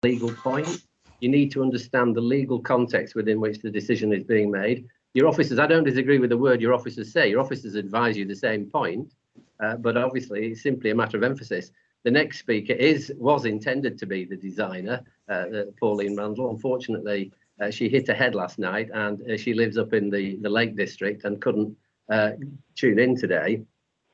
legal point. You need to understand the legal context within which the decision is being made. Your officers, I don't disagree with the word your officers say. Your officers advise you the same point, but obviously it's simply a matter of emphasis. The next speaker was intended to be the designer, Pauline Randall. Unfortunately, she hit her head last night, and she lives up in the Lake District and couldn't tune in today.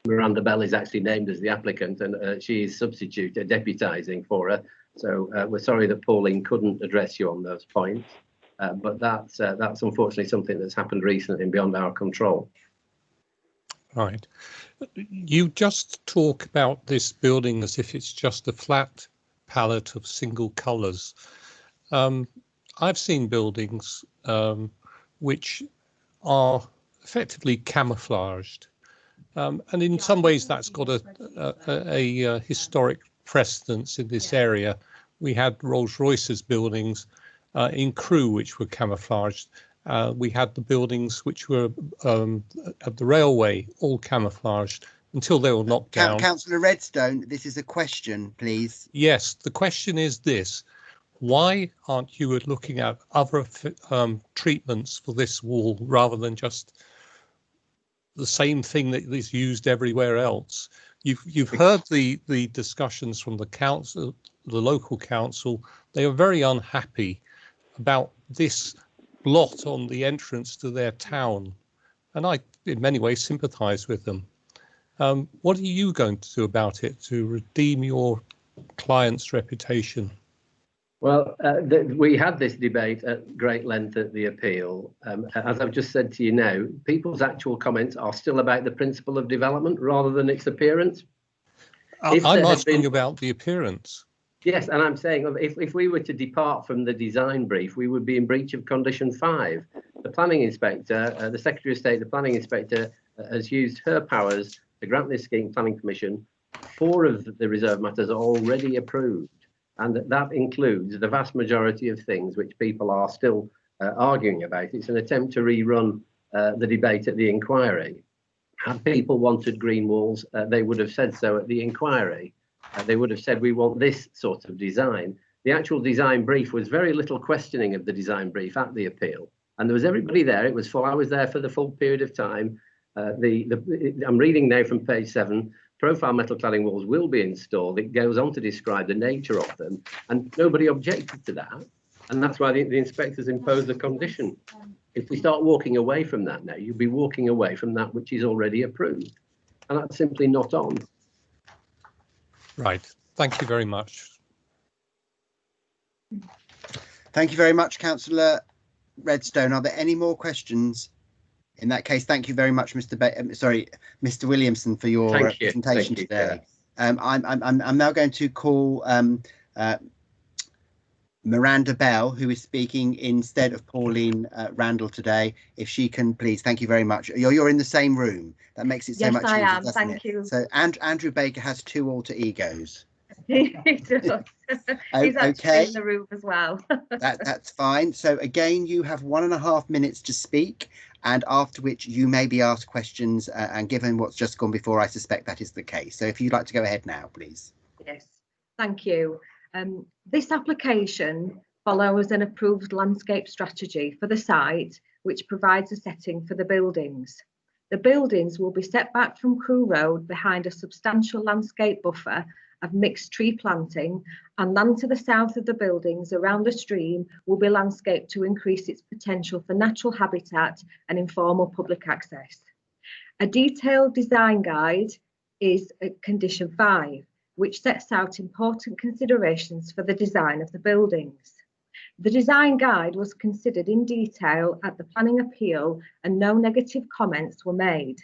Miranda Bell is actually named as the applicant, and she is deputising for her. So we're sorry that Pauline couldn't address you on those points, but that's unfortunately something that's happened recently and beyond our control. Right. You just talk about this building as if it's just a flat palette of single colours. I've seen buildings which are effectively camouflaged, and in some ways that's got a historic precedence in this area. We had Rolls-Royce's buildings in Crewe which were camouflaged. We had the buildings which were at the railway all camouflaged until they were knocked down. Councillor Redstone, this is a question, please. Yes, the question is this: why aren't you looking at other treatments for this wall rather than just the same thing that is used everywhere else? You've heard the discussions from the council, the local council. They are very unhappy about this blot on the entrance to their town, and I in many ways sympathise with them. What are you going to do about it to redeem your client's reputation? Well, we had this debate at great length at the appeal. As I've just said to you now, people's actual comments are still about the principle of development rather than its appearance. I'm asking about the appearance. Yes, and I'm saying if we were to depart from the design brief, we would be in breach of condition 5. The planning inspector, the Secretary of State, the planning inspector has used her powers to grant this scheme planning permission. 4 of the reserve matters are already approved, and that includes the vast majority of things which people are still arguing about. It's an attempt to rerun the debate at the inquiry. Had people wanted green walls, they would have said so at the inquiry. They would have said, we want this sort of design. The actual design brief was very little questioning of the design brief at the appeal. And there was everybody there. It was full. I was there for the full period of time. I'm reading now from page 7. Profile metal cladding walls will be installed. It goes on to describe the nature of them. And nobody objected to that. And that's why the inspectors imposed the condition. If we start walking away from that now, you'll be walking away from that which is already approved. And that's simply not on. Right. Thank you very much. Thank you very much, Councillor Redstone. Are there any more questions? In that case, thank you very much, Mr. Williamson, for your presentation today. I'm now going to call Miranda Bell, who is speaking instead of Pauline Randall today. If she can, please. Thank you very much. You're in the same room. That makes it so much easier. Yes, I am. Thank you. So Andrew Baker has 2 alter egos. He does. He's actually in the room as well. That's fine. So again, you have 1.5 minutes to speak, and after which you may be asked questions. And given what's just gone before, I suspect that is the case. So if you'd like to go ahead now, please. Yes, thank you. This application follows an approved landscape strategy for the site, which provides a setting for the buildings. The buildings will be set back from Crewe Road behind a substantial landscape buffer of mixed tree planting, and land to the south of the buildings around the stream will be landscaped to increase its potential for natural habitat and informal public access. A detailed design guide is condition 5, which sets out important considerations for the design of the buildings. The design guide was considered in detail at the planning appeal and no negative comments were made.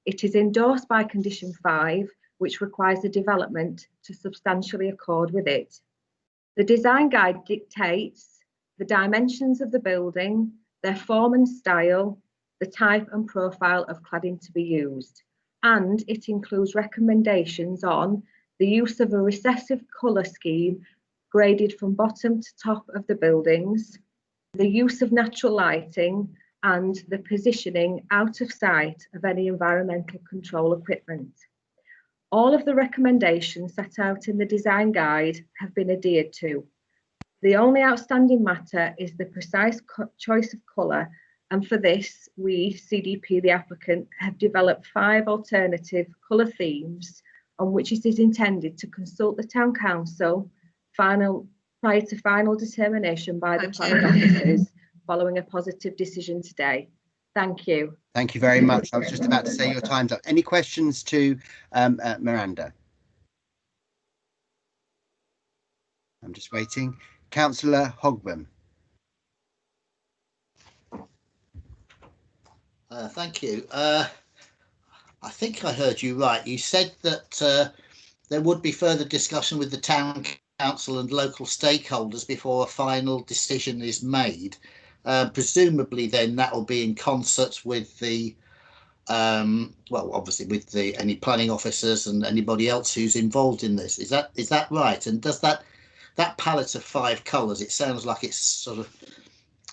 It is endorsed by condition 5, which requires the development to substantially accord with it. The design guide dictates the dimensions of the building, their form and style, the type and profile of cladding to be used, and it includes recommendations on the use of a recessive colour scheme graded from bottom to top of the buildings, the use of natural lighting, and the positioning out of sight of any environmental control equipment. All of the recommendations set out in the design guide have been adhered to. The only outstanding matter is the precise choice of colour, and for this, we, CDP, the applicant, have developed 5 alternative colour themes on which it is intended to consult the Town Council prior to final determination by the planning officers following a positive decision today. Thank you. Thank you very much. I was just about to say your time's up. Any questions to Miranda? I'm just waiting. Councillor Hogben. Thank you. I think I heard you right. You said that there would be further discussion with the Town Council and local stakeholders before a final decision is made. Presumably then that will be in concert with the well, obviously with any planning officers and anybody else who's involved in this. Is that right? And does that palette of 5 colours, it sounds like it's sort of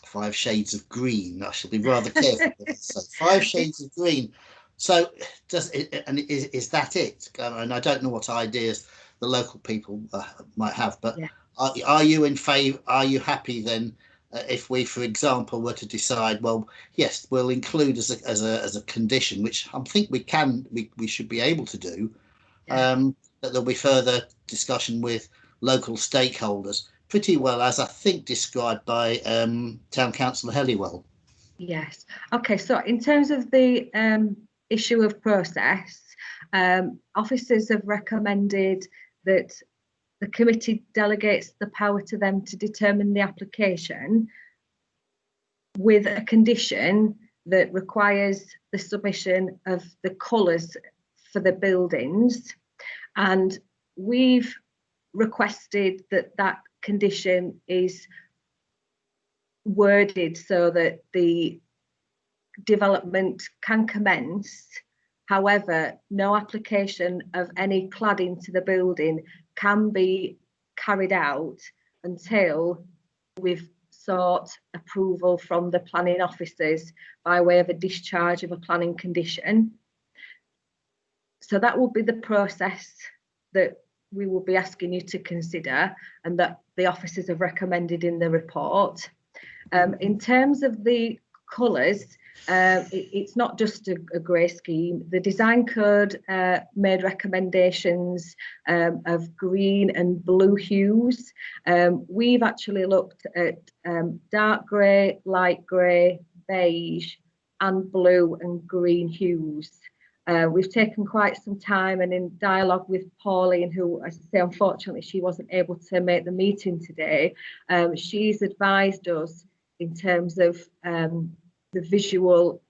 5 shades of green. I shall be rather careful. So 5 shades of green. So is that it? And I don't know what ideas the local people might have, but yeah. Are you in favour? Are you happy then? If we, for example, were to decide, well, yes, we'll include as a condition, which I think we should be able to do, that there'll be further discussion with local stakeholders, pretty well as I think described by Town Councillor Helliwell. Yes. Okay. So in terms of the issue of process, officers have recommended that the committee delegates the power to them to determine the application with a condition that requires the submission of the colours for the buildings. And we've requested that condition is worded so that the development can commence. However, no application of any cladding to the building can be carried out until we've sought approval from the planning officers by way of a discharge of a planning condition. So that will be the process that we will be asking you to consider and that the officers have recommended in the report. In terms of the colours, it's not just a grey scheme. The design code made recommendations of green and blue hues. We've actually looked at dark grey, light grey, beige and blue and green hues. We've taken quite some time and in dialogue with Pauline, who, as I say, unfortunately, she wasn't able to make the meeting today. She's advised us in terms of the visual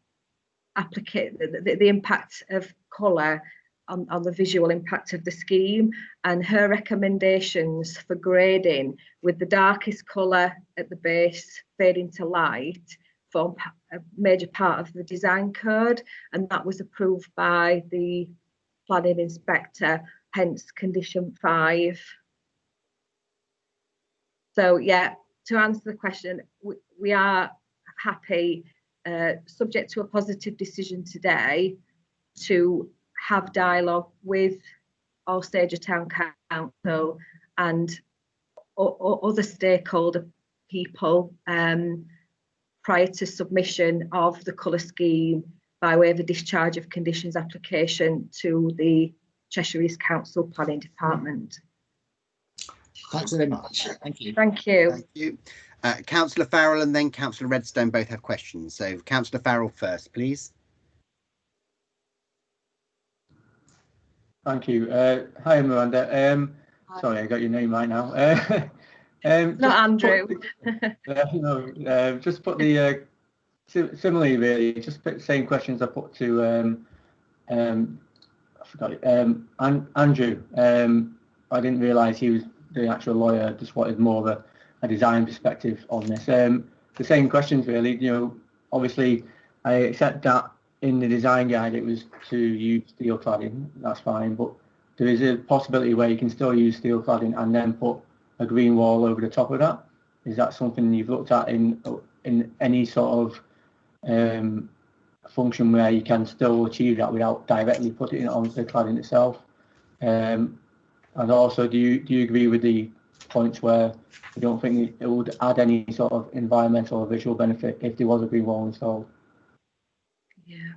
the impact of colour on the visual impact of the scheme, and her recommendations for grading with the darkest colour at the base fading to light form a major part of the design code, and that was approved by the planning inspector, hence condition 5. So yeah, to answer the question, we are happy, subject to a positive decision today, to have dialogue with Alsager Town Council and other stakeholder people prior to submission of the colour scheme by way of a discharge of conditions application to the Cheshire East Council Planning Department. Thanks very much. Thank you. Thank you. Thank you. Councillor Farrell and then Councillor Redstone both have questions. So Councillor Farrell first, please. Thank you. Hi, Miranda. Sorry, I got your name right now. Not Andrew. No, just put the similarly, really, just put the same questions I put to I forgot it. Andrew. I didn't realise he was the actual lawyer. Just wanted more of a design perspective on this. The same questions, really. You know, obviously, I accept that in the design guide it was to use steel cladding. That's fine, but there is a possibility where you can still use steel cladding and then put a green wall over the top of that. Is that something you've looked at in any sort of function where you can still achieve that without directly putting it on the cladding itself? And also, do you agree with the points where we don't think it would add any sort of environmental or visual benefit if there was a green wall installed. Yeah,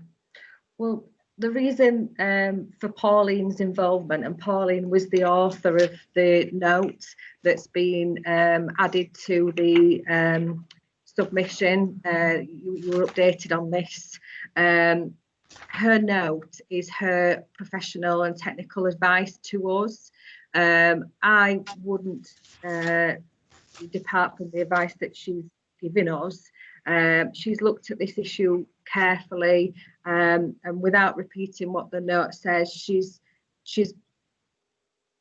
well, the reason for Pauline's involvement, and Pauline was the author of the note that's been added to the submission. You were updated on this. Her note is her professional and technical advice to us. I wouldn't depart from the advice that she's given us. She's looked at this issue carefully, and without repeating what the note says, she's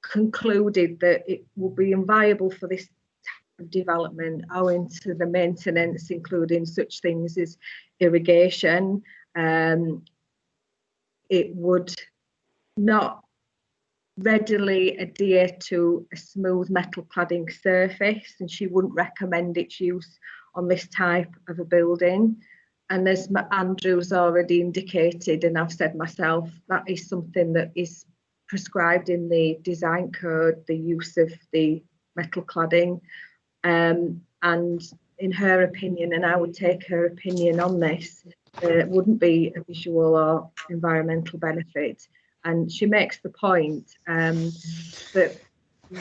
concluded that it will be inviable for this type of development owing to the maintenance, including such things as irrigation. It would not readily adhere to a smooth metal cladding surface, and she wouldn't recommend its use on this type of a building. And as Andrew's already indicated, and I've said myself, that is something that is prescribed in the design code, the use of the metal cladding. And in her opinion, and I would take her opinion on this, there wouldn't be a visual or environmental benefit. And she makes the point that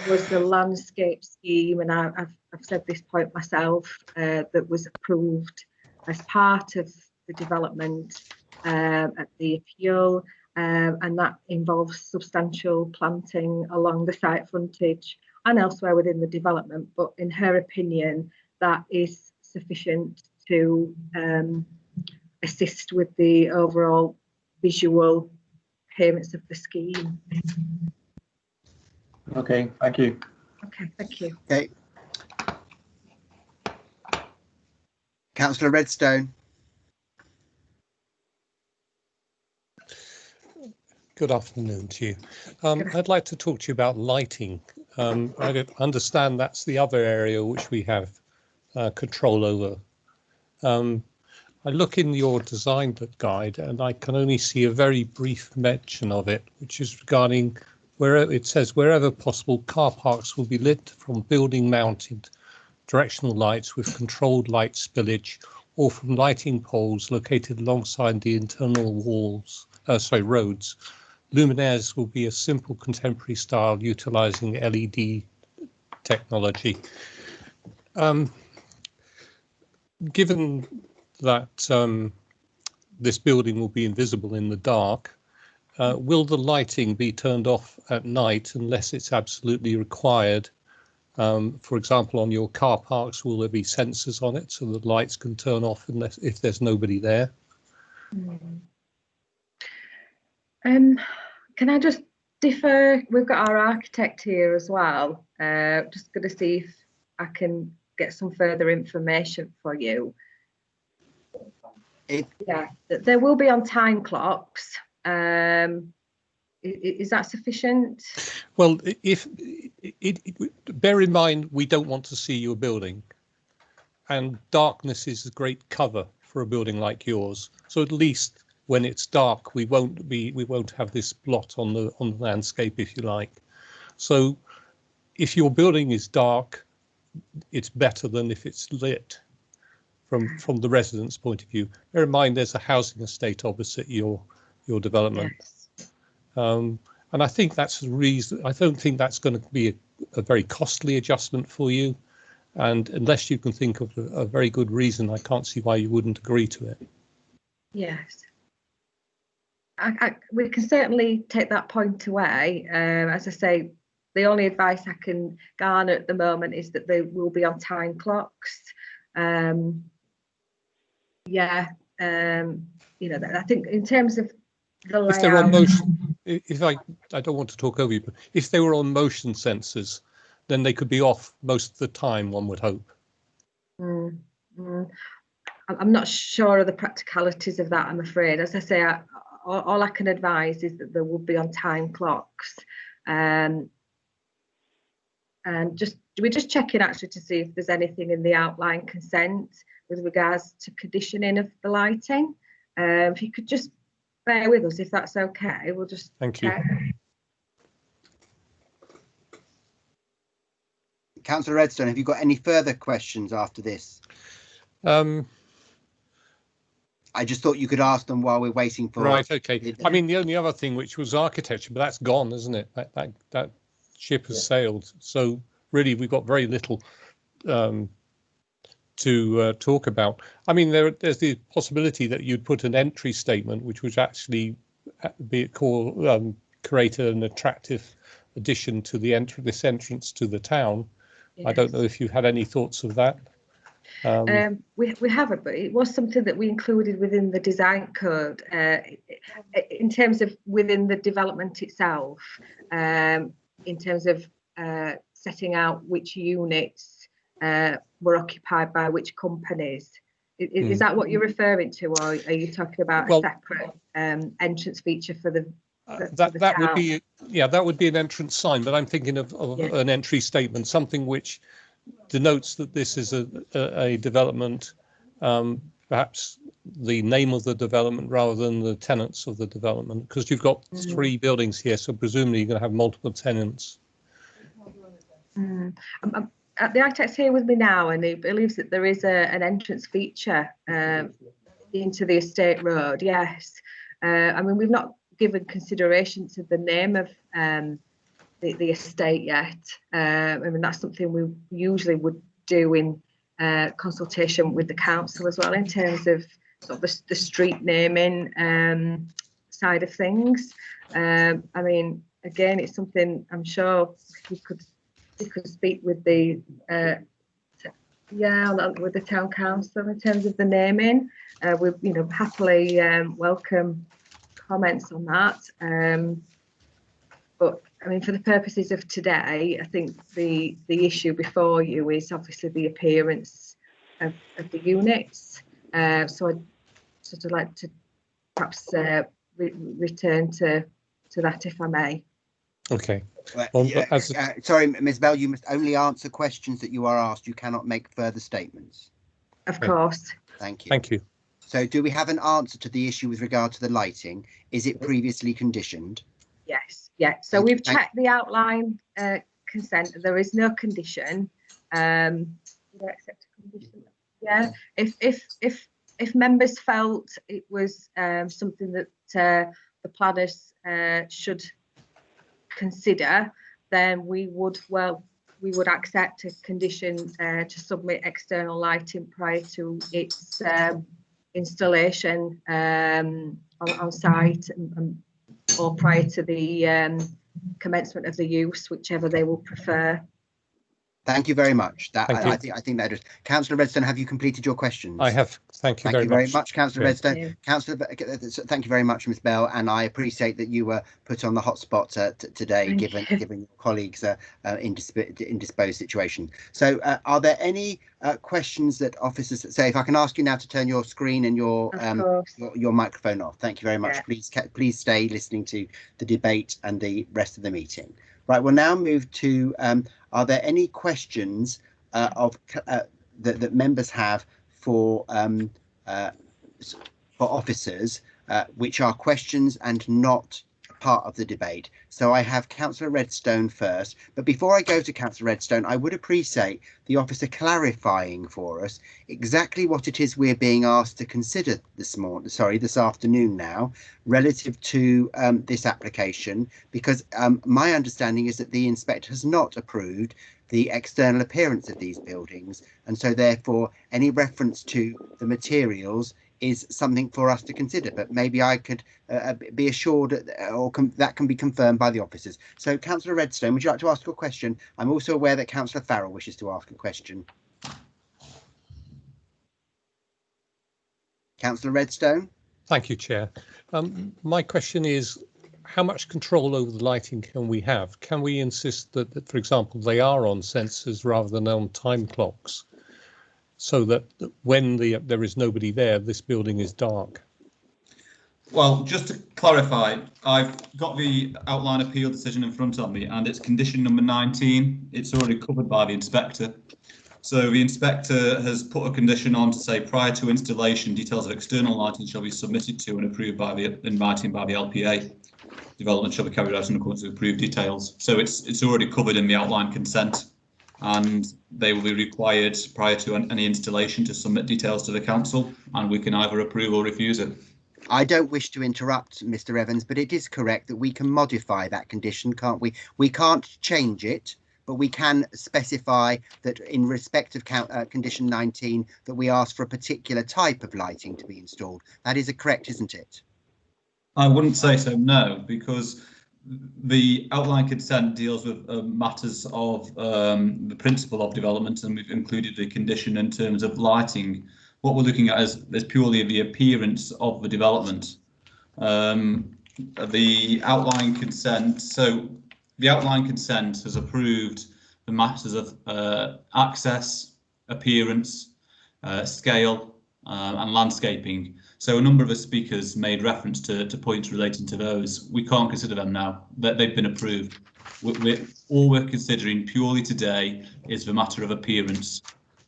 was the landscape scheme, and I've said this point myself, that was approved as part of the development at the appeal, and that involves substantial planting along the site frontage and elsewhere within the development. But in her opinion, that is sufficient to assist with the overall visual appearance of the scheme. Okay, thank you. Okay, thank you. Okay. Councillor Redstone. Good afternoon to you. I'd like to talk to you about lighting. I understand that's the other area which we have control over. I look in your design guide and I can only see a very brief mention of it, which is regarding where it says wherever possible, car parks will be lit from building mounted directional lights with controlled light spillage or from lighting poles located alongside the internal roads. Luminaires will be a simple contemporary style utilizing LED technology. Given that this building will be invisible in the dark, will the lighting be turned off at night unless it's absolutely required? For example, on your car parks, will there be sensors on it so that lights can turn off if there's nobody there? Can I just defer? We've got our architect here as well. Just going to see if I can get some further information for you. Yeah, there will be on time clocks. Is that sufficient? Well, bear in mind, we don't want to see your building, and darkness is a great cover for a building like yours. So at least when it's dark, we won't have this blot on the landscape, if you like. So if your building is dark, it's better than if it's lit from the residents' point of view. Bear in mind, there's a housing estate opposite your development. Yes. And I think that's the reason. I don't think that's going to be a very costly adjustment for you. And unless you can think of a very good reason, I can't see why you wouldn't agree to it. Yes. We can certainly take that point away. As I say, the only advice I can garner at the moment is that they will be on time clocks. You know, I think in terms of the layout, if they're on motion, if I don't want to talk over you, but if they were on motion sensors, then they could be off most of the time, one would hope. I'm not sure of the practicalities of that, I'm afraid. As I say, all I can advise is that there will be on time clocks. And we're just checking actually to see if there's anything in the outline consent with regards to conditioning of the lighting. If you could just bear with us, if that's okay, we'll just Thank you. Councillor Redstone, have you got any further questions after this? I just thought you could ask them while we're waiting for. Right. Okay. I mean, the only other thing which was architecture, but that's gone, isn't it? That ship has sailed. So really, we've got very little to talk about. I mean, there's the possibility that you'd put an entry statement, which would actually create an attractive addition to this entrance to the town. Yes. I don't know if you had any thoughts of that. We haven't, but it was something that we included within the design code in terms of within the development itself, in terms of setting out which units were occupied by which companies. Is that what you're referring to, or are you talking about a separate entrance feature for the that would be, yeah, that would be an entrance sign, but I'm thinking of an entry statement, something which denotes that this is a development, perhaps the name of the development rather than the tenants of the development, because you've got 3 buildings here, so presumably you're going to have multiple tenants. The architect's here with me now, and he believes that there is an entrance feature into the estate road. Yes, I mean, we've not given consideration to the name of the estate yet. I mean, that's something we usually would do in consultation with the council as well, in terms of sort of the street naming side of things. I mean, again, it's something I'm sure we could speak with the with the town council in terms of the naming. We happily welcome comments on that. But I mean, for the purposes of today, I think the issue before you is obviously the appearance of the units. So I'd sort of like to perhaps return to that, if I may. Okay. Well, sorry, Ms. Bell, you must only answer questions that you are asked. You cannot make further statements. Of course. Thank you. Thank you. So do we have an answer to the issue with regard to the lighting? Is it previously conditioned? Yes. Yeah. So we've checked the outline consent. There is no condition. Would I accept a condition? Yeah. If members felt it was something that the planners should consider, then we would accept a condition to submit external lighting prior to its installation on site, or prior to the commencement of the use, whichever they will prefer. Thank you very much. I think that is. Councillor Redstone, have you completed your questions? I have. Thank you very much. Councillor Redstone. Thank you very much, Ms. Bell, and I appreciate that you were put on the hot spot today, given your colleagues' indisposed situation. So, are there any questions that officers say? If I can ask you now to turn your screen and your microphone off. Thank you very much. Yeah. Please stay listening to the debate and the rest of the meeting. Right, we'll now move to, are there any questions that members have for officers, which are questions and not part of the debate? So I have Councillor Redstone first, but before I go to Councillor Redstone, I would appreciate the officer clarifying for us exactly what it is we're being asked to consider this afternoon now, relative to this application, because my understanding is that the inspector has not approved the external appearance of these buildings, and so therefore any reference to the materials is something for us to consider, but maybe I could be assured that can be confirmed by the officers. So, Councillor Redstone, would you like to ask a question? I'm also aware that Councillor Farrell wishes to ask a question. Councillor Redstone. Thank you, Chair. My question is, how much control over the lighting can we have? Can we insist that, for example, they are on sensors rather than on time clocks, so that when there is nobody there, this building is dark? Well, just to clarify, I've got the outline appeal decision in front of me, and it's condition number 19. It's already covered by the inspector. So the inspector has put a condition on to say, prior to installation, details of external lighting shall be submitted to and approved in writing by the LPA. Development shall be carried out in accordance with approved details. So it's already covered in the outline consent. and they will be required prior to any installation to submit details to the council, and we can either approve or refuse it. I don't wish to interrupt, Mr. Evans, but it is correct that we can modify that condition, can't we? We can't change it, but we can specify that in respect of condition 19, that we ask for a particular type of lighting to be installed. That is correct, isn't it? I wouldn't say so, no, because the outline consent deals with matters of the principle of development, and we've included the condition in terms of lighting. What we're looking at is purely the appearance of the development. The outline consent, so the outline consent has approved the matters of access, appearance, scale, and landscaping. So a number of the speakers made reference to points relating to those. We can't consider them now, they've been approved. All we're considering purely today is the matter of appearance.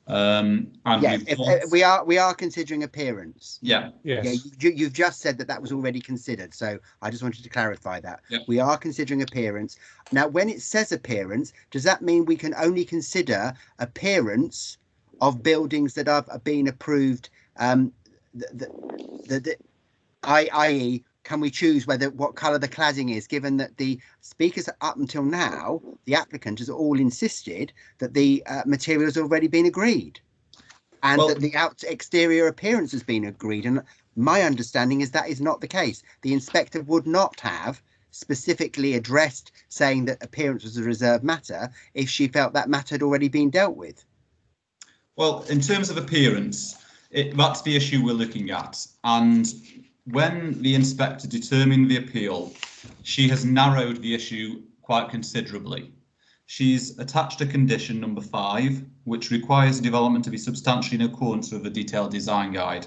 And yes, we are considering appearance. Yeah. Yes. Yeah, you've just said that was already considered, so I just wanted to clarify that. Yep. We are considering appearance. Now, when it says appearance, does that mean we can only consider appearance of buildings that have been approved, i.e. can we choose what colour the cladding is, given that the speakers up until now, the applicant has all insisted that the material has already been agreed and that the exterior appearance has been agreed. And my understanding is that is not the case. The inspector would not have specifically addressed saying that appearance was a reserved matter if she felt that matter had already been dealt with. Well, in terms of appearance, that's the issue we're looking at. And when the inspector determined the appeal, she has narrowed the issue quite considerably. She's attached a condition number 5, which requires the development to be substantially in accordance with the detailed design guide.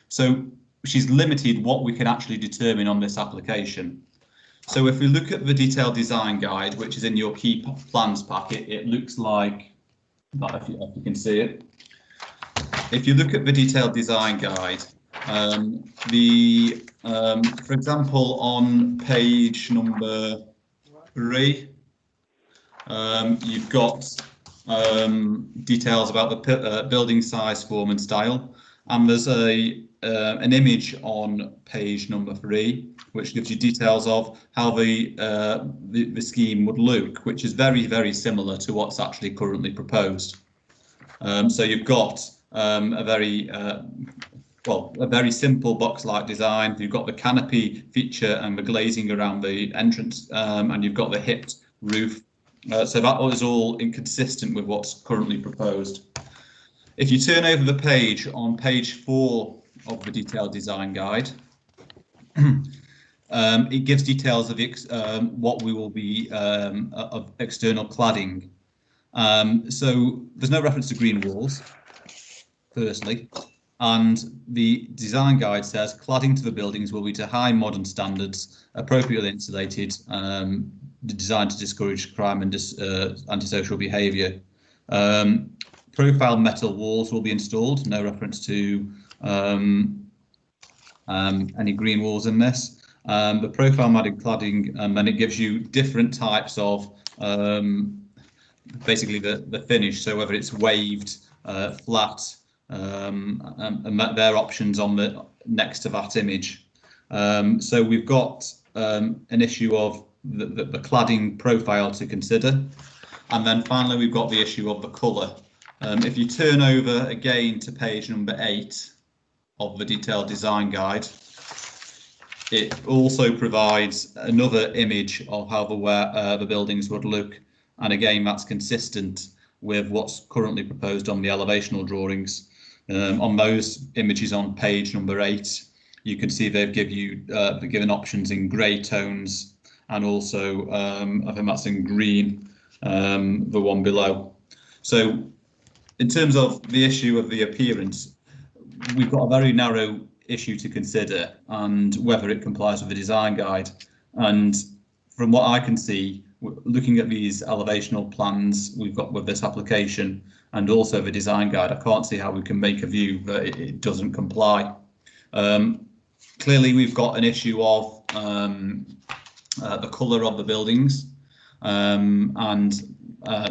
So she's limited what we can actually determine on this application. So if we look at the detailed design guide, which is in your key plans packet, it looks like that, if you can see it. If you look at the detailed design guide, for example, on page number 3, you've got details about the building size, form and style, and there's an image on page number 3 which gives you details of how the scheme would look, which is very, very similar to what's actually currently proposed. So you've got a very simple box-like design. You've got the canopy feature and the glazing around the entrance, and you've got the hipped roof. So that is all inconsistent with what's currently proposed. If you turn over the page, on page 4 of the detailed design guide, it gives details of what we will be of external cladding. So there's no reference to green walls, firstly, and the design guide says cladding to the buildings will be to high modern standards, appropriately insulated, designed to discourage crime and antisocial behaviour. Profile metal walls will be installed, no reference to any green walls in this. The profile matted cladding, and it gives you different types of basically the finish, so whether it's waved, flat, and their options on the next to that image. So we've got an issue of the cladding profile to consider, and then finally we've got the issue of the colour. If you turn over again to page number 8 of the detailed design guide, it also provides another image of how the buildings would look, and again that's consistent with what's currently proposed on the elevational drawings. On those images on page number 8, you can see they've given options in grey tones, and also I think that's in green, the one below. So in terms of the issue of the appearance, we've got a very narrow issue to consider, and whether it complies with the design guide. And from what I can see, looking at these elevational plans we've got with this application and also the design guide, I can't see how we can make a view that it doesn't comply. Clearly we've got an issue of the colour of the buildings, and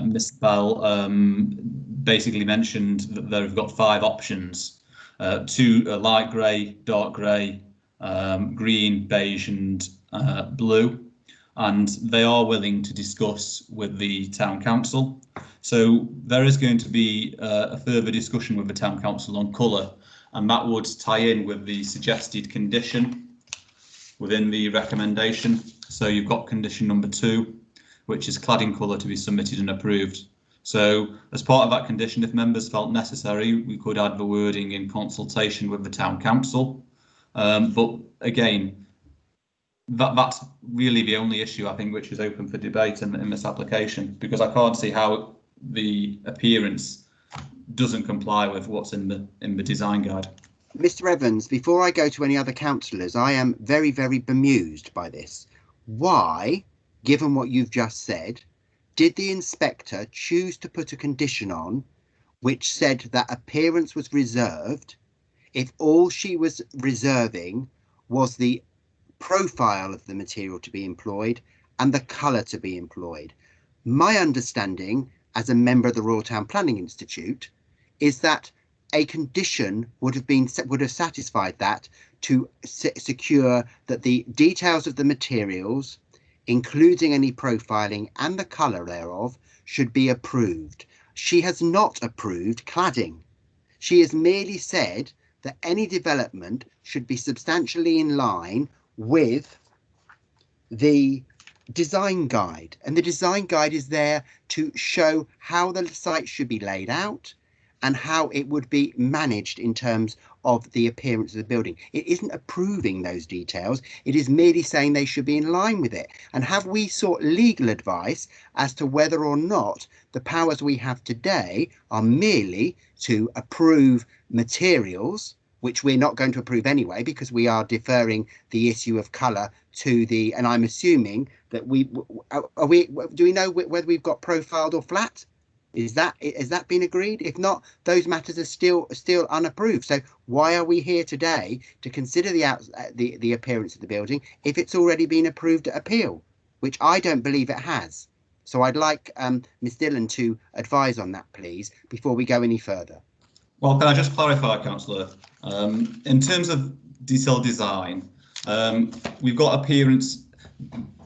Ms. Bell basically mentioned that they've got 5 options, 2 light grey, dark grey, green, beige and blue, and they are willing to discuss with the Town Council. So there is going to be a further discussion with the Town Council on colour, and that would tie in with the suggested condition within the recommendation. So you've got condition number 2, which is cladding colour to be submitted and approved. So as part of that condition, if members felt necessary, we could add the wording in consultation with the Town Council. But again, that's really the only issue I think which is open for debate in this application, because I can't see how the appearance doesn't comply with what's in the design guide. Mr. Evans, before I go to any other councillors, I am very, very bemused by this. Why, given what you've just said, did the inspector choose to put a condition on which said that appearance was reserved if all she was reserving was the profile of the material to be employed and the colour to be employed? My understanding as a member of the Royal Town Planning Institute is that a condition would have satisfied that to secure that the details of the materials, including any profiling and the colour thereof, should be approved. She has not approved cladding. She has merely said that any development should be substantially in line with the design guide, and the design guide is there to show how the site should be laid out and how it would be managed in terms of the appearance of the building. It isn't approving those details, it is merely saying they should be in line with it. And have we sought legal advice as to whether or not the powers we have today are merely to approve materials, which we're not going to approve anyway, because we are deferring the issue of colour to the, and I'm assuming that do we know whether we've got profiled or flat? Has that been agreed? If not, those matters are still unapproved. So why are we here today to consider the appearance of the building if it's already been approved at appeal, which I don't believe it has? So I'd like Ms Dillon to advise on that, please, before we go any further. Well, can I just clarify, Councillor? In terms of detailed design, we've got appearance.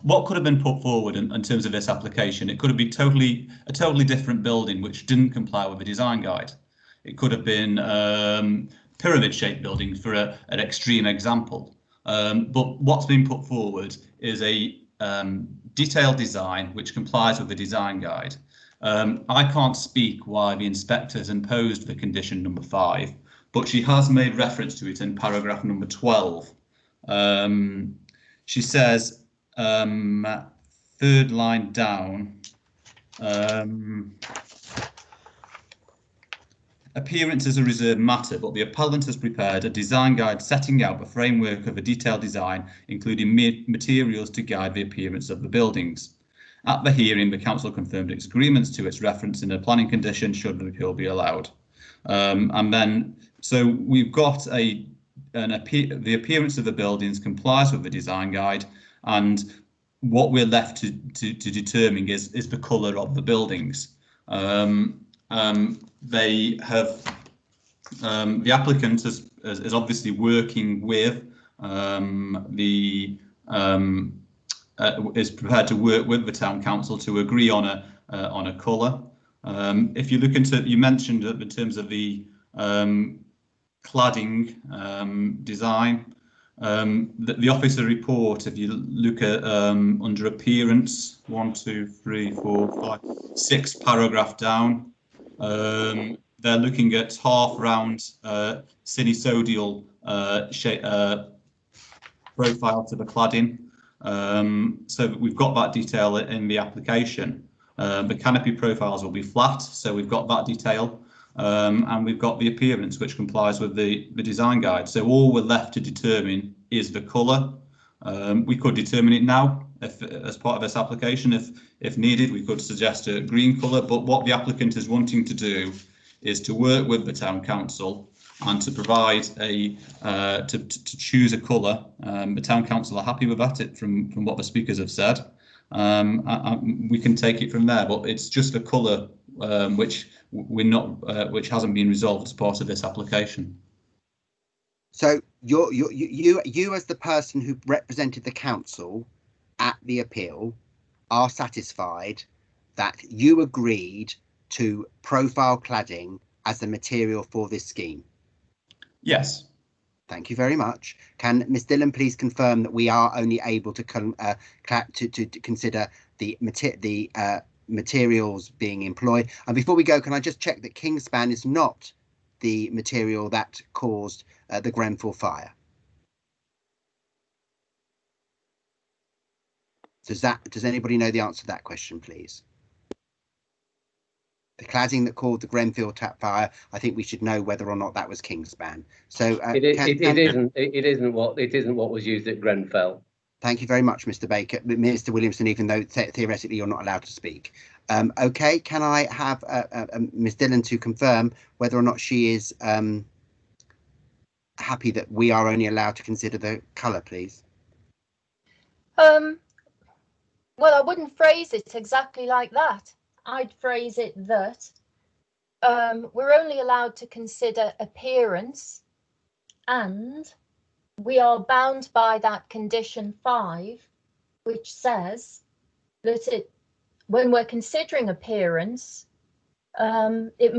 What could have been put forward in terms of this application? It could have been a totally different building which didn't comply with the design guide. It could have been pyramid-shaped building for an extreme example. But what's been put forward is a detailed design which complies with the design guide. I can't speak why the inspector has imposed the condition number 5, but she has made reference to it in paragraph number 12. She says, 3rd line down, appearance is a reserved matter, but the appellant has prepared a design guide setting out the framework of a detailed design, including materials to guide the appearance of the buildings. At the hearing, the council confirmed its agreements to its reference in a planning condition should the appeal be allowed. And then, so we've got the appearance of the buildings complies with the design guide, and what we're left to determine is the colour of the buildings. They have the applicant is obviously working with is prepared to work with the town council to agree on a colour. If you look into, you mentioned that in terms of the cladding design, the officer report, if you look at under appearance, 1, 2, 3, 4, 5, 6 paragraph down, they're looking at half round sinusoidal shape profile to the cladding. So we've got that detail in the application. The canopy profiles will be flat, so we've got that detail. And we've got the appearance which complies with the design guide. So all we're left to determine is the colour. We could determine it now as part of this application. If needed, we could suggest a green colour, but what the applicant is wanting to do is to work with the town council and to provide to choose a colour. The town council are happy with that from what the speakers have said. we can take it from there. But it's just a colour which which hasn't been resolved as part of this application. So you as the person who represented the council at the appeal are satisfied that you agreed to profile cladding as the material for this scheme? Yes. Thank you very much. Can Ms Dillon please confirm that we are only able to consider the materials being employed? And before we go, can I just check that Kingspan is not the material that caused the Grenfell fire? Does anybody know the answer to that question, please? The cladding that caused the Grenfell tap fire, I think we should know whether or not that was Kingspan. So it isn't what was used at Grenfell. Thank you very much, Mr. Baker, Mr. Williamson, even though theoretically you're not allowed to speak. OK, can I have Ms Dillon to confirm whether or not she is happy that we are only allowed to consider the colour, please? Well, I wouldn't phrase it exactly like that. I'd phrase it that we're only allowed to consider appearance, and we are bound by that condition 5, which says that when we're considering appearance, it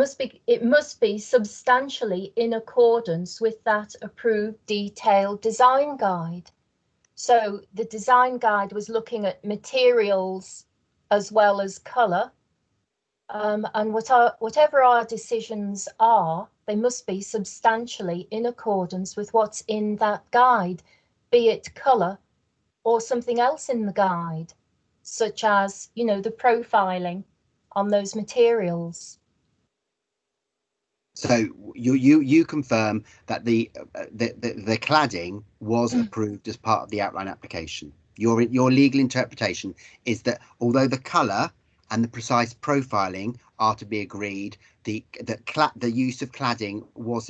must be substantially in accordance with that approved detailed design guide. So the design guide was looking at materials as well as colour. And whatever our decisions are, they must be substantially in accordance with what's in that guide, be it colour or something else in the guide, such as, you know, the profiling on those materials. So you confirm that the cladding was approved as part of the outline application. Your legal interpretation is that although the colour and the precise profiling are to be agreed, the use of cladding was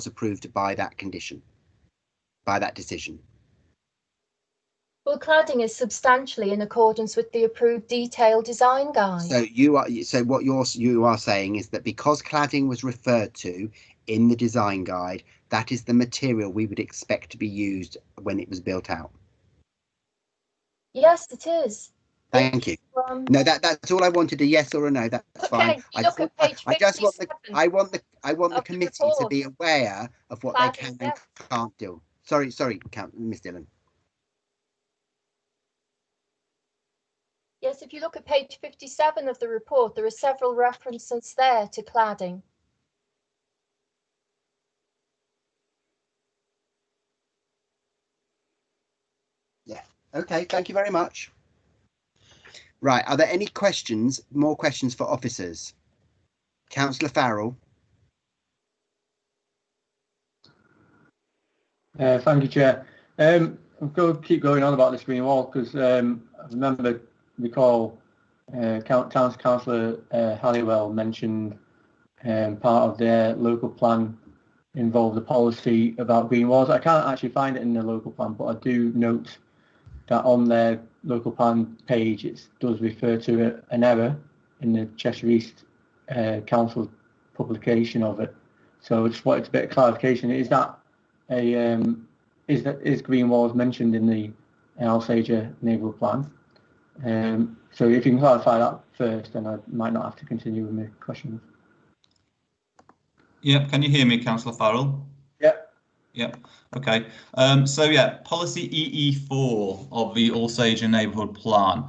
approved by that condition, by that decision. Well, cladding is substantially in accordance with the approved detailed design guide. So what you are saying is that because cladding was referred to in the design guide, that is the material we would expect to be used when it was built out. Yes, it is. Thank you. No, that's all I wanted, a yes or a no. That's fine. I want the committee to be aware of what they can and can't do. Sorry, Ms Dillon. Yes, if you look at page 57 of the report, there are several references there to cladding. Yeah. OK, thank you very much. Right, are there any more questions for officers? Councillor Farrell. Thank you, Chair. I'm going to keep going on about this green wall because I recall Councillor Halliwell mentioned part of their local plan involved a policy about green walls. I can't actually find it in the local plan, but I do note that on their local plan page it does refer to an error in the Cheshire East Council publication of it. So I just wanted a bit of clarification. Is that is green walls mentioned in the Alsager neighbourhood plan? So if you can clarify that first, then I might not have to continue with my questions. Yeah, can you hear me, Councillor Farrell? Yep. Okay. So yeah, policy EE4 of the Alsager neighbourhood plan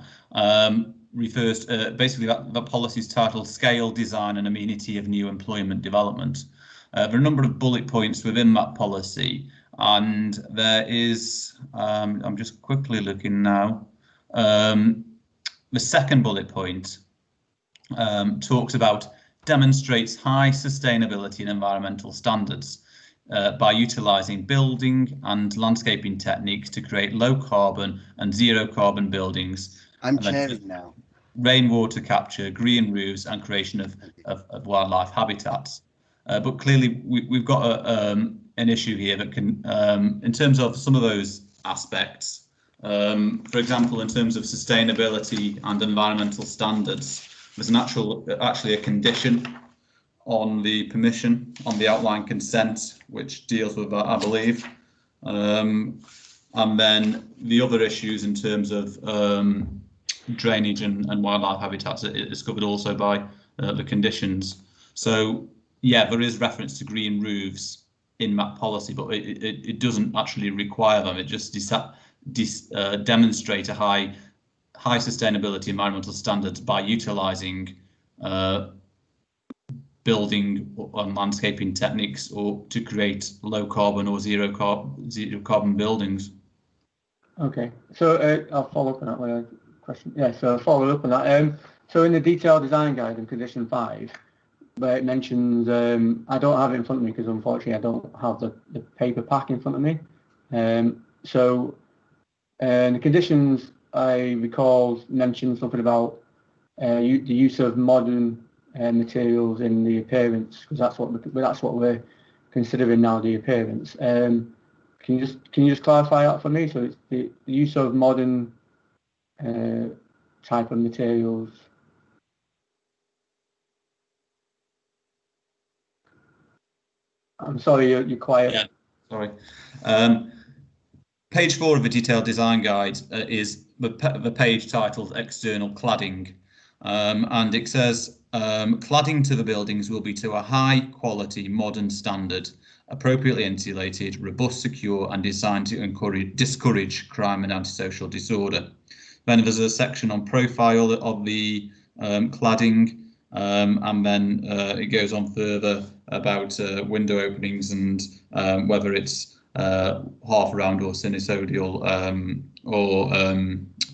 refers basically that policy is titled Scale, Design and Amenity of New Employment Development. There are a number of bullet points within that policy, and there is I'm just quickly looking now. The second bullet point talks about demonstrates high sustainability and environmental standards by utilising building and landscaping techniques to create low carbon and zero carbon buildings. I'm chairing now. Rainwater capture, green roofs and creation of wildlife habitats. But clearly we've got an issue here that can, in terms of some of those aspects, For example, in terms of sustainability and environmental standards, there's actually a condition on the permission, on the outline consent, which deals with that, I believe. And then the other issues in terms of drainage and wildlife habitats is covered also by the conditions. So yeah, there is reference to green roofs in that policy, but it doesn't actually require them. It just demonstrate a high sustainability environmental standards by utilising building and landscaping techniques or to create low carbon or zero carbon buildings. Okay, so I'll follow up on that one question. Yeah, so I'll follow up on that. So in the detailed design guide in condition 5, where it mentions, I don't have it in front of me because unfortunately I don't have the paper pack in front of me. So the conditions I recall mentioned something about the use of modern materials in the appearance, because that's what we're considering now, the appearance. Can you just clarify that for me? So it's the use of modern type of materials. I'm sorry, you're quiet. Yeah, sorry. Page 4 of the detailed design guide is the page titled External Cladding, and it says cladding to the buildings will be to a high quality modern standard, appropriately insulated, robust, secure, and designed to discourage crime and antisocial disorder. Then there's a section on profile of the cladding, and then it goes on further about window openings and whether it's half round or sinusoidal or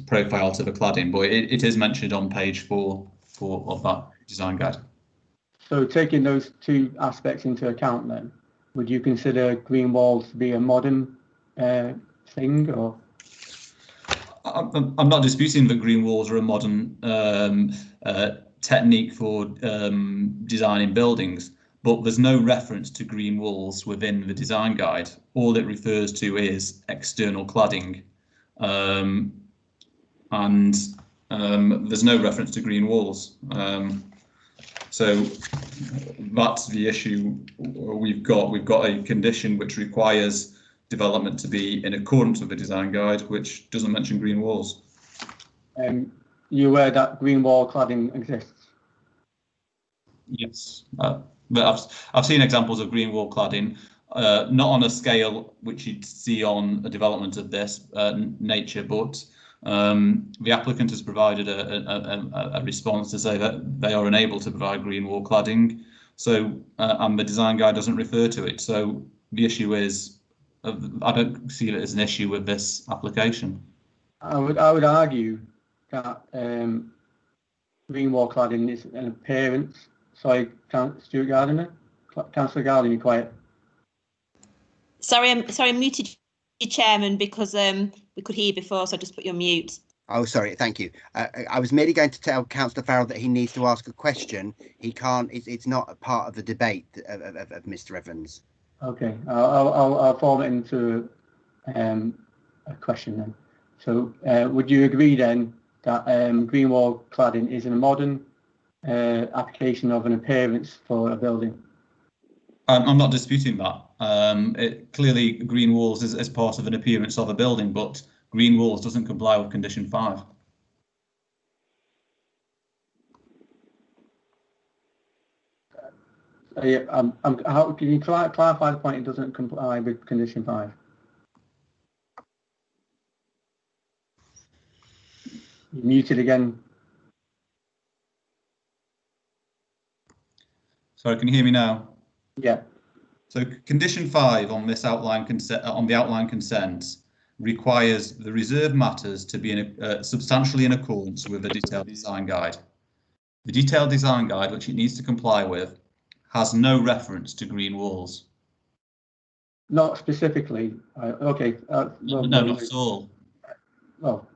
profile to the cladding. But it is mentioned on page 4 of that design guide. So taking those two aspects into account, then, would you consider green walls to be a modern thing, or? I'm not disputing that green walls are a modern technique for designing buildings, but there's no reference to green walls within the design guide. All it refers to is external cladding, and there's no reference to green walls. So that's the issue we've got. We've got a condition which requires development to be in accordance with the design guide, which doesn't mention green walls. You aware that green wall cladding exists? Yes, but I've seen examples of green wall cladding, not on a scale which you'd see on a development of this nature, but the applicant has provided a response to say that they are unable to provide green wall cladding. So, and the design guide doesn't refer to it. So the issue is, I don't see it as an issue with this application. I would argue that green wall cladding is an appearance. Sorry, Stuart Gardiner. Councillor Gardiner, you're quiet. Sorry, I muted you, Chairman, because we could hear you before, so I just put you on mute. Oh, sorry, thank you. I was merely going to tell Councillor Farrell that he needs to ask a question. He can't. It's not a part of the debate of Mr. Evans. Okay, I'll form it into a question then. So, would you agree then that green wall cladding is a modern application of an appearance for a building? I'm not disputing that. Clearly, green walls is part of an appearance of a building, but green walls doesn't comply with condition 5. Yeah, how can you clarify the point? It doesn't comply with condition 5. You're muted again. Sorry, can you hear me now? Yeah. So condition 5 on this outline consent, on the outline consent, requires the reserved matters to be substantially in accordance with the detailed design guide. The detailed design guide, which it needs to comply with, has no reference to green walls. Not specifically. Okay. Well, no, not at all. Well,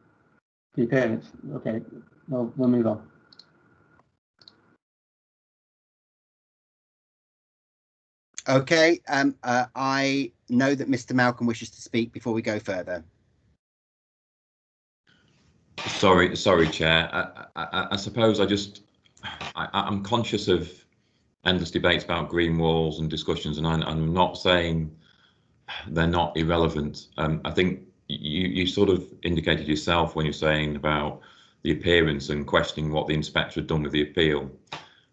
the appearance. Okay. Well, we'll move on. Okay. I know that Mr. Malcolm wishes to speak before we go further. Sorry, Chair. I suppose I'm conscious of endless debates about green walls and discussions, and I'm not saying they're not irrelevant. I think you sort of indicated yourself when you're saying about the appearance and questioning what the inspector had done with the appeal.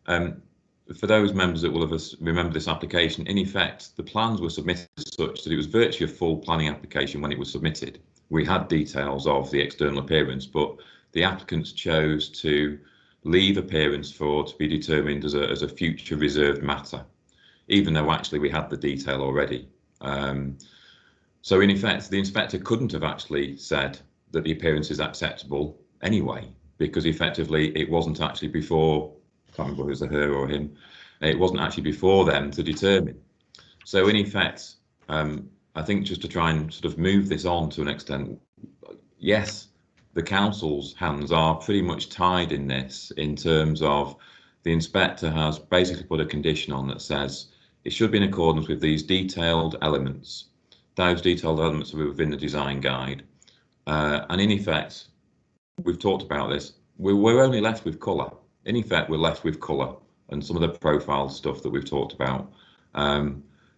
For those members that will have remembered this application, in effect, the plans were submitted such that it was virtually a full planning application when it was submitted. We had details of the external appearance, but the applicants chose to leave appearance to be determined as a future reserved matter, even though actually we had the detail already. So in effect, the inspector couldn't have actually said that the appearance is acceptable anyway, because effectively it wasn't actually before, I can't remember whether it was a her or him, it wasn't actually before them to determine. So in effect, I think just to try and sort of move this on to an extent, yes, the council's hands are pretty much tied in this, in terms of the inspector has basically put a condition on that says it should be in accordance with these detailed elements. Those detailed elements are within the design guide. And in effect, we've talked about this, we're only left with colour. In effect, we're left with colour and some of the profile stuff that we've talked about.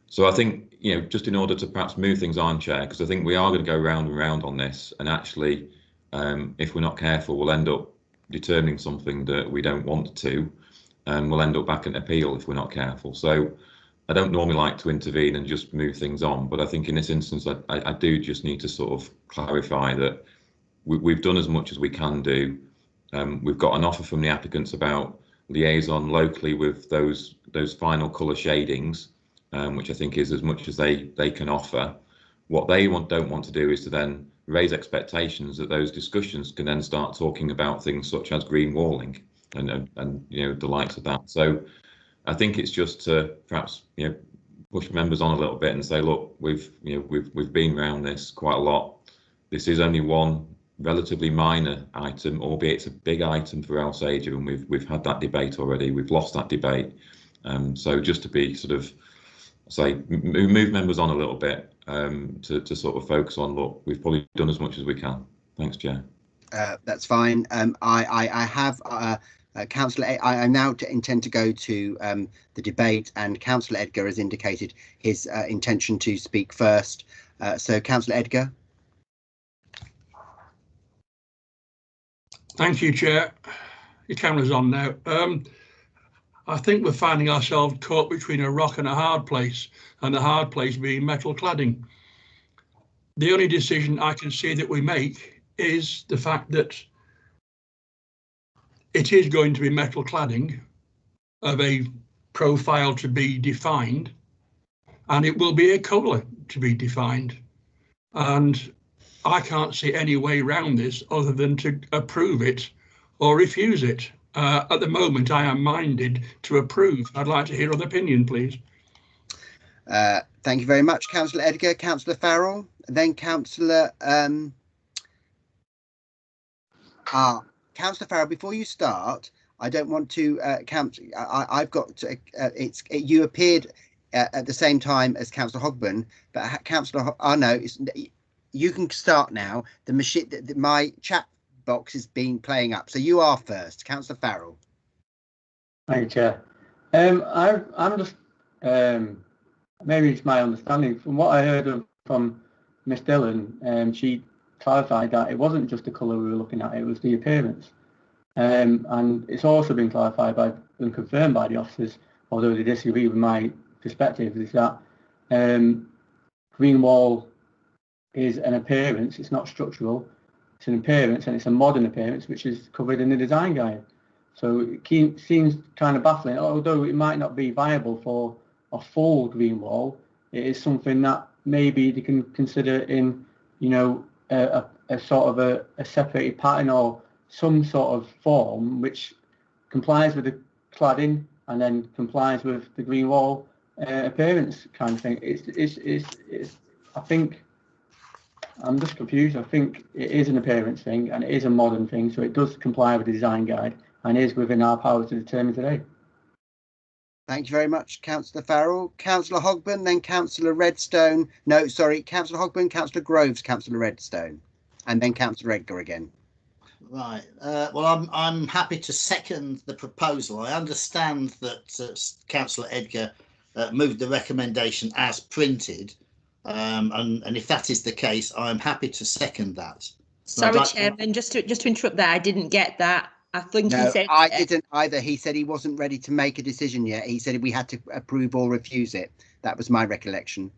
So I think, you know, just in order to perhaps move things on, Chair, because I think we are going to go round and round on this, and actually, if we're not careful, we'll end up determining something that we don't want to, and we'll end up back in appeal if we're not careful. So I don't normally like to intervene and just move things on, but I think in this instance, I do just need to sort of clarify that we've done as much as we can do. We've got an offer from the applicants about liaison locally with those final colour shadings, which I think is as much as they can offer. What they don't want to do is to then raise expectations that those discussions can then start talking about things such as green walling and you know, the likes of that. So I think it's just to perhaps, you know, push members on a little bit and say, look, we've been around this quite a lot. This is only one relatively minor item, albeit it's a big item for Alsager, and we've had that debate already. We've lost that debate. So just to be sort of move members on a little bit to sort of focus on, look, we've probably done as much as we can. Thanks, Chair. That's fine. I have Councillor. I now intend to go to the debate, and Councillor Edgar has indicated his intention to speak first. So, Councillor Edgar. Thank you, Chair. Your camera's on now. I think we're finding ourselves caught between a rock and a hard place, and the hard place being metal cladding. The only decision I can see that we make is the fact that it is going to be metal cladding of a profile to be defined, and it will be a colour to be defined. And I can't see any way around this other than to approve it or refuse it. At the moment, I am minded to approve. I'd like to hear other opinion, please. Thank you very much, Councillor Edgar. Councillor Farrell, then Councillor Councillor Farrell. Before you start, I don't want to I've got to, you appeared at the same time as Councillor Hogburn, but Councillor you can start now. The machine, my chat box is playing up, so you are first, Councillor Farrell. Thank you, Chair. I'm just maybe it's my understanding from what I heard from Miss Dillon. She clarified that it wasn't just the colour we were looking at; it was the appearance. And it's also been clarified and confirmed by the officers, although they disagree with my perspective, is that green wall is an appearance. It's not structural. It's an appearance, and it's a modern appearance, which is covered in the design guide. So it seems kind of baffling, although it might not be viable for a full green wall. It is something that maybe they can consider in, you know, a sort of a separated pattern or some sort of form which complies with the cladding and then complies with the green wall appearance kind of thing. It's I think I'm just confused. I think it is an appearance thing and it is a modern thing, so it does comply with the design guide and is within our powers to determine today. Thank you very much, Councillor Farrell. Councillor Hogburn, then Councillor Redstone. No, sorry, Councillor Hogburn, Councillor Groves, Councillor Redstone, and then Councillor Edgar again. Right. Well, I'm happy to second the proposal. I understand that Councillor Edgar moved the recommendation as printed, and if that is the case, I'm happy to second that. Sorry, Chairman, just to interrupt there, I didn't get that. I think he said. I didn't either. He said he wasn't ready to make a decision yet. He said we had to approve or refuse it. That was my recollection.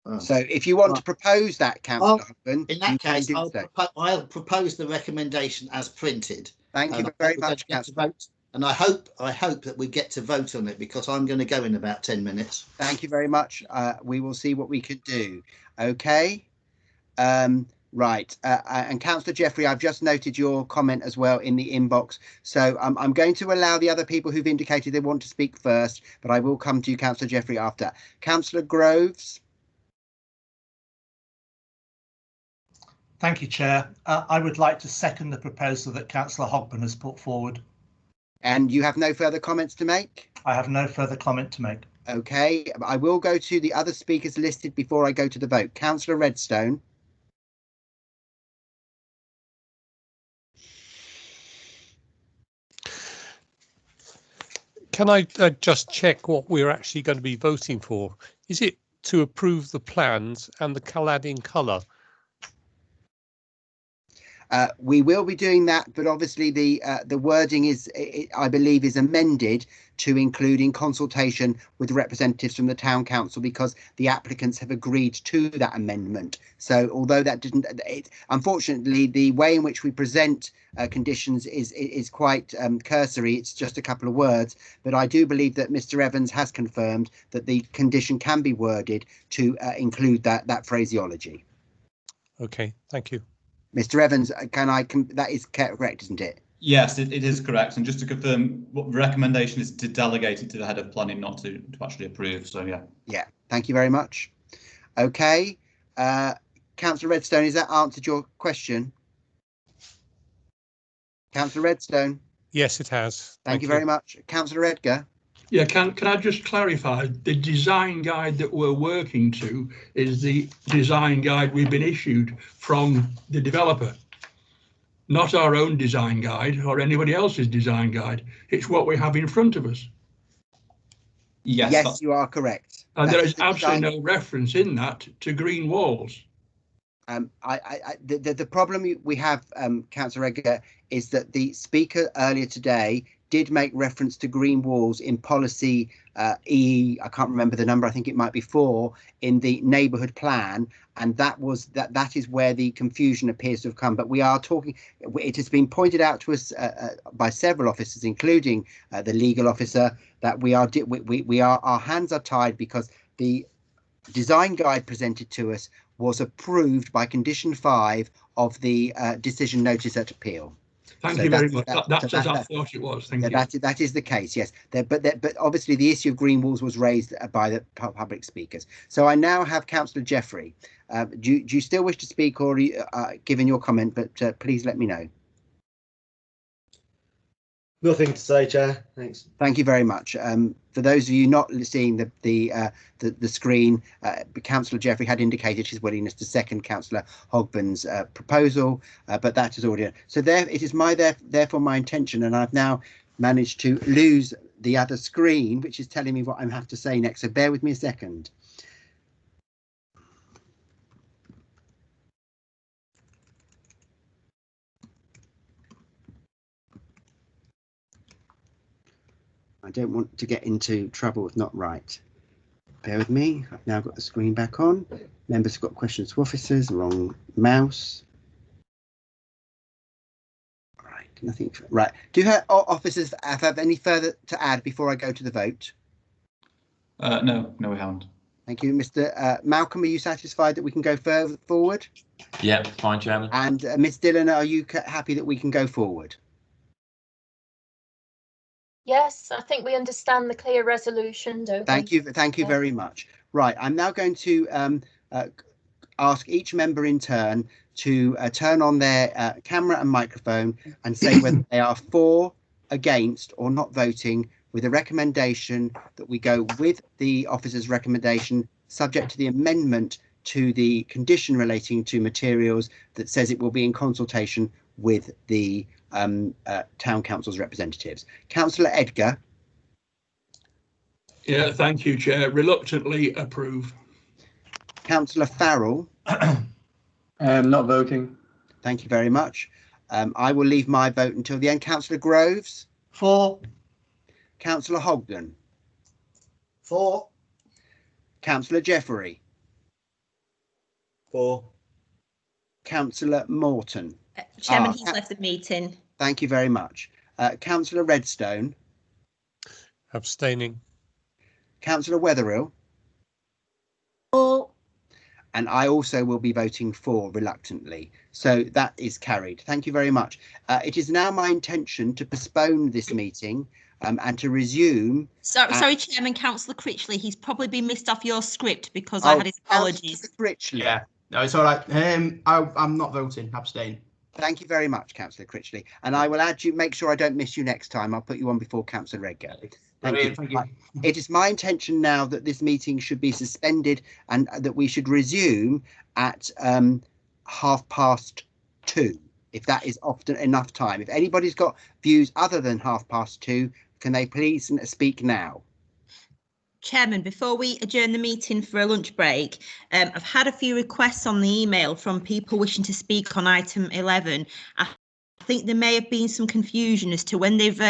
Oh. So if you want to propose that, Councillor Hogben, in that case, I'll propose the recommendation as printed. Thank you very much, Councillor. And I hope that we get to vote on it, because I'm going to go in about 10 minutes. Thank you very much. We will see what we can do. Okay. Right. And Councillor Jeffrey, I've just noted your comment as well in the inbox. So I'm going to allow the other people who've indicated they want to speak first, but I will come to you, Councillor Jeffrey, after. Councillor Groves. Thank you, Chair. I would like to second the proposal that Councillor Hogben has put forward. And you have no further comments to make? I have no further comment to make. OK, I will go to the other speakers listed before I go to the vote. Councillor Redstone. Can I just check what we're actually going to be voting for? Is it to approve the plans and the cladding colour? We will be doing that, but obviously the wording is, I believe, is amended to include in consultation with representatives from the Town Council, because the applicants have agreed to that amendment. So although that didn't, unfortunately, the way in which we present conditions is quite cursory. It's just a couple of words, but I do believe that Mr. Evans has confirmed that the condition can be worded to include that phraseology. OK, thank you. Mr. Evans, that is correct, isn't it? Yes, it is correct. And just to confirm, what the recommendation is to delegate it to the head of planning, not to actually approve. So, yeah. Yeah, thank you very much. OK. Councillor Redstone, has that answered your question? Councillor Redstone? Yes, it has. Thank you very much. Councillor Edgar? Yeah, can I just clarify, the design guide that we're working to is the design guide we've been issued from the developer, not our own design guide or anybody else's design guide. It's what we have in front of us. Yes, you are correct. And there is absolutely no reference in that to green walls. The problem we have, Councillor Edgar, is that the speaker earlier today did make reference to green walls in policy I can't remember the number, I think it might be 4 in the neighbourhood plan, and that is where the confusion appears to have come. But we are talking, it has been pointed out to us by several officers, including the legal officer, that we are our hands are tied, because the design guide presented to us was approved by condition 5 of the decision notice at appeal. Thank you very much. That's as I thought it was. Thank you. That is the case, yes. But obviously the issue of green walls was raised by the public speakers. So I now have Councillor Jeffrey. Do you still wish to speak, or given your comment? But please let me know. Nothing to say, Chair. Thanks. Thank you very much. For those of you not seeing the screen, Councillor Jeffrey had indicated his willingness to second Councillor Hogben's proposal, but that is already. So there, it is therefore my intention, and I've now managed to lose the other screen, which is telling me what I have to say next. So bear with me a second. I don't want to get into trouble if not right. Bear with me. I've now got the screen back on. Members have got questions to officers. Wrong mouse. Right, nothing. Right. Do her officers have any further to add before I go to the vote? No, we haven't. Thank you, Mr. Malcolm. Are you satisfied that we can go further forward? Yeah, fine, Chairman. And Ms. Dillon, are you happy that we can go forward? Yes, I think we understand the clear resolution, don't we? Thank you very much. Right, I'm now going to ask each member in turn to turn on their camera and microphone and say whether they are for, against, or not voting, with a recommendation that we go with the officer's recommendation, subject to the amendment to the condition relating to materials that says it will be in consultation with the Town Council's representatives. Councillor Edgar. Yeah, thank you, Chair. Reluctantly approve. Councillor Farrell. Not voting. Thank you very much. I will leave my vote until the end. Councillor Groves. For. Councillor Hogden. For. Councillor Jeffery. For. Councillor Morton. Chairman, he's left the meeting. Thank you very much. Councillor Redstone. Abstaining. Councillor Wetherill. For. And I also will be voting for reluctantly. So that is carried. Thank you very much. It is now my intention to postpone this meeting and to resume. Sorry, Chairman, Councillor Critchley, he's probably been missed off your script because I had his apologies. Critchley. Yeah, no, it's all right. I'm not voting. Abstain. Thank you very much, Councillor Critchley. And I will add you, make sure I don't miss you next time. I'll put you on before Councillor Redgar. Thank you. Thank you. It is my intention now that this meeting should be suspended and that we should resume at 2:30, if that is often enough time. If anybody's got views other than 2:30, can they please speak now? Chairman, before we adjourn the meeting for a lunch break, I've had a few requests on the email from people wishing to speak on item 11. I think there may have been some confusion as to when they've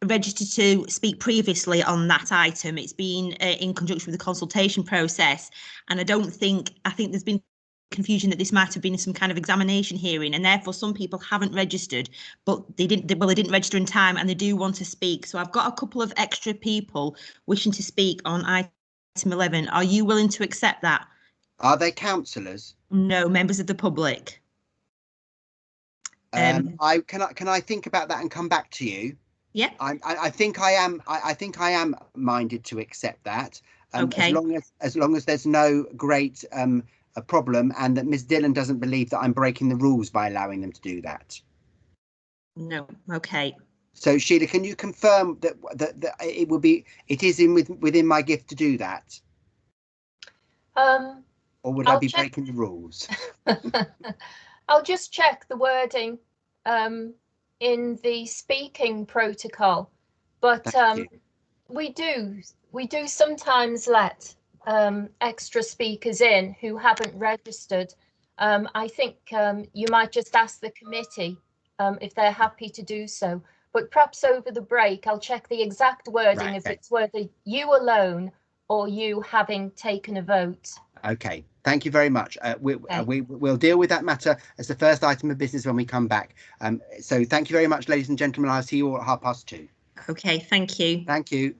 registered to speak previously on that item. It's been in conjunction with the consultation process, and I think there's been confusion that this might have been some kind of examination hearing, and therefore some people haven't registered, but they didn't register in time and they do want to speak. So I've got a couple of extra people wishing to speak on item 11. Are you willing to accept that? Are they councillors? No, members of the public. Can I think about that and come back to you? Yeah. I think I am minded to accept that. Okay. As long as there's no great a problem and that Ms Dillon doesn't believe that I'm breaking the rules by allowing them to do that. No. Okay. So Sheila, can you confirm that it is within my gift to do that? Or would I be breaking the rules? I'll just check the wording in the speaking protocol, but we do sometimes let extra speakers in who haven't registered. I think you might just ask the committee if they're happy to do so, but perhaps over the break I'll check the exact wording, if it's whether you alone or you having taken a vote. Okay, thank you very much. We'll deal with that matter as the first item of business when we come back. So thank you very much, ladies and gentlemen. I'll see you all at 2:30. Okay, thank you. Thank you.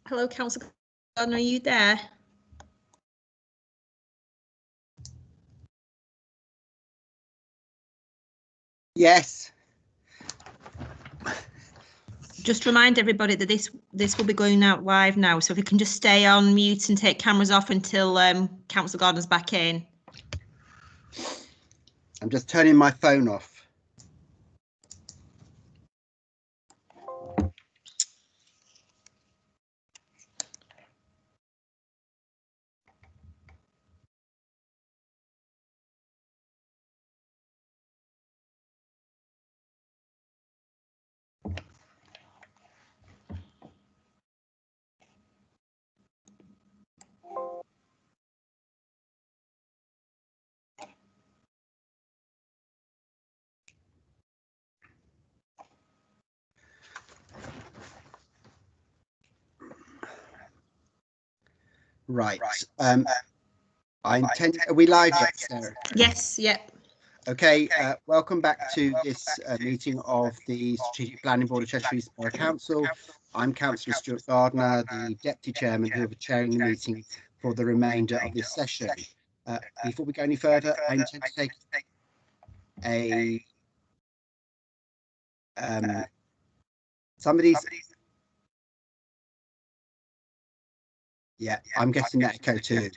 Hello, Councillor Gordon, are you there? Yes. Just remind everybody that this will be going out live now, so if you can just stay on mute and take cameras off until Councillor Gordon's back in. I'm just turning my phone off. Right. I intend. Are we live yet, Sarah? Yes. Yep. Okay. Welcome back to this meeting of the Strategic Planning Board of Cheshire East Borough Council. I'm Councillor Stuart Gardner, the Deputy Chairman, who will be chairing the meeting for the remainder of this session. Before we go any further, I intend to take a somebody's. Yeah, I'm getting that echo too.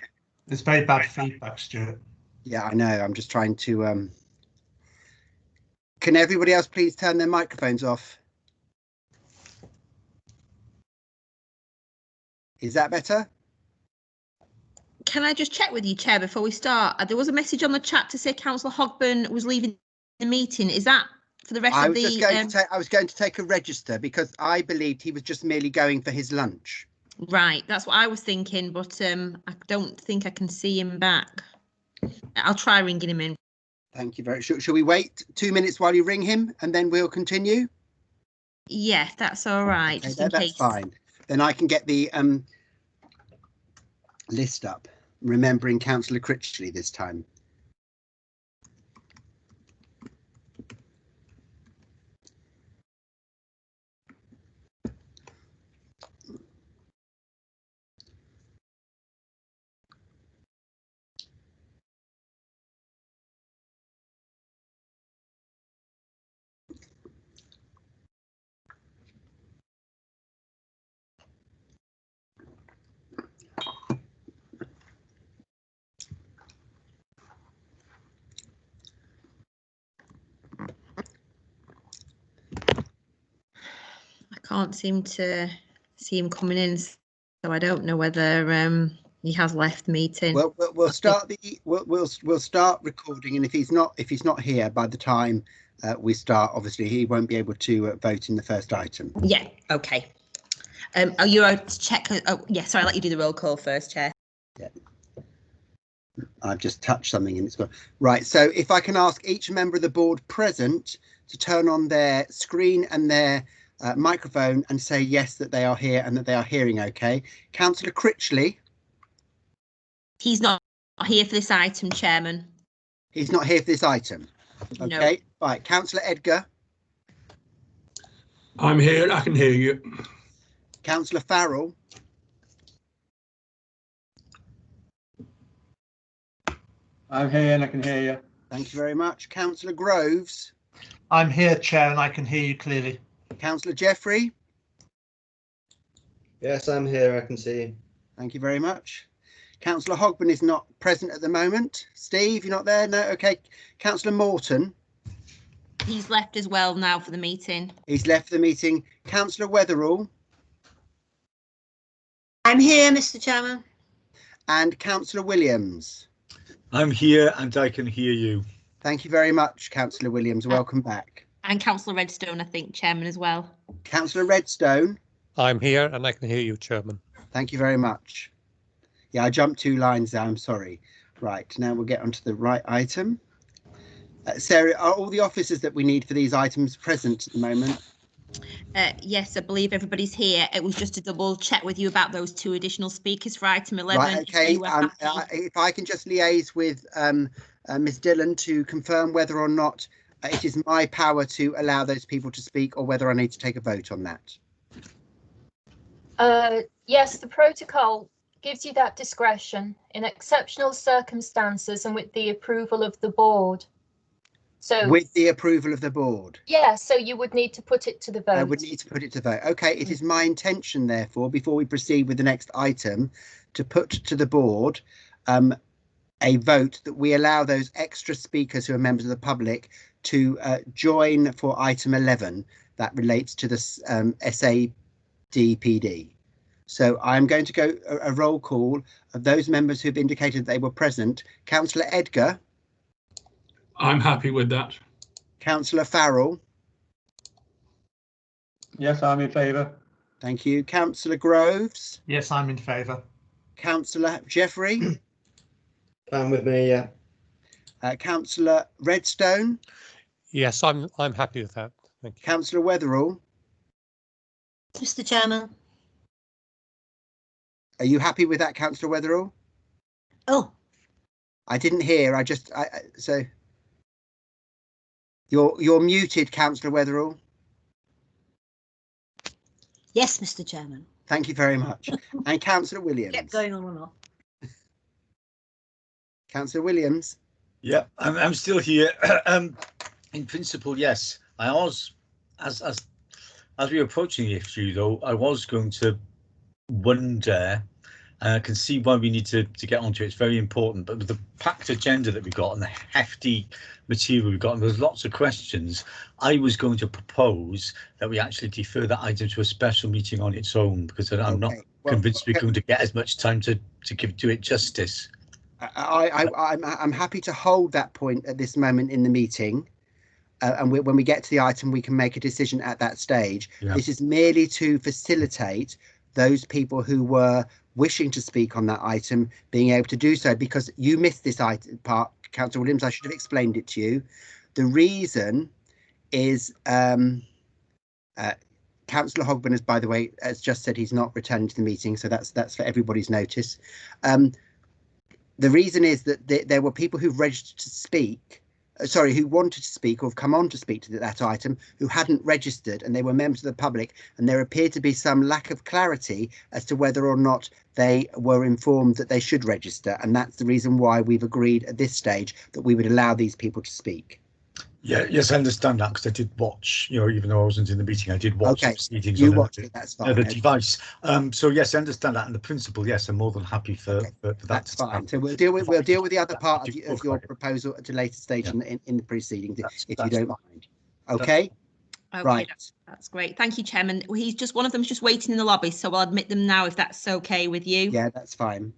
There's very bad feedback, Stuart. Yeah, I know. I'm just trying to. Can everybody else please turn their microphones off? Is that better? Can I just check with you, Chair, before we start? There was a message on the chat to say Councillor Hogburn was leaving the meeting. Is that for the rest of the? I was going to take a register because I believed he was just merely going for his lunch. Right, that's what I was thinking, but I don't think I can see him back. I'll try ringing him in. Thank you very much. Shall we wait 2 minutes while you ring him and then we'll continue? Yeah, that's all right. Okay, just in that's case. Fine. Then I can get the list up, remembering Councillor Critchley this time. I can't seem to see him coming in, so I don't know whether He has left the meeting. Well, we'll start we'll start recording, and if he's not here by the time we start, obviously he won't be able to vote in the first item. Yeah. Okay. Are you out to check? Oh, yeah. Sorry, I'll let you do the roll call first, Chair. Yeah. I've just touched something and it's gone. Right. So if I can ask each member of the board present to turn on their screen and their microphone and say yes that they are here and that they are hearing okay. Councillor Critchley. He's not here for this item, Chairman. He's not here for this item. Okay. No. Right. Councillor Edgar. I'm here. I can hear you. Councillor Farrell. I'm here and I can hear you. Thank you very much. Councillor Groves. I'm here, Chair, and I can hear you clearly. Councillor Jeffrey. Yes, I'm here. I can see you. Thank you very much. Councillor Hogben is not present at the moment. Steve, you're not there? No. Okay. Councillor Morton. He's left as well now for the meeting. He's left the meeting. Councillor Weatherall. I'm here, Mr. Chairman. And Councillor Williams. I'm here and I can hear you. Thank you very much, Councillor Williams. Welcome back. And Councillor Redstone, I think, Chairman, as well. Councillor Redstone. I'm here and I can hear you, Chairman. Thank you very much. Yeah, I jumped 2 lines there. I'm sorry. Right, now we'll get onto the right item. Sarah, are all the officers that we need for these items present at the moment? Yes, I believe everybody's here. It was just to double check with you about those 2 additional speakers for item 11. Right, okay. If I can just liaise with Ms Dillon to confirm whether or not it is my power to allow those people to speak or whether I need to take a vote on that. Yes, the protocol gives you that discretion in exceptional circumstances and with the approval of the board. So with the approval of the board? Yeah, so you would need to put it to the vote. I would need to put it to vote. Okay, it is my intention, therefore, before we proceed with the next item, to put to the board a vote that we allow those extra speakers who are members of the public to join for item 11 that relates to the SADPD. So I'm going to go a roll call of those members who've indicated they were present. Councillor Edgar. I'm happy with that. Councillor Farrell. Yes, I'm in favour. Thank you. Councillor Groves. Yes, I'm in favour. Councillor Jeffrey. Fine with me, yeah. Councillor Redstone. Yes, I'm happy with that. Thank you. Councillor Weatherall. Mr. Chairman. Are you happy with that, Councillor Weatherall? Oh. I didn't hear. So you're muted, Councillor Weatherall. Yes, Mr. Chairman. Thank you very much. And Councillor Williams. Kept going on and off. Councillor Williams. Yeah, I'm still here. In principle, yes. I was, as we were approaching the issue, though, I was going to wonder, and I can see why we need to get onto it. It's very important, but with the packed agenda that we got and the hefty material we got, and there's lots of questions, I was going to propose that we actually defer that item to a special meeting on its own, because I'm not convinced we're going to get as much time to give to it justice. I'm happy to hold that point at this moment in the meeting, and when we get to the item, we can make a decision at that stage. Yeah. This is merely to facilitate those people who were wishing to speak on that item being able to do so, because you missed this item part, Councillor Williams. I should have explained it to you. The reason is Councillor Hogben has, by the way, has just said he's not returning to the meeting, so that's for everybody's notice. The reason is that there were people who've registered to speak, who wanted to speak or have come on to speak to that item who hadn't registered, and they were members of the public, and there appeared to be some lack of clarity as to whether or not they were informed that they should register, and that's the reason why we've agreed at this stage that we would allow these people to speak. Yeah, yes, I understand that, because I did watch, even though I wasn't in the meeting, I did watch the proceedings on that's fine. The device. So yes, I understand that, and the principle, yes, I'm more than happy for that. That's fine. So we'll deal with the other part of your proposal at a later stage in the proceedings, if you don't mind. Okay. Right. That's great. Thank you, Chairman. One of them's just waiting in the lobby, so I'll admit them now if that's okay with you. Yeah, that's fine.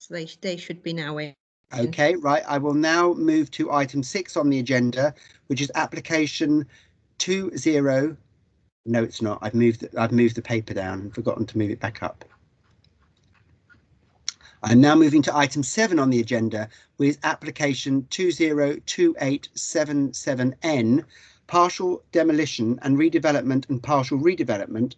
So they should be now in. Okay, right. I will now move to item 6 on the agenda, which is application 20. No, it's not. I've moved the paper down and forgotten to move it back up. I'm now moving to item 7 on the agenda, which is application 202877N, partial demolition and redevelopment and partial redevelopment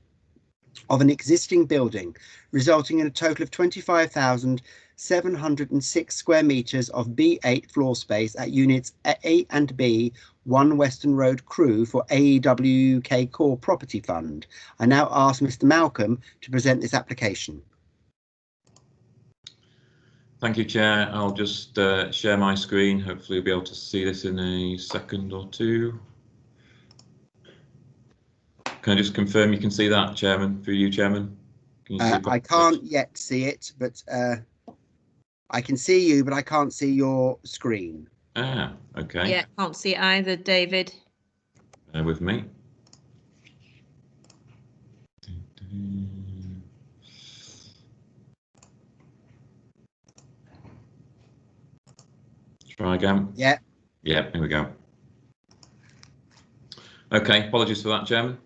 of an existing building, resulting in a total of 25,706 square metres of B8 floor space at units A and B, 1 Western Road, Crewe, for AEW UK Core Property Fund. I now ask Mr. Malcolm to present this application. Thank you, Chair. I'll just share my screen. Hopefully you'll be able to see this in a second or two. Can I just confirm you can see that, Chairman, through you, Chairman? Can you see I can't yet see it, but I can see you, but I can't see your screen. Ah, okay. Yeah, can't see it either, David. Bear with me. Try again. Yeah. Yeah, here we go. Okay, apologies for that, Chairman.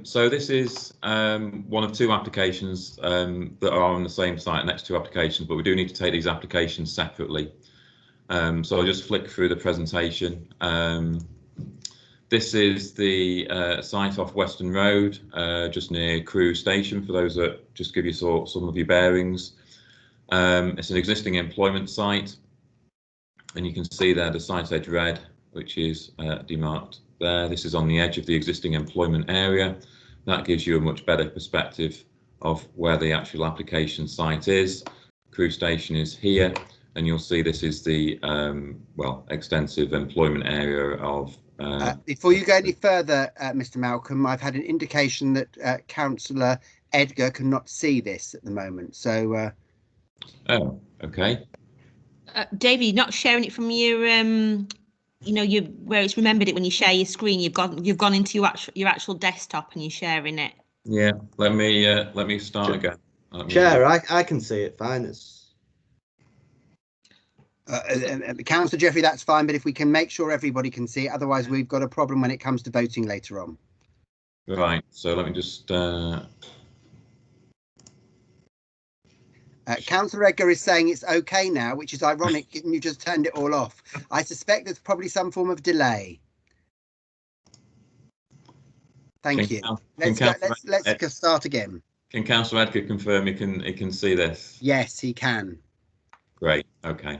So this is one of 2 applications that are on the same site, next 2 applications, but we do need to take these applications separately. So I'll just flick through the presentation. This is the site off Western Road, just near Crewe Station, for those that just give you some of your bearings. It's an existing employment site, and you can see there the site edge red, which is demarked there. This is on the edge of the existing employment area. That gives you a much better perspective of where the actual application site is. Crewe Station is here, and you'll see this is the well, extensive employment area of before you go any further, Mr. Malcolm, I've had an indication that Councillor Edgar cannot see this at the moment. So oh, okay. David, you're not sharing it from your you know, where it's remembered it when you share your screen. You've gone into your actual desktop and you're sharing it. Yeah, let me start again. Chair, I can see it fine. It's Councillor Jeffrey, that's fine, but if we can make sure everybody can see it, otherwise we've got a problem when it comes to voting later on. Right, so let me just Councillor Edgar is saying it's okay now, which is ironic given you just turned it all off. I suspect there's probably some form of delay. Thank you. Let's start again. Can Councillor Edgar confirm he can see this? Yes, he can. Great. Okay.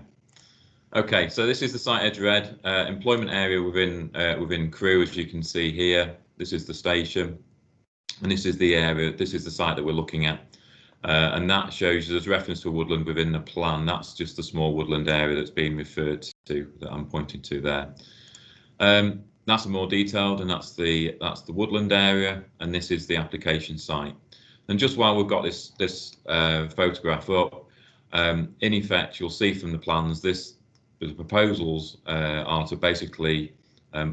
Okay, so this is the site edge red employment area within Crewe, as you can see here. This is the station, and this is the area. This is the site that we're looking at. And that shows you there's reference to a woodland within the plan. That's just the small woodland area that's being referred to, that I'm pointing to there. That's more detailed, and that's the woodland area, and this is the application site. And just while we've got this photograph up, in effect, you'll see from the plans the proposals are to basically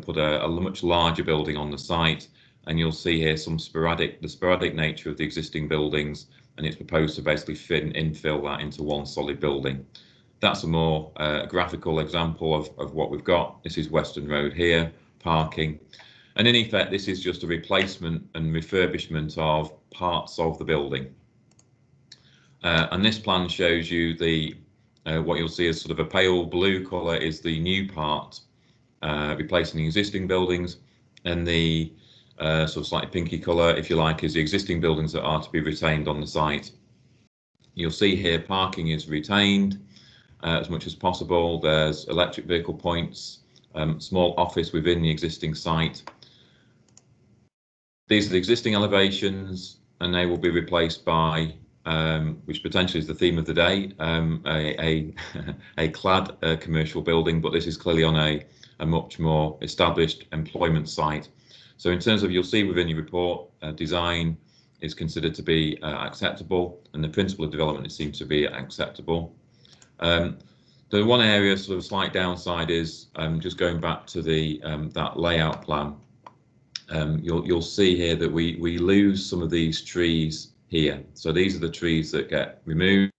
put a much larger building on the site, and you'll see here the sporadic nature of the existing buildings, and it's proposed to basically infill that into one solid building. That's a more graphical example of what we've got. This is Western Road here, parking, and in effect this is just a replacement and refurbishment of parts of the building. And this plan shows you what you'll see as sort of a pale blue colour is the new part, replacing the existing buildings, and the sort of slightly pinky colour, if you like, is the existing buildings that are to be retained on the site. You'll see here parking is retained as much as possible. There's electric vehicle points, small office within the existing site. These are the existing elevations, and they will be replaced by which potentially is the theme of the day, a clad commercial building, but this is clearly on a much more established employment site. So in terms of, you'll see within your report, design is considered to be acceptable, and the principle of development seems to be acceptable. The one area, sort of slight downside, is just going back to the that layout plan. You'll see here that we lose some of these trees here. So these are the trees that get removed.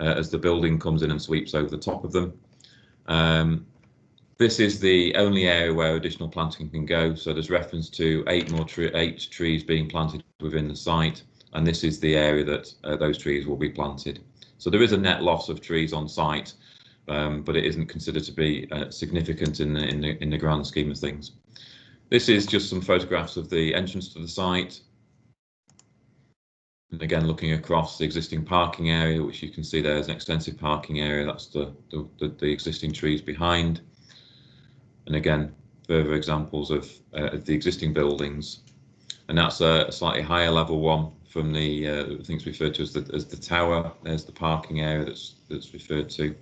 as the building comes in and sweeps over the top of them. This is the only area where additional planting can go. So there's reference to 8 trees being planted within the site, and this is the area that those trees will be planted. So there is a net loss of trees on site, but it isn't considered to be significant in the grand scheme of things. This is just some photographs of the entrance to the site. And again, looking across the existing parking area, which you can see there's an extensive parking area. That's the existing trees behind. And again, further examples of the existing buildings. And that's a slightly higher level one from the things referred to as the tower. There's the parking area that's referred to.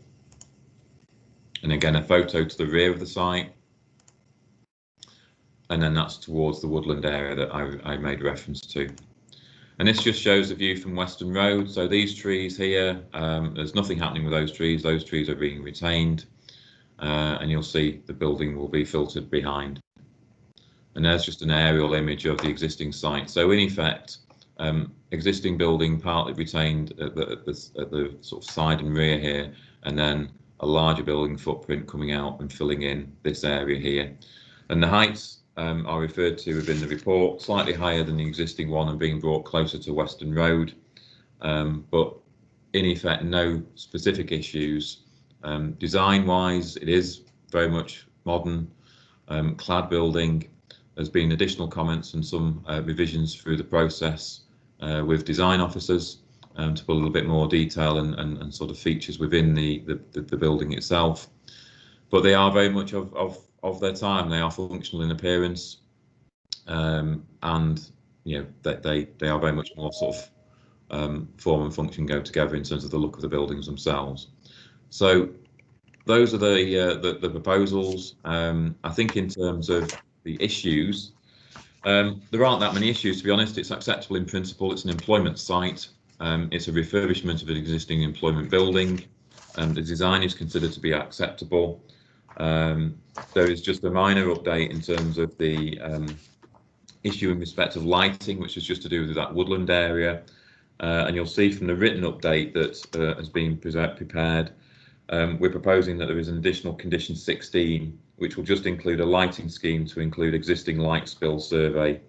And again, a photo to the rear of the site. And then that's towards the woodland area that I made reference to. And this just shows the view from Western Road. So these trees here, there's nothing happening with those trees. Those trees are being retained. And you'll see the building will be filtered behind. And there's just an aerial image of the existing site. So in effect, existing building partly retained at the sort of side and rear here, and then a larger building footprint coming out and filling in this area here. And the heights are referred to within the report, slightly higher than the existing one and being brought closer to Western Road. But in effect, no specific issues. Design-wise, it is very much modern, clad building. There's been additional comments and some revisions through the process with design officers to put a little bit more detail and sort of features within the building itself. But they are very much of their time. They are functional in appearance, and you know they are very much more sort of form and function go together in terms of the look of the buildings themselves. So those are the proposals. I think in terms of the issues, there aren't that many issues, to be honest. It's acceptable in principle. It's an employment site. It's a refurbishment of an existing employment building. The design is considered to be acceptable. There is just a minor update in terms of the issue in respect of lighting, which is just to do with that woodland area. And you'll see from the written update that has been prepared, we're proposing that there is an additional condition 16, which will just include a lighting scheme to include existing light spill survey.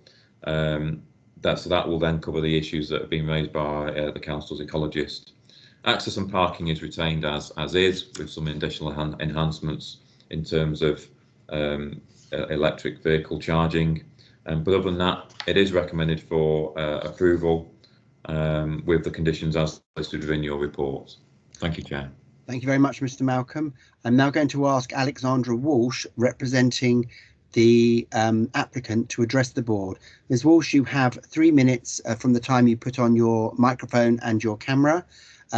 That will then cover the issues that have been raised by the council's ecologist. Access and parking is retained as is, with some additional enhancements in terms of electric vehicle charging. But other than that, it is recommended for approval with the conditions as listed within your report. Thank you, Chair. Thank you very much, Mr. Malcolm. I'm now going to ask Alexandra Walsh, representing the applicant, to address the board. Ms. Walsh, you have 3 minutes from the time you put on your microphone and your camera.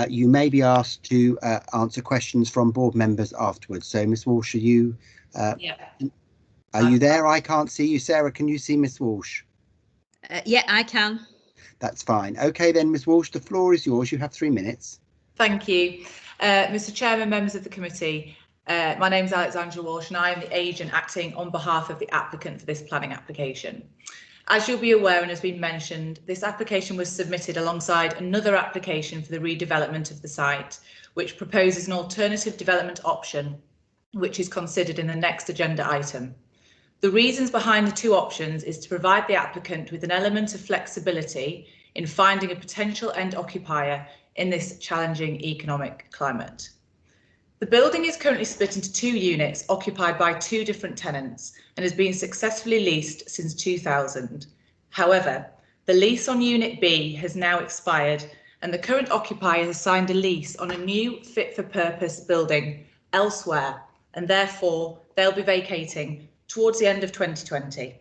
You may be asked to answer questions from board members afterwards. So, Ms. Walsh, are you there? I can't see you. Sarah, can you see Ms. Walsh? Yeah, I can. That's fine. OK, then, Ms. Walsh, the floor is yours. You have 3 minutes. Thank you. Mr. Chairman, members of the committee, my name is Alexandra Walsh and I am the agent acting on behalf of the applicant for this planning application. As you'll be aware and has been mentioned, this application was submitted alongside another application for the redevelopment of the site, which proposes an alternative development option, which is considered in the next agenda item. The reasons behind the two options is to provide the applicant with an element of flexibility in finding a potential end occupier in this challenging economic climate. The building is currently split into 2 units occupied by 2 different tenants and has been successfully leased since 2000. However, the lease on Unit B has now expired and the current occupier has signed a lease on a new fit-for-purpose building elsewhere, and therefore they'll be vacating towards the end of 2020.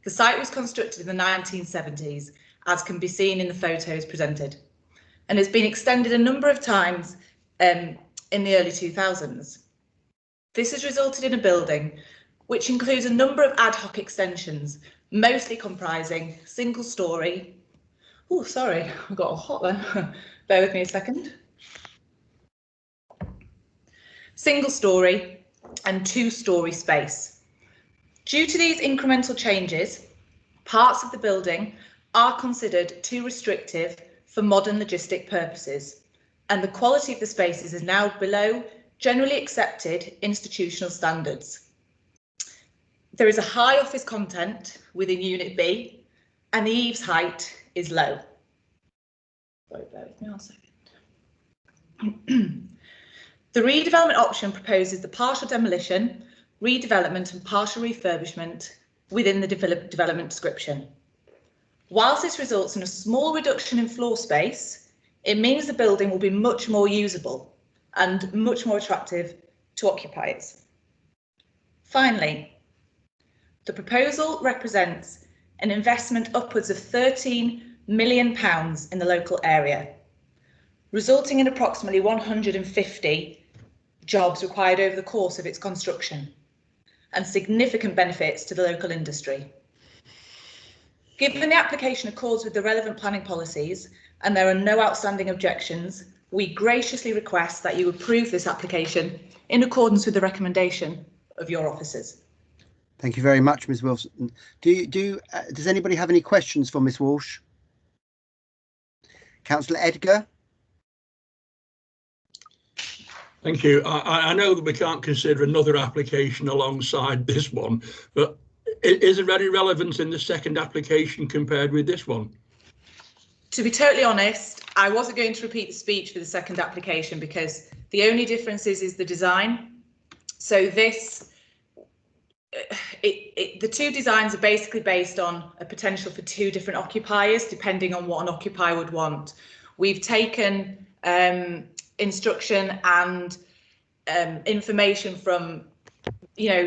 The site was constructed in the 1970s, as can be seen in the photos presented, and has been extended a number of times in the early 2000s. This has resulted in a building which includes a number of ad hoc extensions, mostly comprising single-storey. Oh, sorry, I got all hot there. Bear with me a second. Single-storey and 2-storey space. Due to these incremental changes, parts of the building are considered too restrictive for modern logistic purposes, and the quality of the spaces is now below generally accepted institutional standards. There is a high office content within Unit B, and the eaves height is low. Sorry, bear with me 1 second. The redevelopment option proposes the partial demolition, redevelopment and partial refurbishment within the development description. Whilst this results in a small reduction in floor space, it means the building will be much more usable and much more attractive to occupiers. Finally, the proposal represents an investment upwards of £13 million in the local area, resulting in approximately 150 jobs required over the course of its construction and significant benefits to the local industry. Given the application accords with the relevant planning policies and there are no outstanding objections, we graciously request that you approve this application in accordance with the recommendation of your officers. Thank you very much, Ms Wilson. Does anybody have any questions for Ms Walsh? Councillor Edgar? Thank you. I know that we can't consider another application alongside this one, but is there any relevance in the second application compared with this one? To be totally honest, I wasn't going to repeat the speech for the second application because the only difference is the design. So this, the two designs are basically based on a potential for two different occupiers, depending on what an occupier would want. We've taken instruction and information from,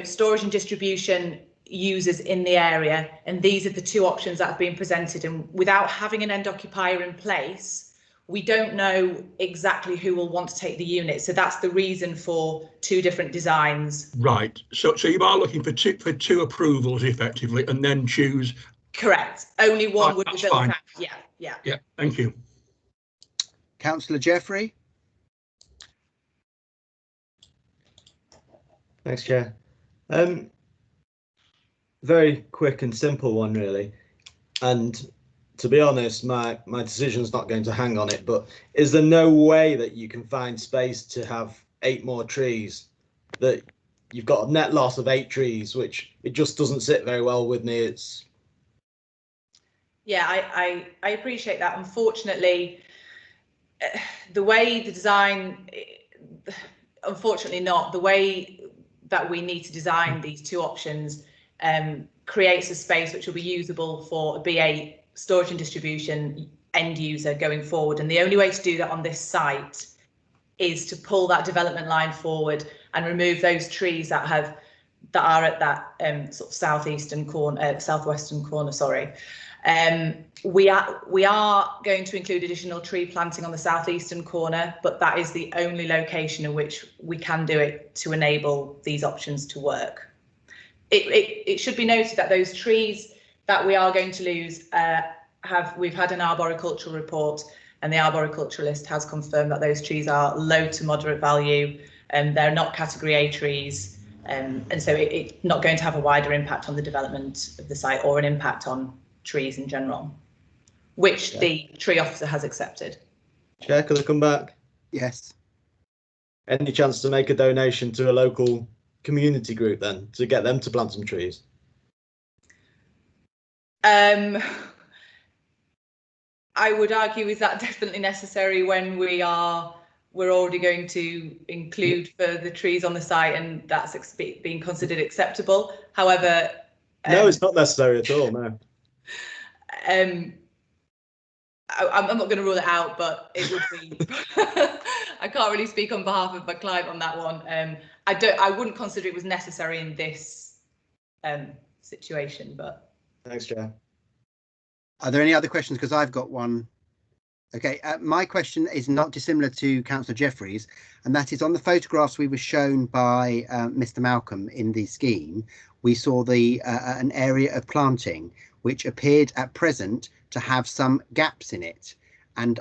storage and distribution users in the area, and these are the two options that have been presented. And without having an end occupier in place, we don't know exactly who will want to take the unit. So that's the reason for two different designs. Right. So you are looking for two approvals effectively, and then choose. Correct. Only one would be built out. Yeah. Yeah. Thank you. Councillor Jeffrey. Thanks, Chair. Very quick and simple one, really. And to be honest, my decision's not going to hang on it, but is there no way that you can find space to have 8 more trees? That you've got a net loss of 8 trees, which it just doesn't sit very well with me. It's. Yeah, I appreciate that. Unfortunately, the way the design, unfortunately not, the way that we need to design these two options creates a space which will be usable for a BA storage and distribution end user going forward. And the only way to do that on this site is to pull that development line forward and remove those trees that are at that sort of southwestern corner. Sorry. We are going to include additional tree planting on the southeastern corner, but that is the only location in which we can do it to enable these options to work. It should be noted that those trees that we are going to lose we've had an arboricultural report, and the arboriculturalist has confirmed that those trees are low to moderate value, and they're not category A trees, and so it's not going to have a wider impact on the development of the site or an impact on trees in general, which the tree officer has accepted. Chair, could I come back? Yes. Any chance to make a donation to a local community group then to get them to plant some trees? I would argue, is that definitely necessary when we're already going to include further trees on the site and that's being considered acceptable? However, no, it's not necessary at all. No. I'm not going to rule it out, but it would be. I can't really speak on behalf of my client on that one. I wouldn't consider it was necessary in this situation, but. Thanks, Chair. Are there any other questions? Because I've got one. Okay, my question is not dissimilar to Councillor Jeffrey's, and that is on the photographs we were shown by Mr. Malcolm in the scheme. We saw an area of planting which appeared at present to have some gaps in it. And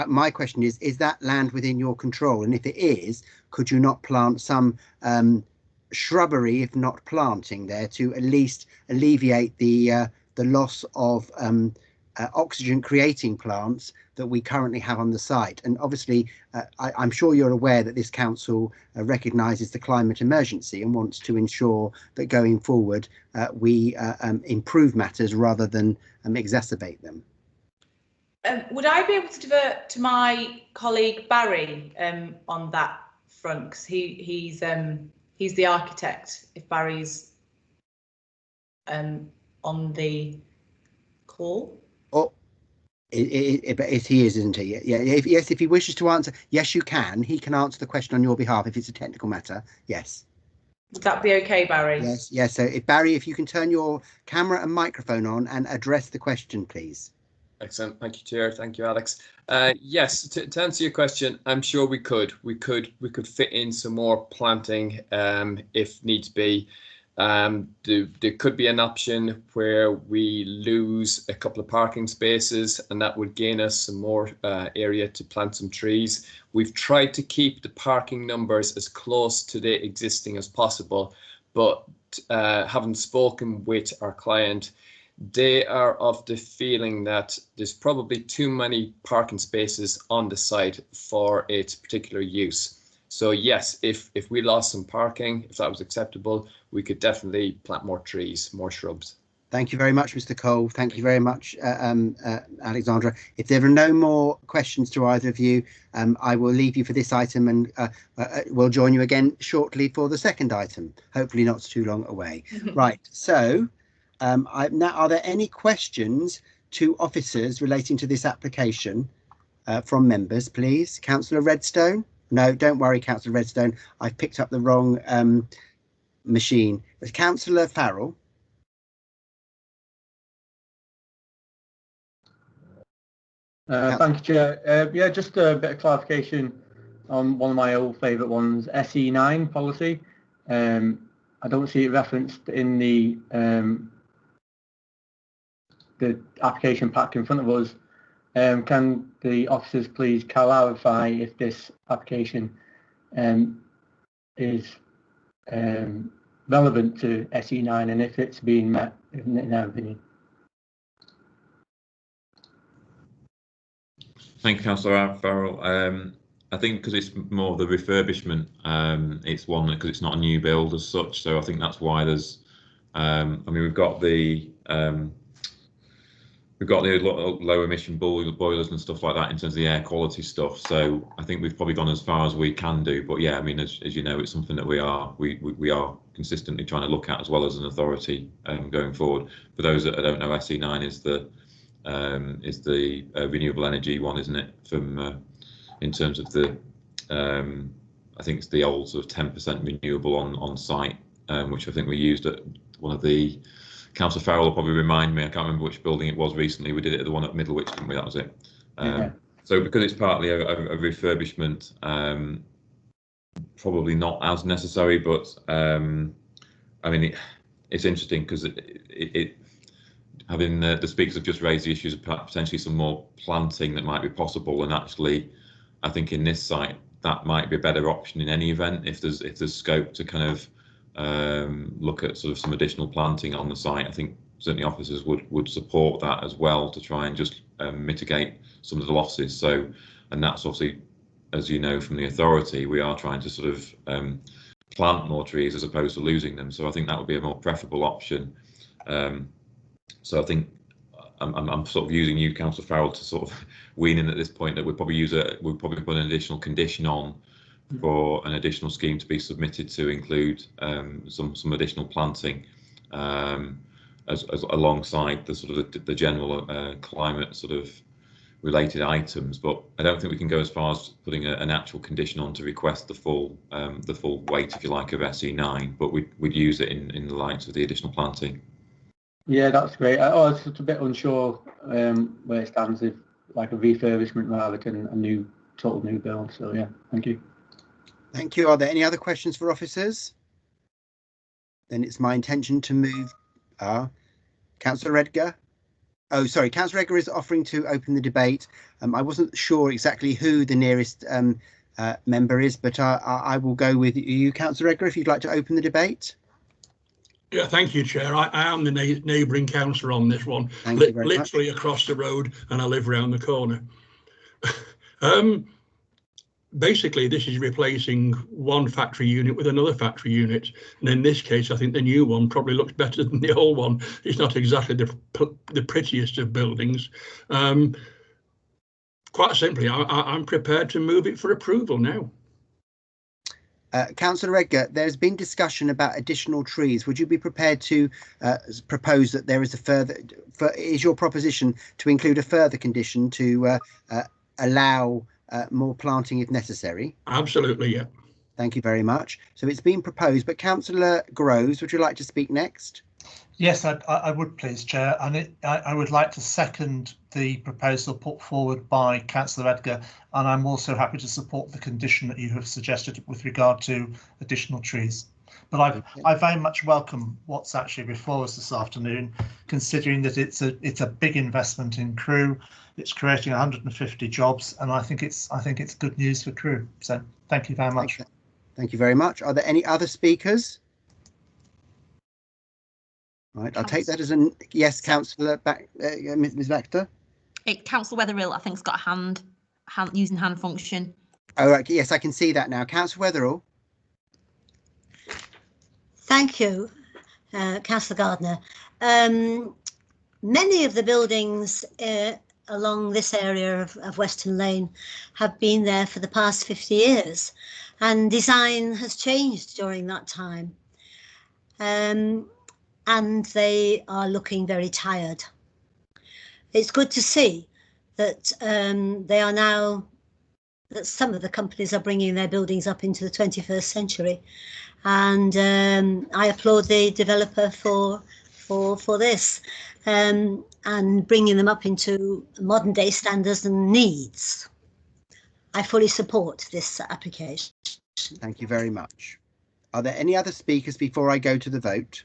my question is that land within your control? And if it is, could you not plant some shrubbery, if not planting there, to at least alleviate the loss of oxygen creating plants that we currently have on the site. And obviously, I'm sure you're aware that this council recognises the climate emergency and wants to ensure that going forward we improve matters rather than exacerbate them. Would I be able to divert to my colleague Barry on that front? Because he's the architect. If Barry's on the call. Oh, he is, isn't he? Yeah. Yes, if he wishes to answer, yes, you can. He can answer the question on your behalf if it's a technical matter. Yes. Would that be okay, Barry? Yes. Yes. So, Barry, if you can turn your camera and microphone on and address the question, please. Excellent. Thank you, Chair. Thank you, Alex. Yes, to answer your question, I'm sure we could fit in some more planting if needs be. There could be an option where we lose a couple of parking spaces, and that would gain us some more area to plant some trees. We've tried to keep the parking numbers as close to the existing as possible, but having spoken with our client, they are of the feeling that there's probably too many parking spaces on the site for its particular use. So yes, if we lost some parking, if that was acceptable, we could definitely plant more trees, more shrubs. Thank you very much, Mr. Cole. Thank you very much, Alexandra. If there are no more questions to either of you, I will leave you for this item, and we'll join you again shortly for the second item, hopefully not too long away. Right, so now, are there any questions to officers relating to this application from members, please? Councillor Redstone? No, don't worry, Councillor Redstone. I've picked up the wrong machine. Councillor Farrell? Thank you, Chair. Yeah, just a bit of clarification on one of my old favourite ones, SE9 policy. I don't see it referenced in the application pack in front of us. Can the officers please clarify if this application is relevant to SE9 and if it's being met in their opinion? Thank you, Councillor Farrell. I think because it's more of the refurbishment, it's one because it's not a new build as such. So I think that's why there's. I mean, we've got the low emission boilers and stuff like that in terms of the air quality stuff. So I think we've probably gone as far as we can do. But yeah, I mean, as you know, it's something that we are consistently trying to look at as well as an authority going forward. For those that don't know, SE9 is the renewable energy one, isn't it? From in terms of the I think it's the old sort of 10% renewable on site, which I think we used at one of the. Councillor Farrell will probably remind me. I can't remember which building it was recently. We did it at the one at Middlewich, didn't we? That was it. So because it's partly a refurbishment, probably not as necessary. But I mean, it's interesting because having the speakers have just raised the issues of potentially some more planting that might be possible, and actually, I think in this site that might be a better option in any event if there's scope to kind of look at sort of some additional planting on the site. I think certainly officers would support that as well to try and just mitigate some of the losses. So, and that's obviously, as you know from the authority, we are trying to sort of plant more trees as opposed to losing them. So I think that would be a more preferable option. So I think I'm sort of using you, Councillor Farrell, to sort of wean in at this point that we'll probably put an additional condition on for an additional scheme to be submitted to include some additional planting as alongside the sort of the general climate sort of related items. But I don't think we can go as far as putting an actual condition on to request the full weight, if you like, of SE9. But we'd use it in the light of the additional planting. Yeah, that's great. I was just a bit unsure where it stands, if like a refurbishment rather than a total new build. So yeah, thank you. Thank you. Are there any other questions for officers? Then it's my intention to move. Councillor Edgar. Oh, sorry. Councillor Edgar is offering to open the debate. I wasn't sure exactly who the nearest member is, but I will go with you, Councillor Edgar, if you'd like to open the debate. Yeah, thank you, Chair. I am the neighbouring councillor on this one, literally across the road, and I live round the corner. Basically, this is replacing one factory unit with another factory unit. And in this case, I think the new one probably looks better than the old one. It's not exactly the prettiest of buildings. Quite simply, I'm prepared to move it for approval now. Councillor Edgar, there's been discussion about additional trees. Would you be prepared to propose that there is a further, is your proposition to include a further condition to allow more planting if necessary? Absolutely, yeah. Thank you very much. So it's been proposed, but Councillor Groves, would you like to speak next? Yes, I would please, Chair, and I would like to second the proposal put forward by Councillor Edgar, and I'm also happy to support the condition that you have suggested with regard to additional trees. But I very much welcome what's actually before us this afternoon, considering that it's a big investment in Crewe. It's creating 150 jobs, and I think it's good news for Crewe. So thank you very much. Thank you very much. Are there any other speakers? Right, I'll take that as a yes, Councillor Ms. Baxter. Councillor Wetherill, I think, has got a hand using hand function. Oh, right, yes, I can see that now. Councillor Wetherill. Thank you, Councillor Gardner. Many of the buildings along this area of Western Lane have been there for the past 50 years, and design has changed during that time. And they are looking very tired. It's good to see that that some of the companies are bringing their buildings up into the 21st century, and I applaud the developer for this and bringing them up into modern day standards and needs. I fully support this application. Thank you very much. Are there any other speakers before I go to the vote?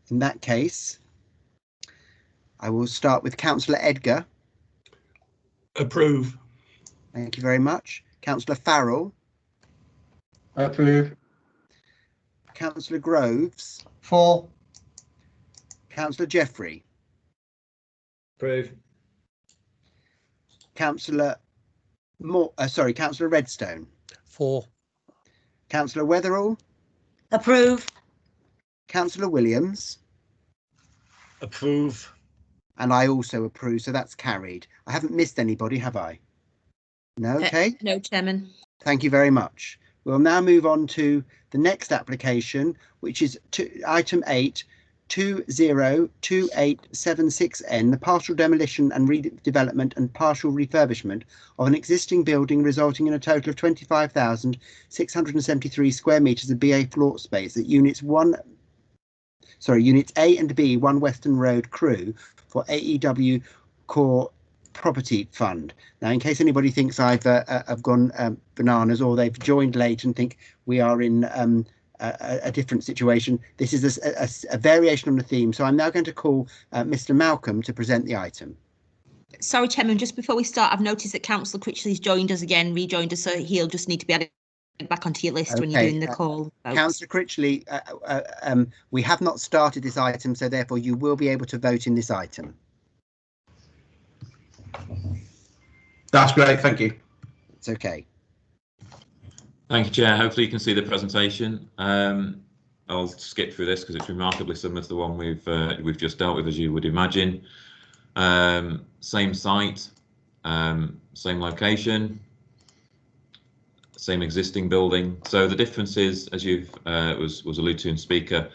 In that case, I will start with Councillor Edgar. Approve. Thank you very much. Councillor Farrell. Approve. Councillor Groves. For. Councillor Jeffrey. Approve. Councillor Councillor Redstone. For. Councillor Wetherill. Approve. Councillor Williams. Approve. And I also approve, so that's carried. I haven't missed anybody, have I? No, okay. No, Chairman. Thank you very much. We'll now move on to the next application, which is item 8, 202876N, the partial demolition and redevelopment and partial refurbishment of an existing building resulting in a total of 25,673 square metres of BA floor space at Units A and B, 1 Western Road, Crewe, for AEW Core Property Fund. Now, in case anybody thinks I've gone bananas or they've joined late and think we are in a different situation, this is a variation on the theme. So I'm now going to call Mr. Malcolm to present the item. Sorry, Chairman, just before we start, I've noticed that Councillor Critchley's rejoined us, so he'll just need to be added back onto your list when you're doing the call. Councillor Critchley, we have not started this item, so therefore you will be able to vote in this item. That's great, thank you. It's okay. Thank you, Chair. Hopefully you can see the presentation. I'll skip through this because it's remarkably similar to the one we've just dealt with, as you would imagine. Same site, same location, same existing building. So the difference is, as you've was alluded to in speaker,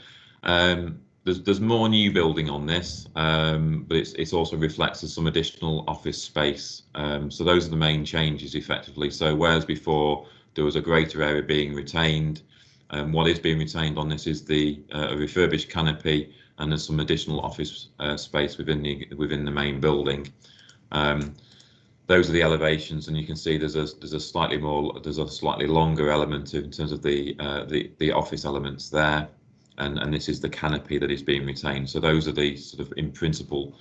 there's more new building on this, but it also reflects some additional office space. So those are the main changes effectively. So whereas before there was a greater area being retained, what is being retained on this is the refurbished canopy, and there's some additional office space within the main building. Those are the elevations, and you can see there's a slightly longer element in terms of the office elements there, and this is the canopy that is being retained. So those are the sort of in principle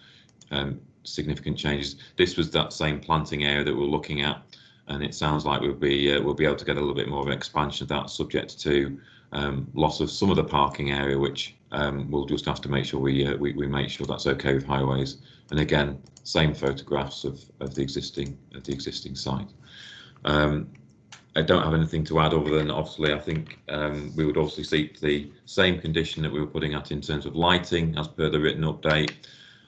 significant changes. This was that same planting area that we're looking at, and it sounds like we'll be able to get a little bit more of an expansion of that, subject to loss of some of the parking area, which we'll just have to make sure we make sure that's okay with highways. And again, same photographs of the existing site. I don't have anything to add other than obviously I think we would obviously seek the same condition that we were putting at in terms of lighting as per the written update.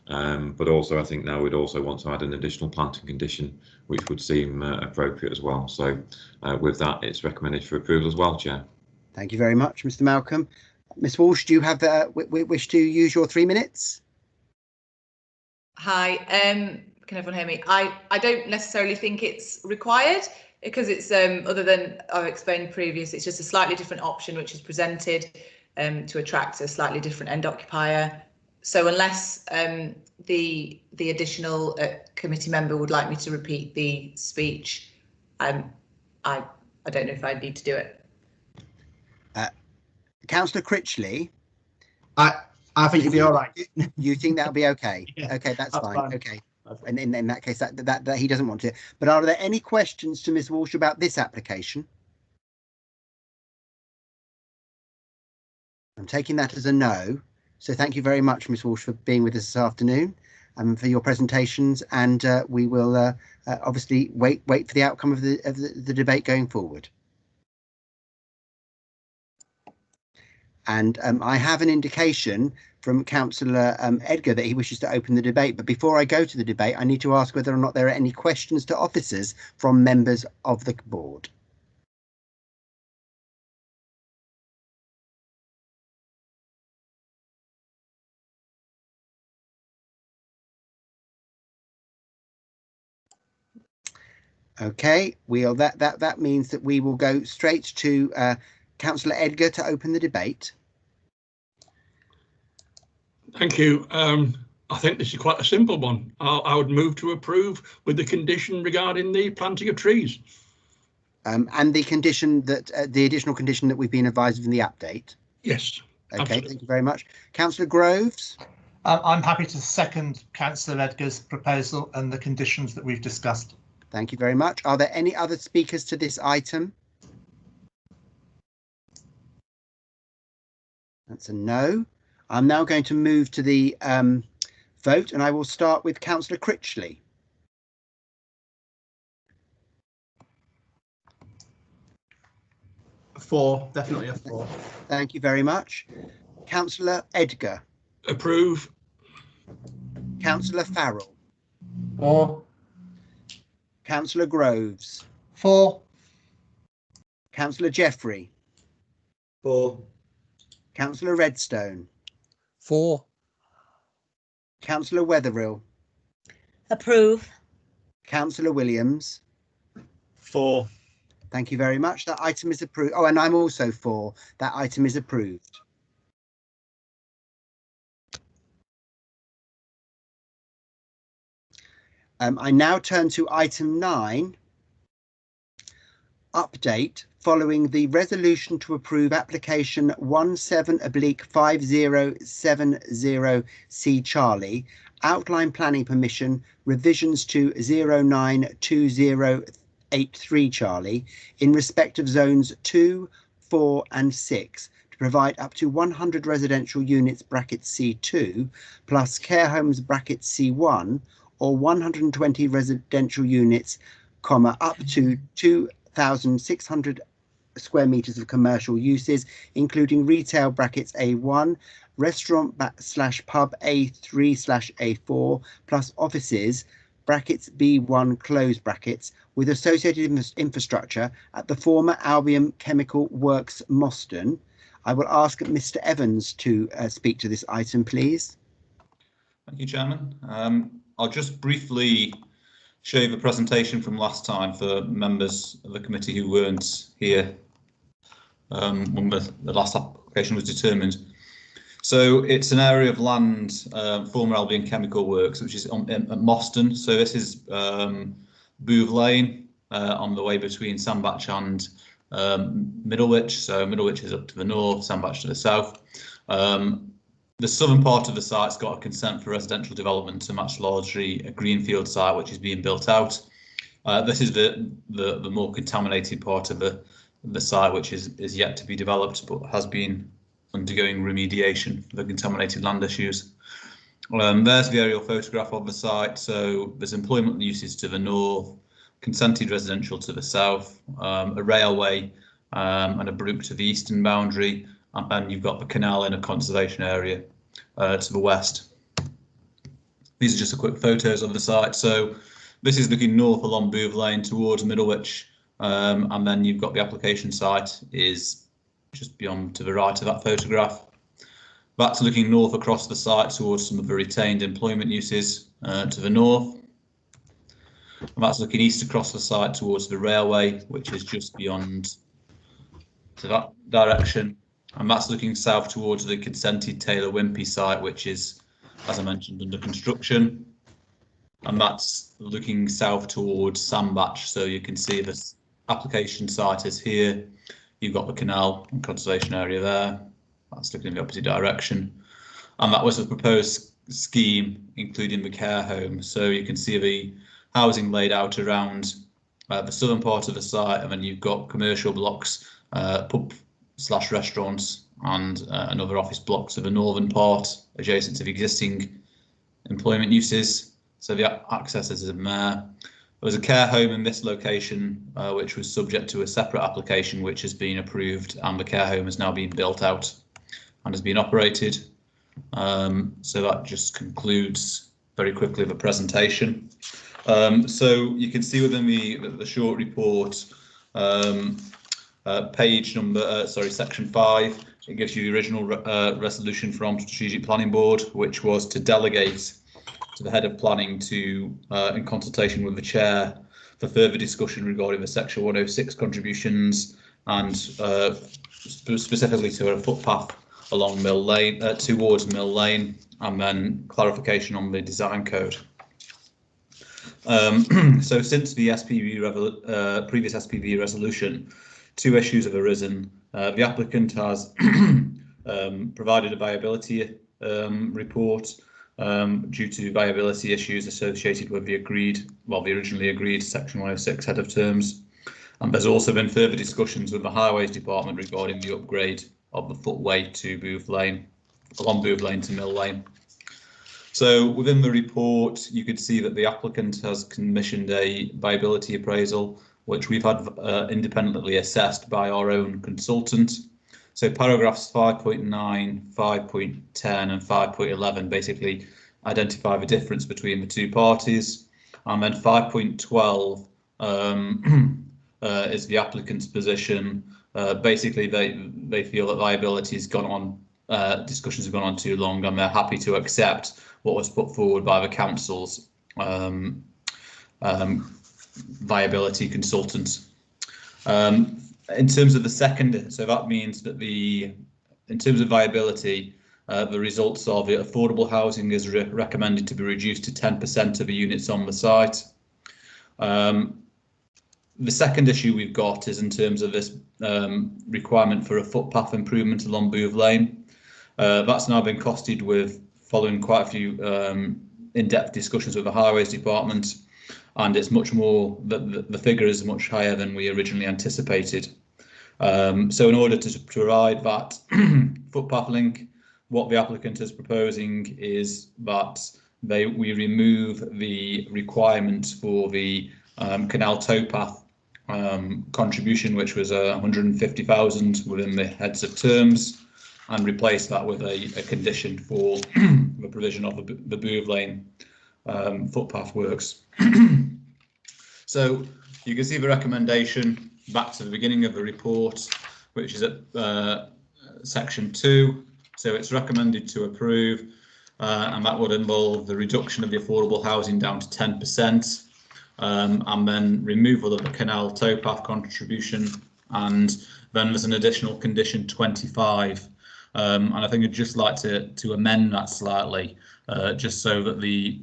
But also I think now we'd also want to add an additional planting condition, which would seem appropriate as well. So with that, it's recommended for approval as well, Chair. Thank you very much, Mr. Malcolm. Ms. Walsh, do you have wish to use your 3 minutes? Hi, can everyone hear me? I don't necessarily think it's required because it's other than I've explained previous, it's just a slightly different option which is presented to attract a slightly different end occupier. So unless the additional committee member would like me to repeat the speech, I don't know if I need to do it. Councillor Critchley, I think you'll be all right. You think that'll be okay? Yeah, okay, that's fine. fine. Okay, and in that case, that he doesn't want to. But are there any questions to Ms. Walsh about this application? I'm taking that as a no. So thank you very much, Ms. Walsh, for being with us this afternoon and for your presentations. And we will obviously wait for the outcome of the debate going forward. And I have an indication from Councillor Edgar that he wishes to open the debate. But before I go to the debate, I need to ask whether or not there are any questions to officers from members of the board. Okay, that means that we will go straight to Councillor Edgar to open the debate. Thank you. I think this is quite a simple one. I would move to approve with the condition regarding the planting of trees. And the condition that the additional condition that we've been advised of in the update. Yes. Okay, absolutely. Thank you very much. Councillor Groves. I'm happy to second Councillor Edgar's proposal and the conditions that we've discussed. Thank you very much. Are there any other speakers to this item? That's a no. I'm now going to move to the vote, and I will start with Councillor Critchley. Four, definitely a 4. Thank you very much. Councillor Edgar. Approve. Councillor Farrell. 4. Councillor Groves. 4. Councillor Jeffrey. 4. Councillor Redstone. 4. Councillor Wetherill. Approve. Councillor Williams. 4. Thank you very much. That item is approved. Oh, and I'm also 4. That item is approved. I now turn to item 9, update following the resolution to approve application 17/5070C Charlie, outline planning permission, revisions to 092083 Charlie in respect of zones 2, 4 and 6 to provide up to 100 residential units brackets C2 plus care homes brackets C1 or 120 residential units, comma, up to 2,600 square meters of commercial uses, including retail brackets A1, restaurant / pub A3 / A4, plus offices brackets B1 close brackets with associated infrastructure at the former Albion Chemical Works Moston. I will ask Mr. Evans to speak to this item, please. Thank you, Chairman. I'll just briefly show you the presentation from last time for members of the committee who weren't here when the last application was determined. So it's an area of land, former Albion Chemical Works, which is at Moston. So this is Boov Lane on the way between Sandbach and Middlewich. So Middlewich is up to the north, Sandbach to the south. The southern part of the site's got a consent for residential development to match largely a greenfield site which is being built out. This is the more contaminated part of the the site, which is yet to be developed, but has been undergoing remediation for the contaminated land issues. There's the aerial photograph of the site. So there's employment uses to the north, consented residential to the south, a railway and a brook to the eastern boundary, and you've got the canal in a conservation area to the west. These are just a quick photos of the site. So this is looking north along Boov Lane towards Middlewich, and then you've got the application site is just beyond to the right of that photograph. That's looking north across the site towards some of the retained employment uses to the north. And that's looking east across the site towards the railway, which is just beyond to that direction. And that's looking south towards the consented Taylor Wimpey site, which is, as I mentioned, under construction. And that's looking south towards Sandbatch. So you can see this application site is here. You've got the canal and conservation area there. That's looking in the opposite direction. And that was a proposed scheme, including the care home. So you can see the housing laid out around the southern part of the site, and then you've got commercial blocks, pub/restaurants, and another office block to the northern part, adjacent to the existing employment uses. So the access is in there. There was a care home in this location, which was subject to a separate application, which has been approved, and the care home is now being built out and has been operated. So that just concludes very quickly the presentation. So you can see within the short report, page number, section 5, it gives you the original resolution from Strategic Planning Board, which was to delegate to the head of planning to, in consultation with the chair, for further discussion regarding the section 106 contributions and specifically to a footpath along Mill Lane, towards Mill Lane, and then clarification on the design code. So since the SPV previous SPV resolution, 2 issues have arisen. The applicant has provided a viability report due to viability issues associated with the originally agreed section 106 head of terms. And there's also been further discussions with the Highways Department regarding the upgrade of the footway to Boov Lane, along Boov Lane to Mill Lane. So within the report, you could see that the applicant has commissioned a viability appraisal, which we've had independently assessed by our own consultant. So paragraphs 5.9, 5.10 and 5.11 basically identify the difference between the two parties. And then 5.12 is the applicant's position. Basically, they feel that viability has gone on, discussions have gone on too long, and they're happy to accept what was put forward by the council's viability consultant. In terms of the second, so that means that in terms of viability, the results are the affordable housing is recommended to be reduced to 10% of the units on the site. The second issue we've got is in terms of this requirement for a footpath improvement along Boov Lane. That's now been costed with following quite a few in-depth discussions with the Highways Department, and it's much more, the figure is much higher than we originally anticipated. So in order to provide that footpath link, what the applicant is proposing is that we remove the requirement for the canal towpath contribution, which was 150,000 within the heads of terms, and replace that with a condition for the provision of the Boov Lane footpath works. So you can see the recommendation back to the beginning of the report, which is at section 2. So it's recommended to approve, and that would involve the reduction of the affordable housing down to 10%, and then removal of the canal towpath contribution, and then there's an additional condition 25. And I think I'd just like to amend that slightly, just so that the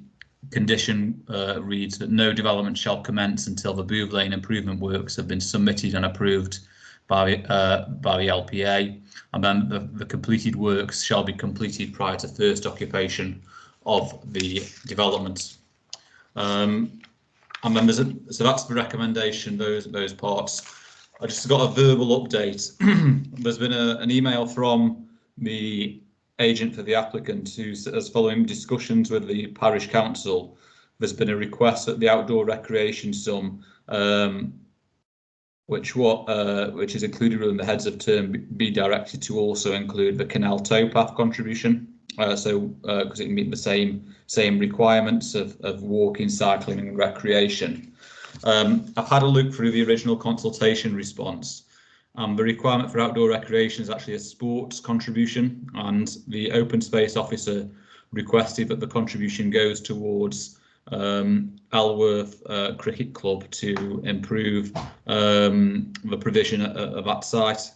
condition reads that no development shall commence until the Boov Lane improvement works have been submitted and approved by the LPA, and then the completed works shall be completed prior to first occupation of the development. And then so that's the recommendation, those parts. I just got a verbal update. There's been an email from the agent for the applicant who says, following discussions with the parish council, there's been a request that the outdoor recreation sum, which is included within the heads of term, be directed to also include the canal towpath contribution. Because it can meet the same requirements of walking, cycling, and recreation. I've had a look through the original consultation response. The requirement for outdoor recreation is actually a sports contribution, and the open space officer requested that the contribution goes towards Alworth Cricket Club to improve the provision of that site.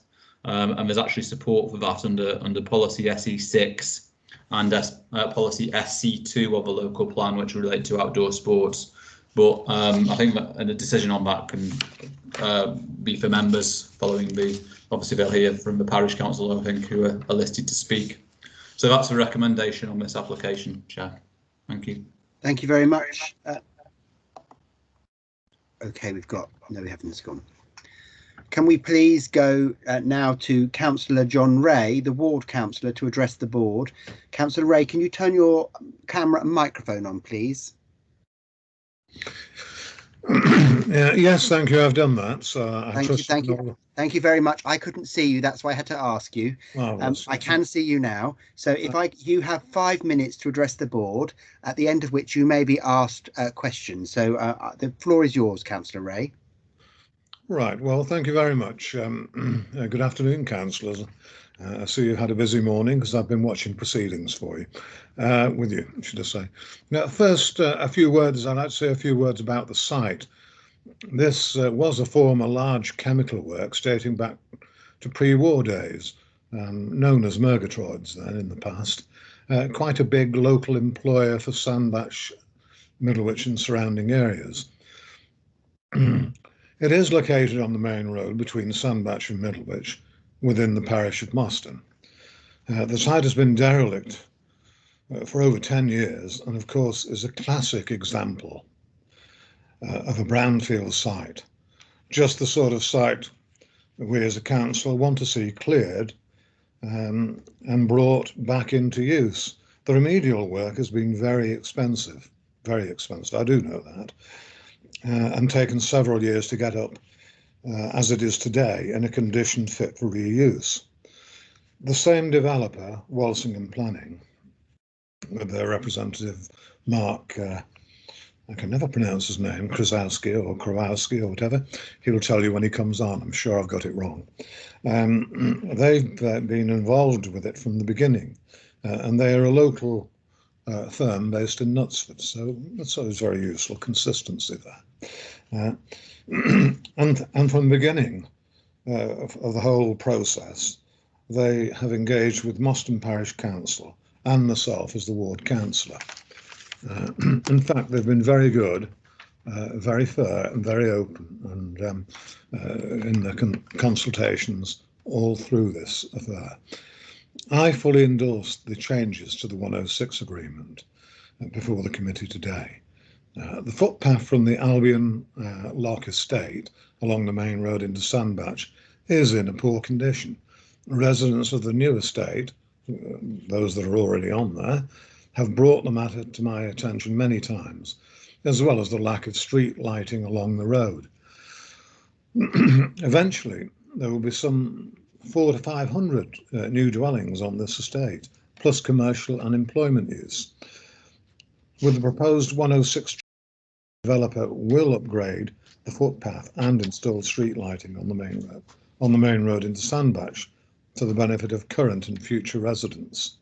And there's actually support for that under policy SE6 and policy SC2 of the local plan, which relate to outdoor sports. But I think that a decision on that can be for members following obviously they'll hear from the parish council, I think, who are listed to speak. So that's a recommendation on this application, Chair. Thank you. Thank you very much. Okay, we haven't, it's gone. Can we please go now to Councillor John Ray, the ward councillor, to address the board. Councillor Ray, can you turn your camera and microphone on, please? Yes, thank you. I've done that. So Thank you very much. I couldn't see you, that's why I had to ask you. I can see you now. So if you have 5 minutes to address the board, at the end of which you may be asked questions. So the floor is yours, Councillor Ray. Right. Well, thank you very much. Good afternoon, councillors. I see you've had a busy morning because I've been watching proceedings for you, with you, should I say. Now, first, a few words. I'd like to say a few words about the site. This was a former large chemical works dating back to pre-war days, known as Murgatroyds then in the past. Quite a big local employer for Sandbach, Middlewich and surrounding areas. It is located on the main road between Sandbach and Middlewich, within the parish of Moston. The site has been derelict for over 10 years and of course is a classic example of a brownfield site. Just the sort of site we as a council want to see cleared and brought back into use. The remedial work has been very expensive, I do know that, and taken several years to get up as it is today in a condition fit for reuse. The same developer, Walsingham Planning, with their representative Mark, I can never pronounce his name, Krasowski or whatever, he'll tell you when he comes on, I'm sure I've got it wrong. They've been involved with it from the beginning, and they are a local firm based in Knutsford, so that's always very useful, consistency there. And from the beginning of the whole process, they have engaged with Moston Parish Council and myself as the ward councillor. In fact, they've been very good, very fair and very open, and in the consultations all through this affair. I fully endorsed the changes to the 106 agreement before the committee today. The footpath from the Albion Lock estate along the main road into Sandbach is in a poor condition. Residents of the new estate, those that are already on there, have brought the matter to my attention many times, as well as the lack of street lighting along the road. Eventually, there will be some 400 to 500 new dwellings on this estate, plus commercial and employment use. With the proposed 106, developer will upgrade the footpath and install street lighting on the main road into Sandbach to the benefit of current and future residents,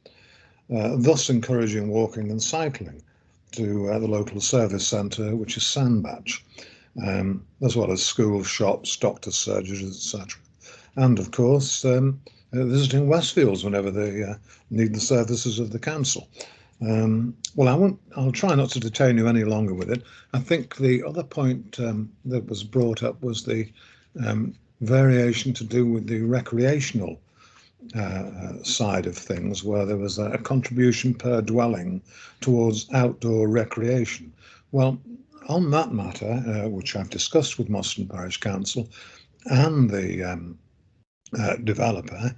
thus encouraging walking and cycling to the local service centre, which is Sandbach, as well as schools, shops, doctors, surgeries, etc. And of course, visiting Westfields whenever they need the services of the council. Well, I'll try not to detain you any longer with it. I think the other point that was brought up was the variation to do with the recreational side of things, where there was a contribution per dwelling towards outdoor recreation. Well, on that matter, which I've discussed with Moston Parish Council, and the developer,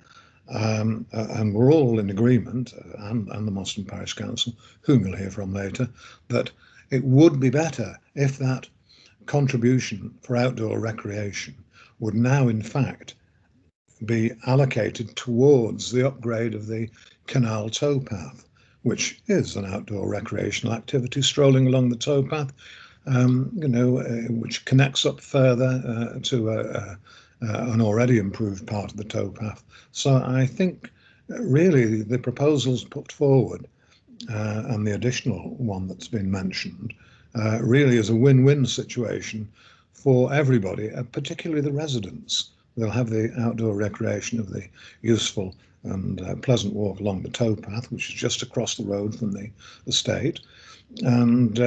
and we're all in agreement, and the Moston Parish Council, whom you'll hear from later, that it would be better if that contribution for outdoor recreation would now in fact be allocated towards the upgrade of the canal towpath, which is an outdoor recreational activity, strolling along the towpath, which connects up further to an already improved part of the towpath. So I think really the proposals put forward and the additional one that's been mentioned really is a win-win situation for everybody, particularly the residents. They'll have the outdoor recreation of the useful and pleasant walk along the towpath, which is just across the road from the estate, and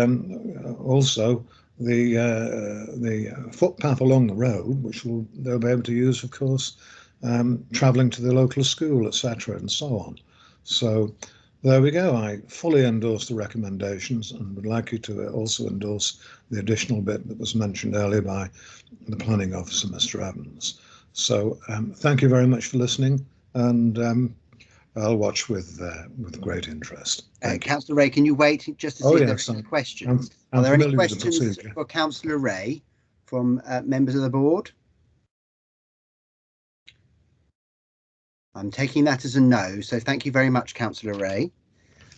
also the footpath along the road, which they'll be able to use, of course, travelling to the local school, etc., and so on. So there we go. I fully endorse the recommendations and would like you to also endorse the additional bit that was mentioned earlier by the planning officer, Mr. Evans. So thank you very much for listening, and I'll watch with great interest. Councillor Ray, can you wait just to see if there's any questions? Are there any questions for Councillor Ray from members of the board? I'm taking that as a no, so thank you very much, Councillor Ray.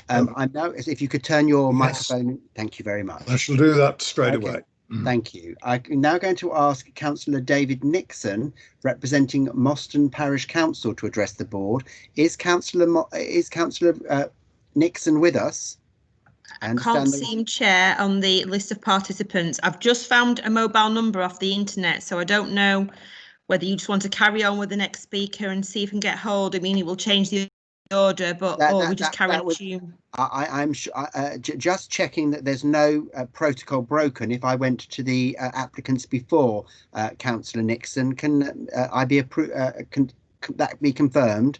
I'm now, if you could turn your microphone, thank you very much. I shall do that straight away. Thank you. I'm now going to ask Councillor David Nixon, representing Moston Parish Council, to address the board. Is Councillor Nixon with us? I can't see him, Chair, on the list of participants. I've just found a mobile number off the internet, so I don't know whether you just want to carry on with the next speaker and see if we can get hold. I mean, it will change the order, but we just carry on. I'm sure, just checking that there's no protocol broken. If I went to the applicants before, Councillor Nixon, can I be can that be confirmed?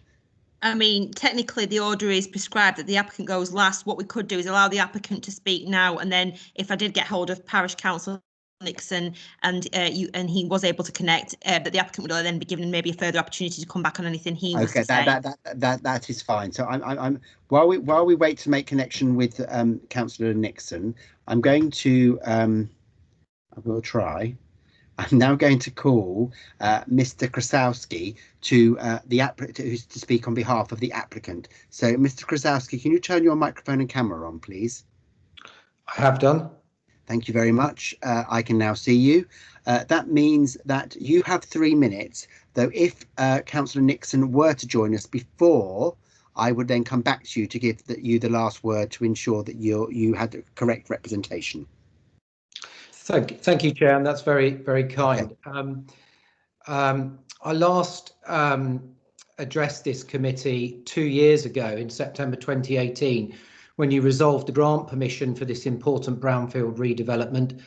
I mean, technically the order is prescribed that the applicant goes last. What we could do is allow the applicant to speak now, and then if I did get hold of Parish Council Nixon and he was able to connect, but the applicant would then be given maybe a further opportunity to come back on anything he was to say. That is fine. So I'm while we wait to make connection with Councillor Nixon, I'm going to I will try. I'm now going to call Mr. Krasowski to to speak on behalf of the applicant. So, Mr. Krasowski, can you turn your microphone and camera on, please? I have done. Thank you very much. I can now see you. That means that you have 3 minutes, though if Councillor Nixon were to join us before, I would then come back to you to give you the last word to ensure that you had the correct representation. Thank you, Chair, and that's very, very kind. I last addressed this committee 2 years ago in September 2018, when you resolved the grant permission for this important brownfield redevelopment,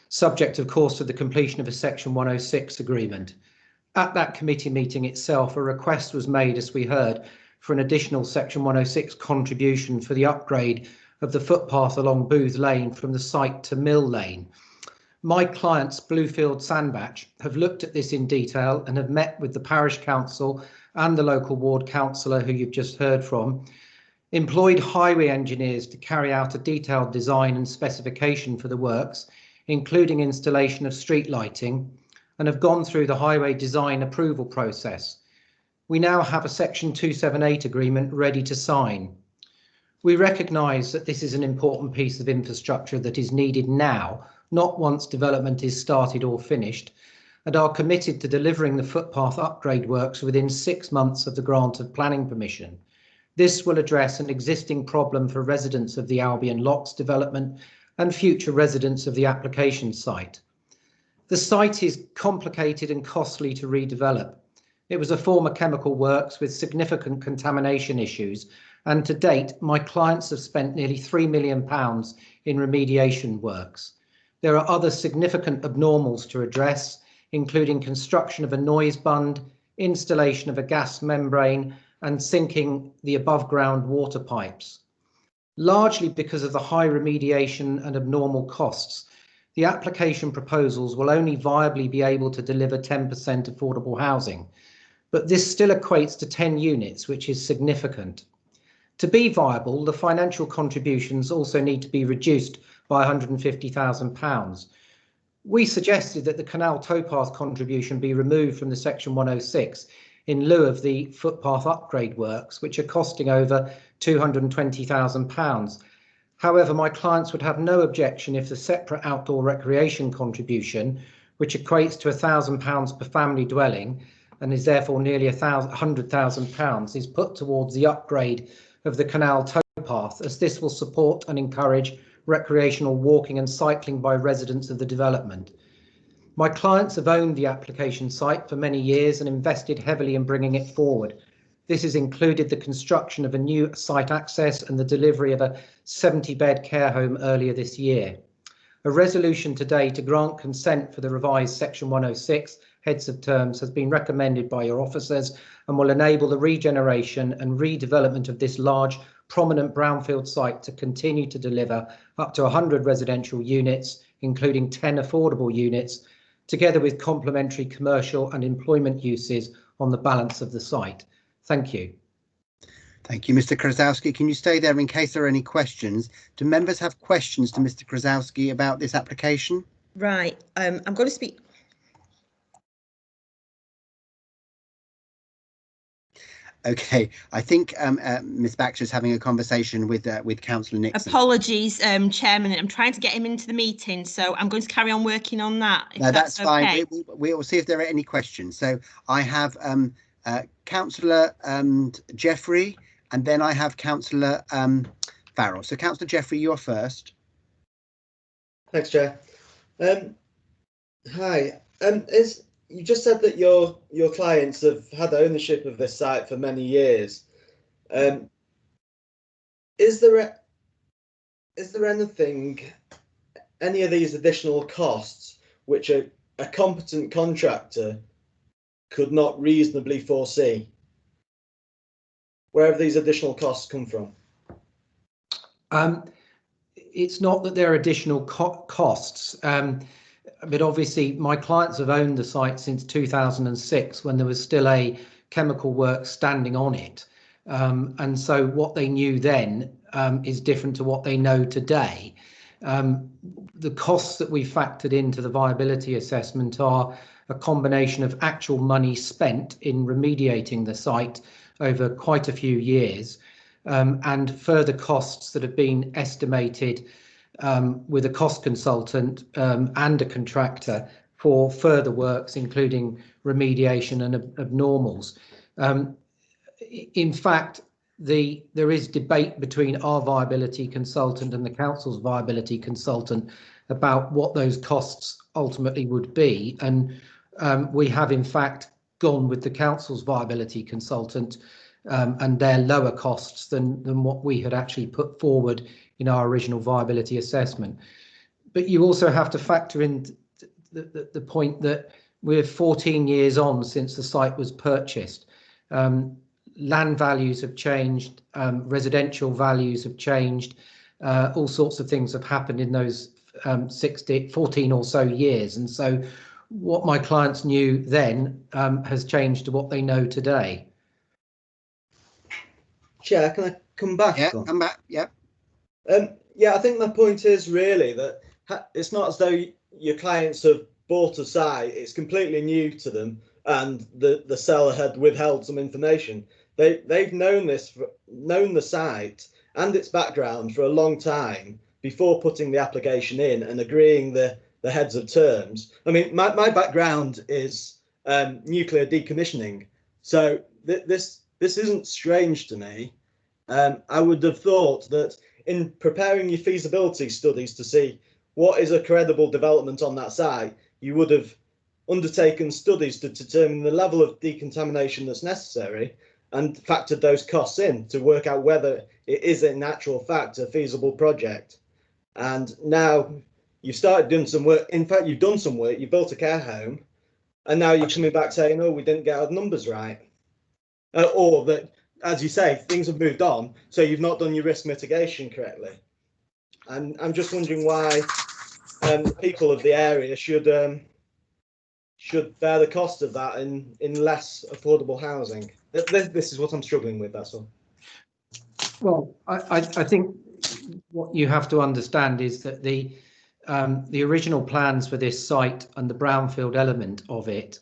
subject, of course, to the completion of a Section 106 agreement. At that committee meeting itself, a request was made, as we heard, for an additional Section 106 contribution for the upgrade of the footpath along Boov Lane from the site to Mill Lane. My clients, Bluefield Sandbach, have looked at this in detail and have met with the parish council and the local ward councillor, who you've just heard from, employed highway engineers to carry out a detailed design and specification for the works, including installation of street lighting, and have gone through the highway design approval process. We now have a Section 278 agreement ready to sign. We recognise that this is an important piece of infrastructure that is needed now, not once development is started or finished, and are committed to delivering the footpath upgrade works within 6 months of the grant of planning permission. This will address an existing problem for residents of the Albion Locks development and future residents of the application site. The site is complicated and costly to redevelop. It was a former chemical works with significant contamination issues, and to date, my clients have spent nearly £3 million in remediation works. There are other significant abnormals to address, including construction of a noise bund, installation of a gas membrane, and sinking the above ground water pipes. Largely because of the high remediation and abnormal costs, the application proposals will only viably be able to deliver 10% affordable housing, but this still equates to 10 units, which is significant. To be viable, the financial contributions also need to be reduced by £150,000. We suggested that the canal towpath contribution be removed from the Section 106 in lieu of the footpath upgrade works, which are costing over £220,000. However, my clients would have no objection if the separate outdoor recreation contribution, which equates to £1,000 per family dwelling and is therefore nearly £100,000, is put towards the upgrade of the canal towpath, as this will support and encourage recreational walking and cycling by residents of the development. My clients have owned the application site for many years and invested heavily in bringing it forward. This has included the construction of a new site access and the delivery of a 70-bed care home earlier this year. A resolution today to grant consent for the revised Section 106 heads of terms has been recommended by your officers and will enable the regeneration and redevelopment of this large, prominent brownfield site to continue to deliver up to 100 residential units, including 10 affordable units, together with complementary commercial and employment uses on the balance of the site. Thank you. Thank you, Mr. Krasowski. Can you stay there in case there are any questions? Do members have questions to Mr. Krasowski about this application? Right, I'm going to speak. Okay, I think Ms. Baxter is having a conversation with Councillor Nixon. Apologies, Chairman. I'm trying to get him into the meeting, so I'm going to carry on working on that. No, that's fine. We will see if there are any questions. So I have Councillor Jeffrey, and then I have Councillor Farrell. So Councillor Jeffrey, you're first. Thanks, Chair. Hi. You just said that your clients have had ownership of this site for many years. Is there any of these additional costs which a competent contractor could not reasonably foresee? Where have these additional costs come from? It's not that there are additional costs. But obviously, my clients have owned the site since 2006, when there was still a chemical work standing on it. And so what they knew then is different to what they know today. The costs that we factored into the viability assessment are a combination of actual money spent in remediating the site over quite a few years, and further costs that have been estimated with a cost consultant and a contractor for further works, including remediation and abnormals. In fact, there is debate between our viability consultant and the council's viability consultant about what those costs ultimately would be, and we have in fact gone with the council's viability consultant and their lower costs than what we had actually put forward in our original viability assessment. But you also have to factor in the point that we're 14 years on since the site was purchased. Land values have changed, residential values have changed, all sorts of things have happened in those 14 or so years. And so what my clients knew then has changed to what they know today. Chair, can I come back? Yeah, come back, yeah. Yeah, I think my point is really that it's not as though your clients have bought a site, it's completely new to them, and the seller had withheld some information. They've known the site and its background for a long time before putting the application in and agreeing the heads of terms. I mean, my background is nuclear decommissioning, so this isn't strange to me. I would have thought that in preparing your feasibility studies to see what is a credible development on that site, you would have undertaken studies to determine the level of decontamination that's necessary and factored those costs in to work out whether it is in actual fact a feasible project. And now you've started doing some work. In fact, you've done some work, you built a care home, and now you're coming back saying, oh, we didn't get our numbers right. Or that, as you say, things have moved on, so you've not done your risk mitigation correctly. And I'm just wondering why people of the area should bear the cost of that in less affordable housing. This is what I'm struggling with, that's all. Well, I think what you have to understand is that the original plans for this site and the brownfield element of it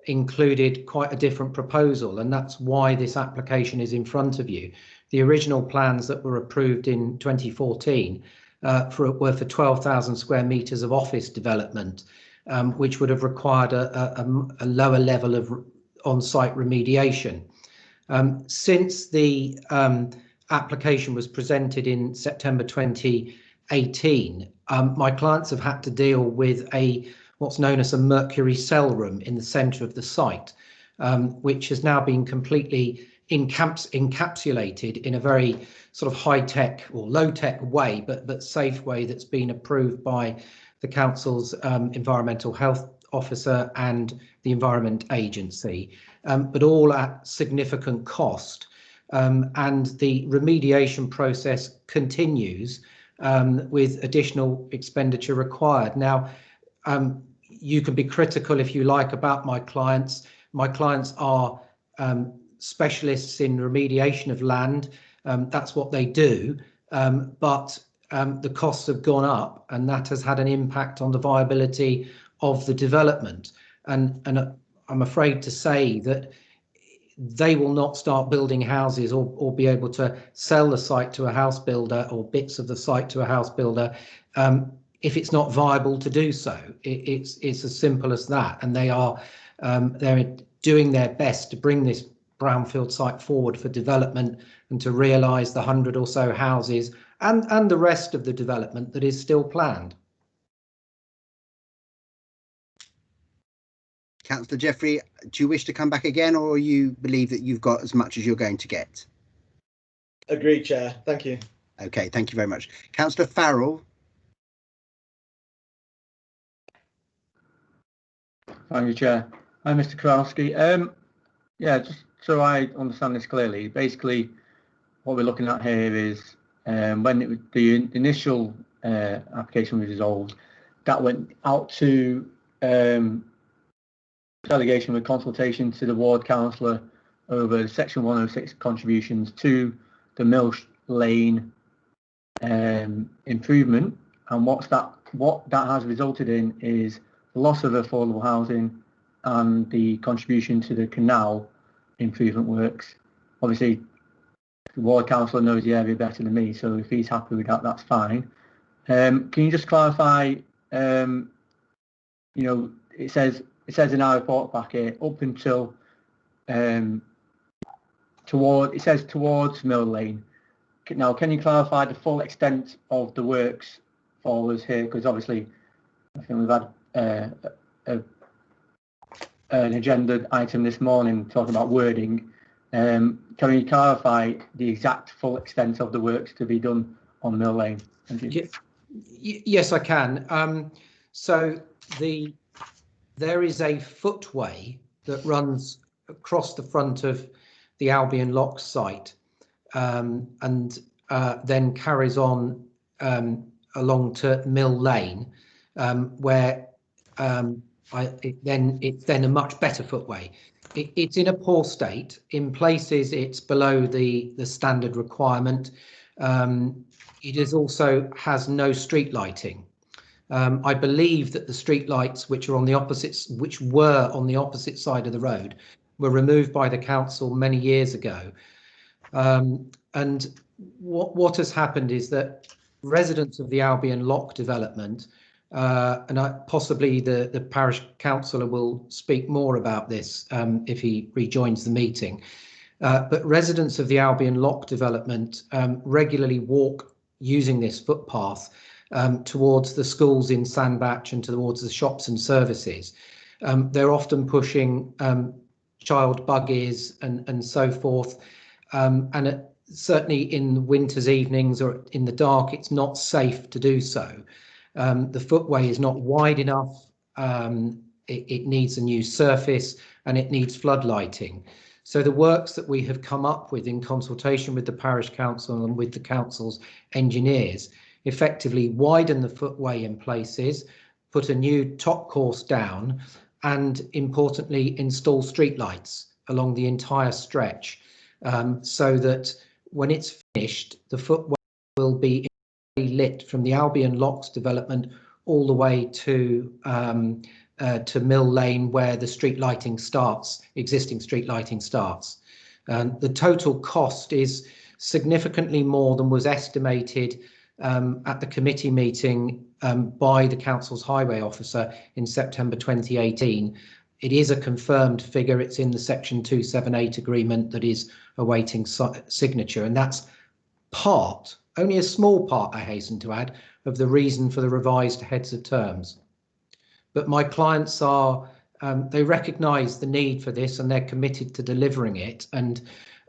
included quite a different proposal, and that's why this application is in front of you. The original plans that were approved in 2014 were for 12,000 square metres of office development, which would have required a lower level of on-site remediation. Since the application was presented in September 2018, my clients have had to deal with what's known as a mercury cell room in the centre of the site, which has now been completely encapsulated in a very sort of high-tech or low-tech way, but safe way that's been approved by the council's environmental health officer and the Environment Agency, but all at significant cost. And the remediation process continues with additional expenditure required. Now, you can be critical if you like about my clients. My clients are specialists in remediation of land. That's what they do, but the costs have gone up, and that has had an impact on the viability of the development. And I'm afraid to say that they will not start building houses or be able to sell the site to a house builder or bits of the site to a house builder if it's not viable to do so. It's as simple as that. And they're doing their best to bring this brownfield site forward for development and to realise the 100 or so houses and the rest of the development that is still planned. Councillor Jeffrey, do you wish to come back again, or you believe that you've got as much as you're going to get? Agreed, Chair. Thank you. Okay, thank you very much. Councillor Farrell. Thank you, Chair. Hi, Mr. Kowalski. Yeah, just so I understand this clearly, basically what we're looking at here is when the initial application was resolved, that went out to delegation with consultation to the ward councillor over Section 106 contributions to the Mill Lane improvement, and what that has resulted in is the loss of affordable housing and the contribution to the canal improvement works. Obviously, the ward councillor knows the area better than me, so if he's happy with that, that's fine. Can you just clarify? You know, it says in our report packet up until towards Mill Lane. Now, can you clarify the full extent of the works for us here? Because obviously, I think we've had an agenda item this morning talking about wording. Can you clarify the exact full extent of the works to be done on Mill Lane? Thank you. Yes, I can. So there is a footway that runs across the front of the Albion Lock site and then carries on along to Mill Lane, where it's then a much better footway. It's in a poor state. In places, it's below the standard requirement. It also has no street lighting. I believe that the street lights, which were on the opposite side of the road, were removed by the council many years ago. And what has happened is that residents of the Albion Lock development, and possibly the parish councillor will speak more about this if he rejoins the meeting, but residents of the Albion Lock development regularly walk using this footpath towards the schools in Sandbach and towards the shops and services. They're often pushing child buggies and so forth, and certainly in winter's evenings or in the dark, it's not safe to do so. The footway is not wide enough. It needs a new surface and it needs floodlighting. So the works that we have come up with in consultation with the parish council and with the council's engineers effectively widen the footway in places, put a new top course down, and importantly install streetlights along the entire stretch, so that when it's finished, the footway will be lit from the Albion Locks development all the way to Mill Lane, where the street lighting starts, existing street lighting starts. The total cost is significantly more than was estimated at the committee meeting by the council's highway officer in September 2018. It is a confirmed figure. It's in the section 278 agreement that is awaiting signature, and that's part, only a small part, I hasten to add, of the reason for the revised heads of terms. But my clients are, they recognise the need for this and they're committed to delivering it. And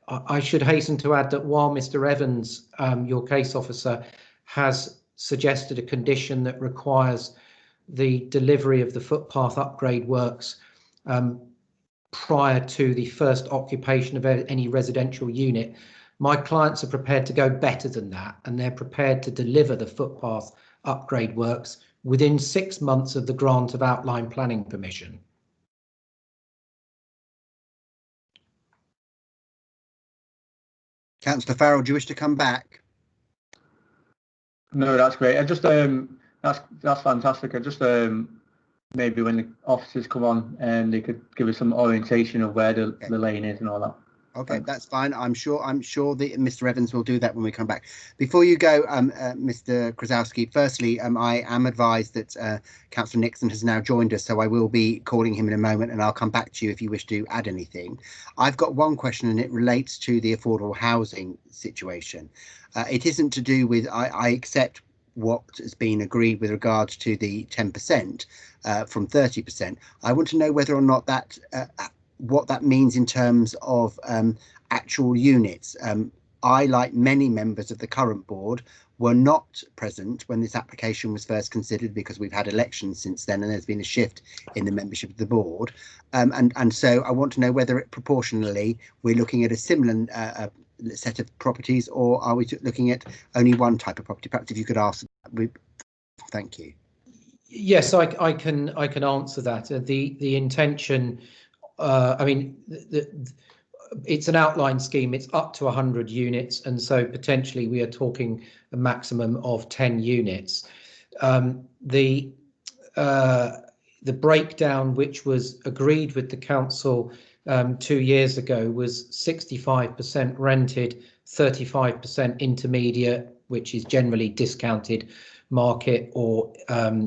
I should hasten to add that while Mr. Evans, your case officer, has suggested a condition that requires the delivery of the footpath upgrade works prior to the first occupation of any residential unit, my clients are prepared to go better than that, and they're prepared to deliver the footpath upgrade works within 6 months of the grant of outline planning permission. Councillor Farrell, do you wish to come back? No, that's great. I just that's fantastic. I just maybe when the officers come on and they could give us some orientation of where the lane is and all that. Okay, that's fine. I'm sure that Mr. Evans will do that when we come back. Before you go, Mr. Krasowski, firstly, I am advised that Councillor Nixon has now joined us, so I will be calling him in a moment, and I'll come back to you if you wish to add anything. I've got one question, and it relates to the affordable housing situation. It isn't to do with, I accept what has been agreed with regards to the 10% from 30%. I want to know whether or not that what that means in terms of actual units. I, like many members of the current board, were not present when this application was first considered, because we've had elections since then and there's been a shift in the membership of the board. And so I want to know whether it proportionally we're looking at a similar set of properties, or are we looking at only one type of property? Perhaps if you could answer that. Thank you. Yes, I can answer that. The intention, I mean, it's an outline scheme. It's up to 100 units, and so potentially we are talking a maximum of 10 units. The breakdown which was agreed with the council 2 years ago was 65% rented, 35% intermediate, which is generally discounted market or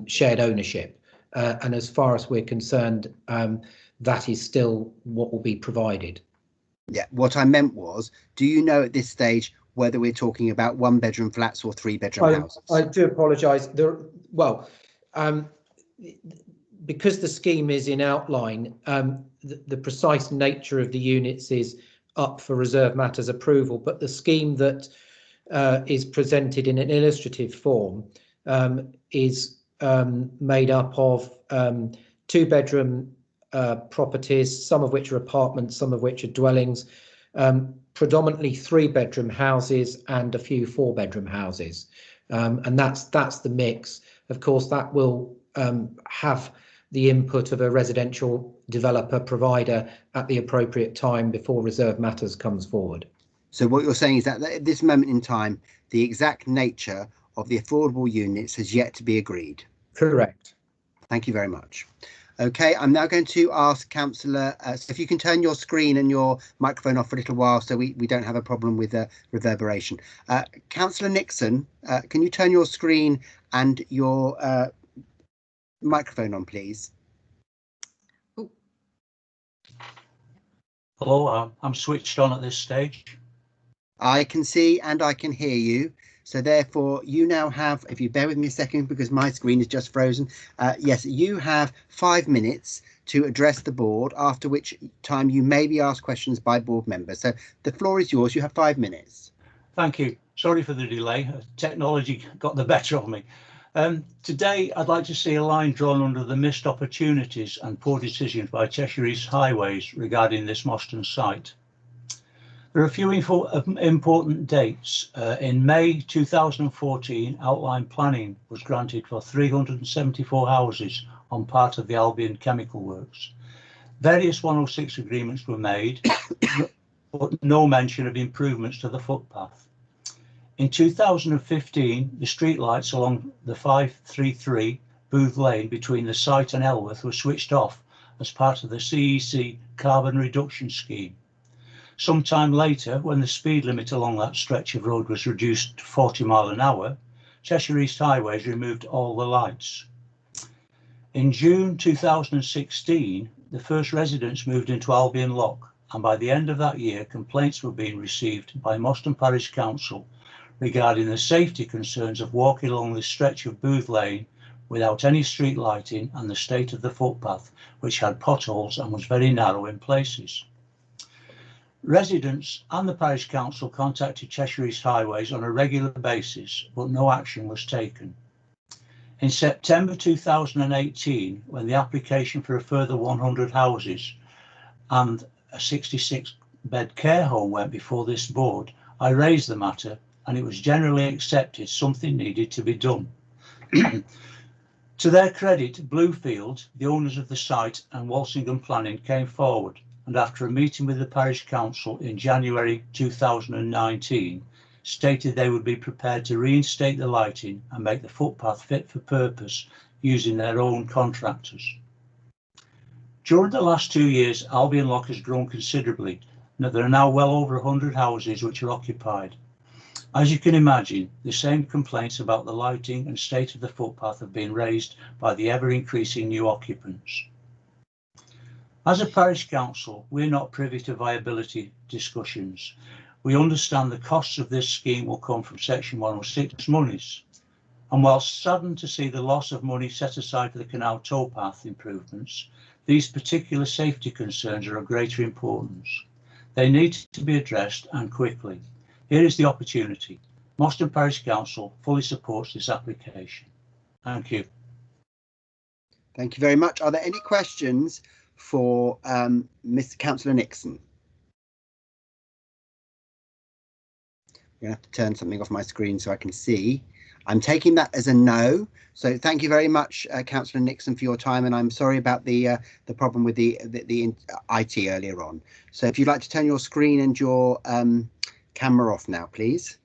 shared ownership. And as far as we're concerned, that is still what will be provided. Yeah, what I meant was, do you know at this stage whether we're talking about 1-bedroom flats or 3-bedroom houses? I do apologise. Because the scheme is in outline, the precise nature of the units is up for reserve matters approval, but the scheme that is presented in an illustrative form is made up of 2-bedroom properties, some of which are apartments, some of which are dwellings, predominantly 3-bedroom houses and a few 4-bedroom houses, and that's the mix. Of course, that will have the input of a residential developer provider at the appropriate time before reserve matters comes forward. So what you're saying is that at this moment in time, the exact nature of the affordable units has yet to be agreed. Correct. Thank you very much. Okay, I'm now going to ask Councillor, so if you can turn your screen and your microphone off for a little while so we don't have a problem with reverberation. Councillor Nixon, can you turn your screen and your microphone on, please? Hello, I'm switched on at this stage. I can see and I can hear you. So therefore, you now have, if you bear with me a second, because my screen is just frozen. Yes, you have 5 minutes to address the board, after which time you may be asked questions by board members. So the floor is yours. You have 5 minutes. Thank you. Sorry for the delay. Technology got the better of me. Today, I'd like to see a line drawn under the missed opportunities and poor decisions by Cheshire East Highways regarding this Moston site. There are a few important dates. In May 2014, outline planning was granted for 374 houses on part of the Albion Chemical Works. Various 106 agreements were made, but no mention of improvements to the footpath. In 2015, the streetlights along the 533 Boov Lane between the site and Elworth were switched off as part of the CEC carbon reduction scheme. Sometime later, when the speed limit along that stretch of road was reduced to 40 miles an hour, Cheshire East Highways removed all the lights. In June 2016, the first residents moved into Albion Lock, and by the end of that year, complaints were being received by Moston Parish Council regarding the safety concerns of walking along this stretch of Boov Lane without any street lighting and the state of the footpath, which had potholes and was very narrow in places. Residents and the Parish Council contacted Cheshire East Highways on a regular basis, but no action was taken. In September 2018, when the application for a further 100 houses and a 66-bed care home went before this board, I raised the matter and it was generally accepted something needed to be done. To their credit, Bluefield, the owners of the site, and Walsingham Planning came forward, and after a meeting with the Parish Council in January 2019, stated they would be prepared to reinstate the lighting and make the footpath fit for purpose using their own contractors. During the last 2 years, Albion Lock has grown considerably, and there are now well over 100 houses which are occupied. As you can imagine, the same complaints about the lighting and state of the footpath have been raised by the ever-increasing new occupants. As a parish council, we're not privy to viability discussions. We understand the costs of this scheme will come from Section 106 monies. And whilst saddened to see the loss of money set aside for the canal towpath improvements, these particular safety concerns are of greater importance. They need to be addressed and quickly. Here is the opportunity. Moston Parish Council fully supports this application. Thank you. Thank you very much. Are there any questions for Mr. Councillor Nixon? I'm going to have to turn something off my screen so I can see. I'm taking that as a no. So thank you very much, Councillor Nixon, for your time. And I'm sorry about the problem with the IT earlier on. So if you'd like to turn your screen and your camera off now, please.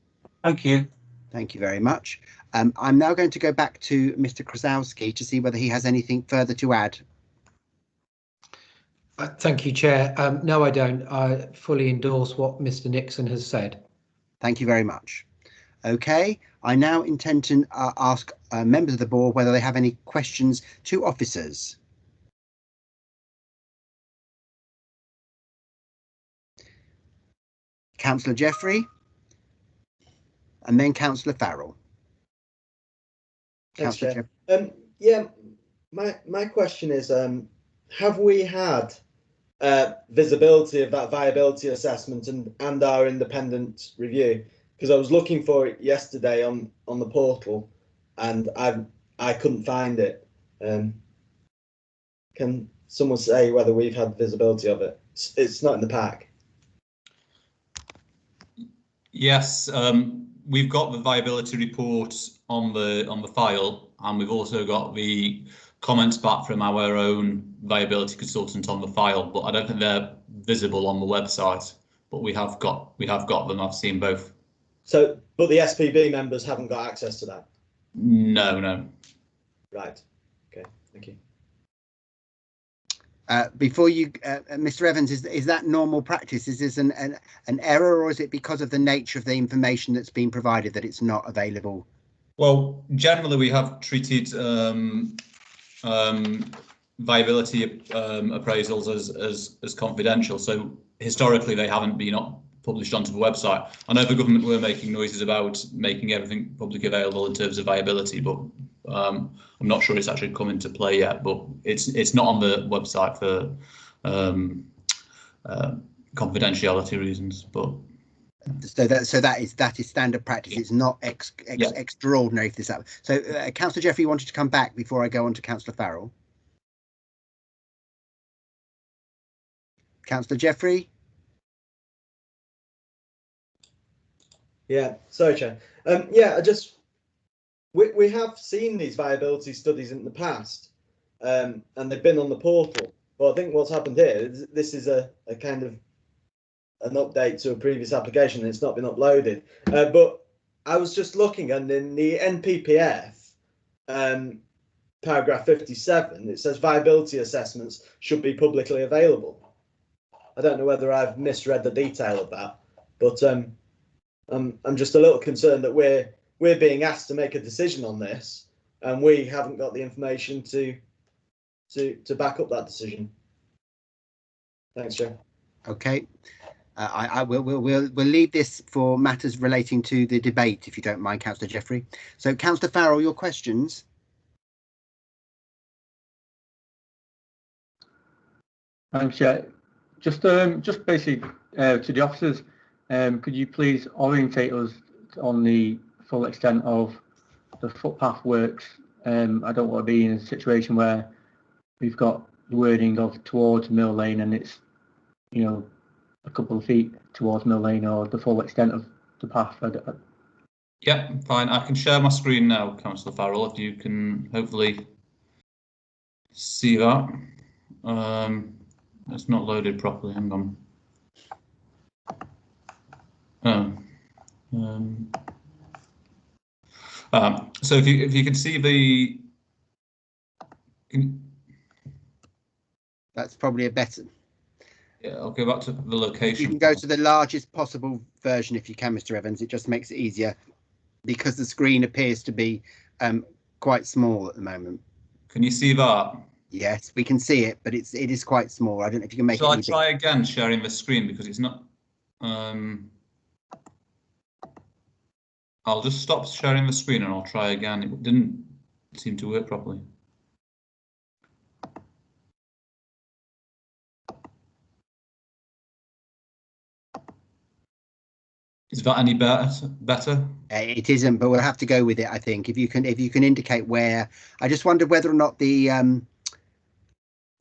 Thank you. Thank you very much. I'm now going to go back to Mr. Krasowski to see whether he has anything further to add. Thank you, Chair. No, I don't. I fully endorse what Mr. Nixon has said. Thank you very much. OK, I now intend to ask members of the board whether they have any questions to officers. Councillor Jeffrey and then Councillor Farrell. Thanks, Chair. Yeah, my question is, have we had visibility of that viability assessment and our independent review? Because I was looking for it yesterday on the portal and I couldn't find it. Can someone say whether we've had visibility of it? It's not in the pack. Yes, we've got the viability report on the file, and we've also got the comments back from our own viability consultant on the file, but I don't think they're visible on the website. But we have got them. I've seen both. So, but the SPB members haven't got access to that? No. Right. Okay. Thank you. Before you, Mr. Evans, is that normal practice? Is this an error, or is it because of the nature of the information that's been provided that it's not available? Well, generally we have treated viability appraisals as confidential. So historically they haven't been published onto the website. I know the government were making noises about making everything publicly available in terms of viability, but I'm not sure it's actually come into play yet. But it's not on the website for confidentiality reasons. But so that is standard practice. It's not extraordinary if this happens. So Councillor Jeffrey wanted to come back before I go on to Councillor Farrell. Councillor Jeffrey. Yeah, sorry, Chair. Yeah, we have seen these viability studies in the past, and they've been on the portal. But I think what's happened here is this is a kind of an update to a previous application, and it's not been uploaded. But I was just looking, and in the NPPF, paragraph 57, it says viability assessments should be publicly available. I don't know whether I've misread the detail of that, but I'm just a little concerned that we're being asked to make a decision on this, and we haven't got the information to back up that decision. Thanks, Joe. Okay. We'll leave this for matters relating to the debate, if you don't mind, Councillor Jeffrey. So, Councillor Farrell, your questions. Thanks, Chair. Just basically to the officers, could you please orientate us on the full extent of the footpath works? I don't want to be in a situation where we've got the wording of towards Mill Lane and it's, you know, a couple of feet towards Mill Lane, or the full extent of the path. Yeah, fine. I can share my screen now, Councillor Farrell, if you can hopefully see that. It's not loaded properly. Hang on. So if you can see the, That's probably a better. Yeah, I'll go back to the location. You can go to the largest possible version if you can, Mr. Evans. It just makes it easier because the screen appears to be quite small at the moment. Can you see that? Yes, we can see it, but it is quite small. I don't know if you can make it. Shall I try again sharing the screen, because it's not. I'll just stop sharing the screen and I'll try again. It didn't seem to work properly. Is that any better? It isn't, but we'll have to go with it. I think if you can indicate where. I just wondered whether or not the.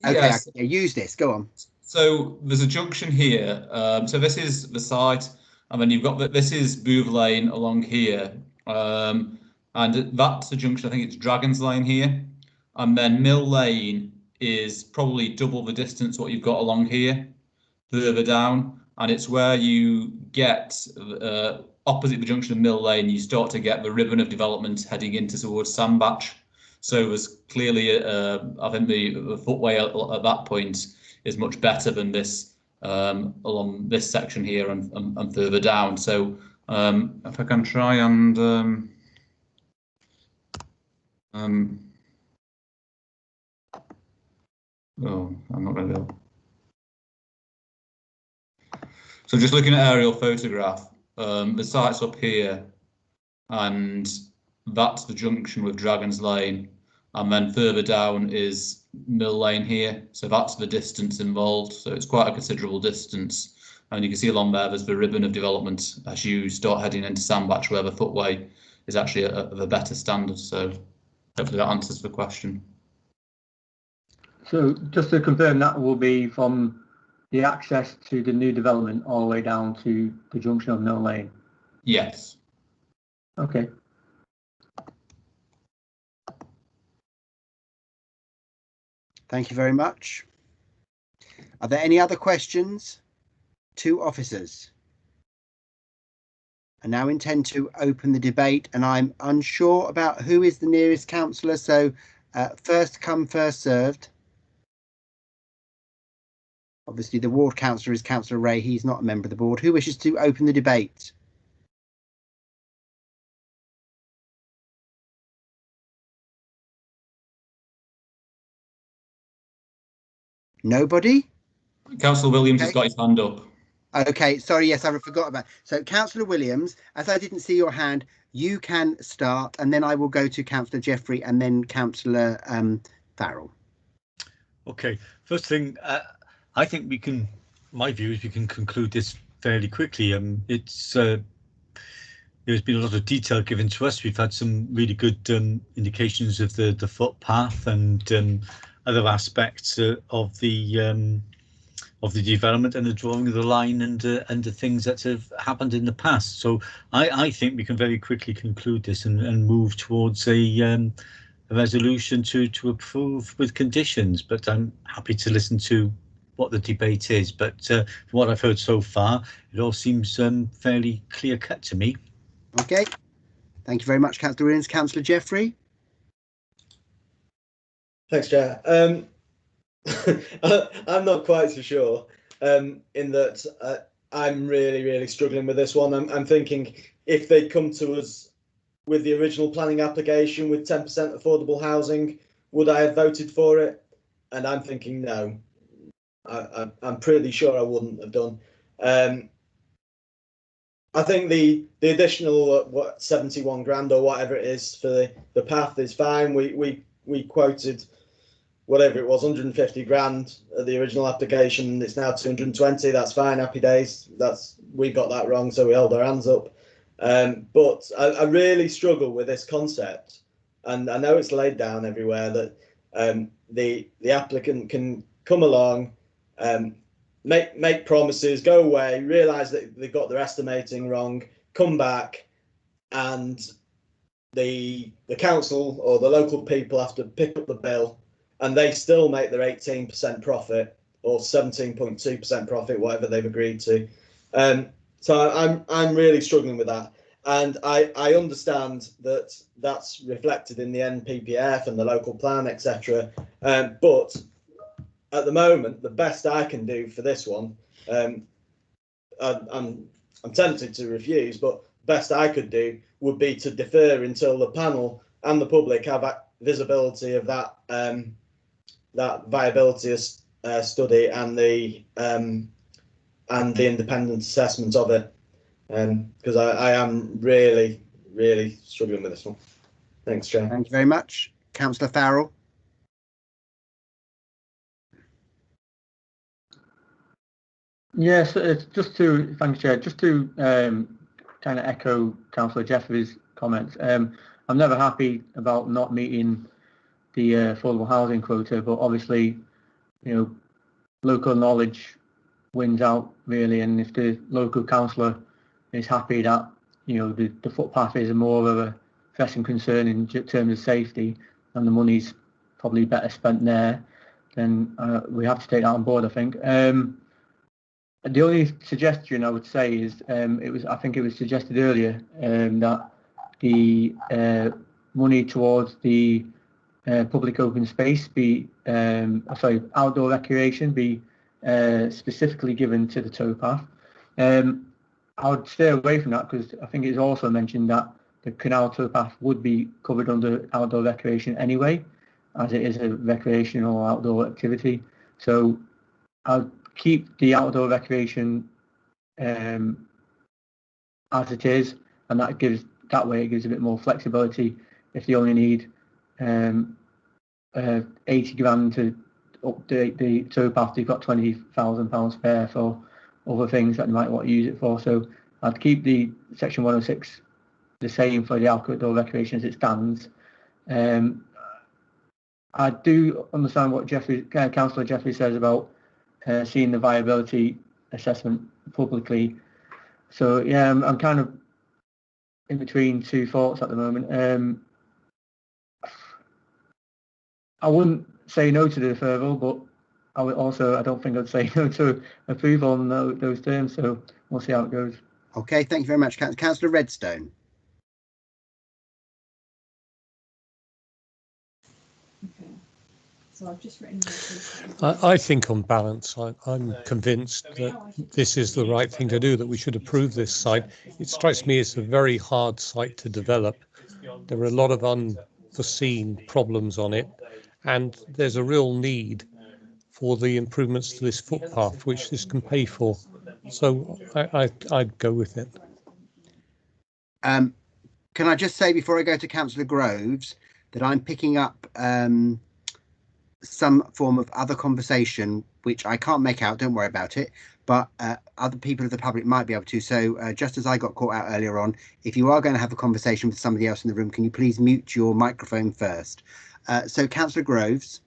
Okay, yes. I use this. Go on. So there's a junction here. So this is the site, and then you've got that. This is Boov Lane along here, and that's the junction. I think it's Dragon's Lane here, and then Mill Lane is probably double the distance what you've got along here, further down. And it's where you get opposite the junction of Mill Lane, you start to get the ribbon of development heading into towards Sandbach. So there's clearly, I think the footway at that point is much better than this along this section here and further down. So if I can try and oh, I'm not going to be able. So just looking at aerial photograph, the site's up here, and that's the junction with Dragon's Lane, and then further down is Mill Lane here. So that's the distance involved. So it's quite a considerable distance, and you can see along there's the ribbon of development as you start heading into Sandbach, where the footway is actually of a better standard. So hopefully that answers the question. So just to confirm, that will be from the access to the new development all the way down to the junction of Mill Lane? Yes. Okay. Thank you very much. Are there any other questions to officers? I now intend to open the debate, and I'm unsure about who is the nearest councillor, so first come, first served. Obviously, the ward councillor is Councillor Ray. He's not a member of the board. Who wishes to open the debate? Nobody? Councillor Williams has got his hand up. Okay, sorry, yes, I forgot about. So, Councillor Williams, as I didn't see your hand, you can start, and then I will go to Councillor Jeffrey and then Councillor Farrell. Okay, first thing, I think we can, my view is we can conclude this fairly quickly. There's been a lot of detail given to us. We've had some really good indications of the footpath and other aspects of the the development and the drawing of the line and the things that have happened in the past. So I think we can very quickly conclude this and move towards a resolution to approve with conditions. But I'm happy to listen to what the debate is. But from what I've heard so far, it all seems fairly clear cut to me. Okay, thank you very much, Councillor Williams. Councillor Jeffrey. Thanks, Chair. I'm not quite so sure in that I'm really struggling with this one. I'm thinking if they'd come to us with the original planning application with 10% affordable housing, would I have voted for it? And I'm thinking no. I'm pretty sure I wouldn't have done. I think the additional 71 grand or whatever it is for the path is fine. We quoted whatever it was, 150 grand at the original application. It's now 220. That's fine. Happy days. We got that wrong, so we held our hands up. But I really struggle with this concept, and I know it's laid down everywhere that the applicant can come along, make promises, go away, realise that they got their estimating wrong, come back, and the council or the local people have to pick up the bill, and they still make their 18% profit or 17.2% profit, whatever they've agreed to. So I'm really struggling with that, and I understand that that's reflected in the NPPF and the local plan, etc. But at the moment, the best I can do for this one, I'm tempted to refuse, but best I could do would be to defer until the panel and the public have visibility of that that viability study and the independent assessment of it, because I am really struggling with this one. Thanks, Chair. Thank you very much. Councillor Farrell. Yes, thanks, Chair. Just to kind of echo Councillor Jeffrey's comments. I'm never happy about not meeting the affordable housing quota, but obviously, local knowledge wins out really, and if the local councillor is happy that the footpath is more of a pressing concern in terms of safety, and the money's probably better spent there, then we have to take that on board, I think. The only suggestion I would say is I think it was suggested earlier that the money towards the public open space be outdoor recreation be specifically given to the towpath. I would stay away from that because I think it's also mentioned that the canal towpath would be covered under outdoor recreation anyway, as it is a recreational or outdoor activity. So I'll keep the outdoor recreation as it is, and that way it gives a bit more flexibility. If you only need 80 grand to update the towpath, you've got £20,000 spare for other things that you might want to use it for. So I'd keep the section 106 the same for the outdoor recreation as it stands. I do understand what Councillor Jeffrey says about seeing the viability assessment publicly. So yeah, I'm kind of in between two thoughts at the moment. I wouldn't say no to the deferral, but I don't think I'd say no to approval on those terms. So we'll see how it goes. Okay, thank you very much, Councillor Redstone. So I've just written. I think on balance, I'm convinced that this is the right thing to do, that we should approve this site. It strikes me as a very hard site to develop. There are a lot of unforeseen problems on it, and there's a real need for the improvements to this footpath, which this can pay for. So I'd go with it. Can I just say before I go to Councillor Groves that I'm picking up some form of other conversation, which I can't make out, don't worry about it, but other people of the public might be able to. So just as I got caught out earlier on, if you are going to have a conversation with somebody else in the room, can you please mute your microphone first? So Councillor Groves.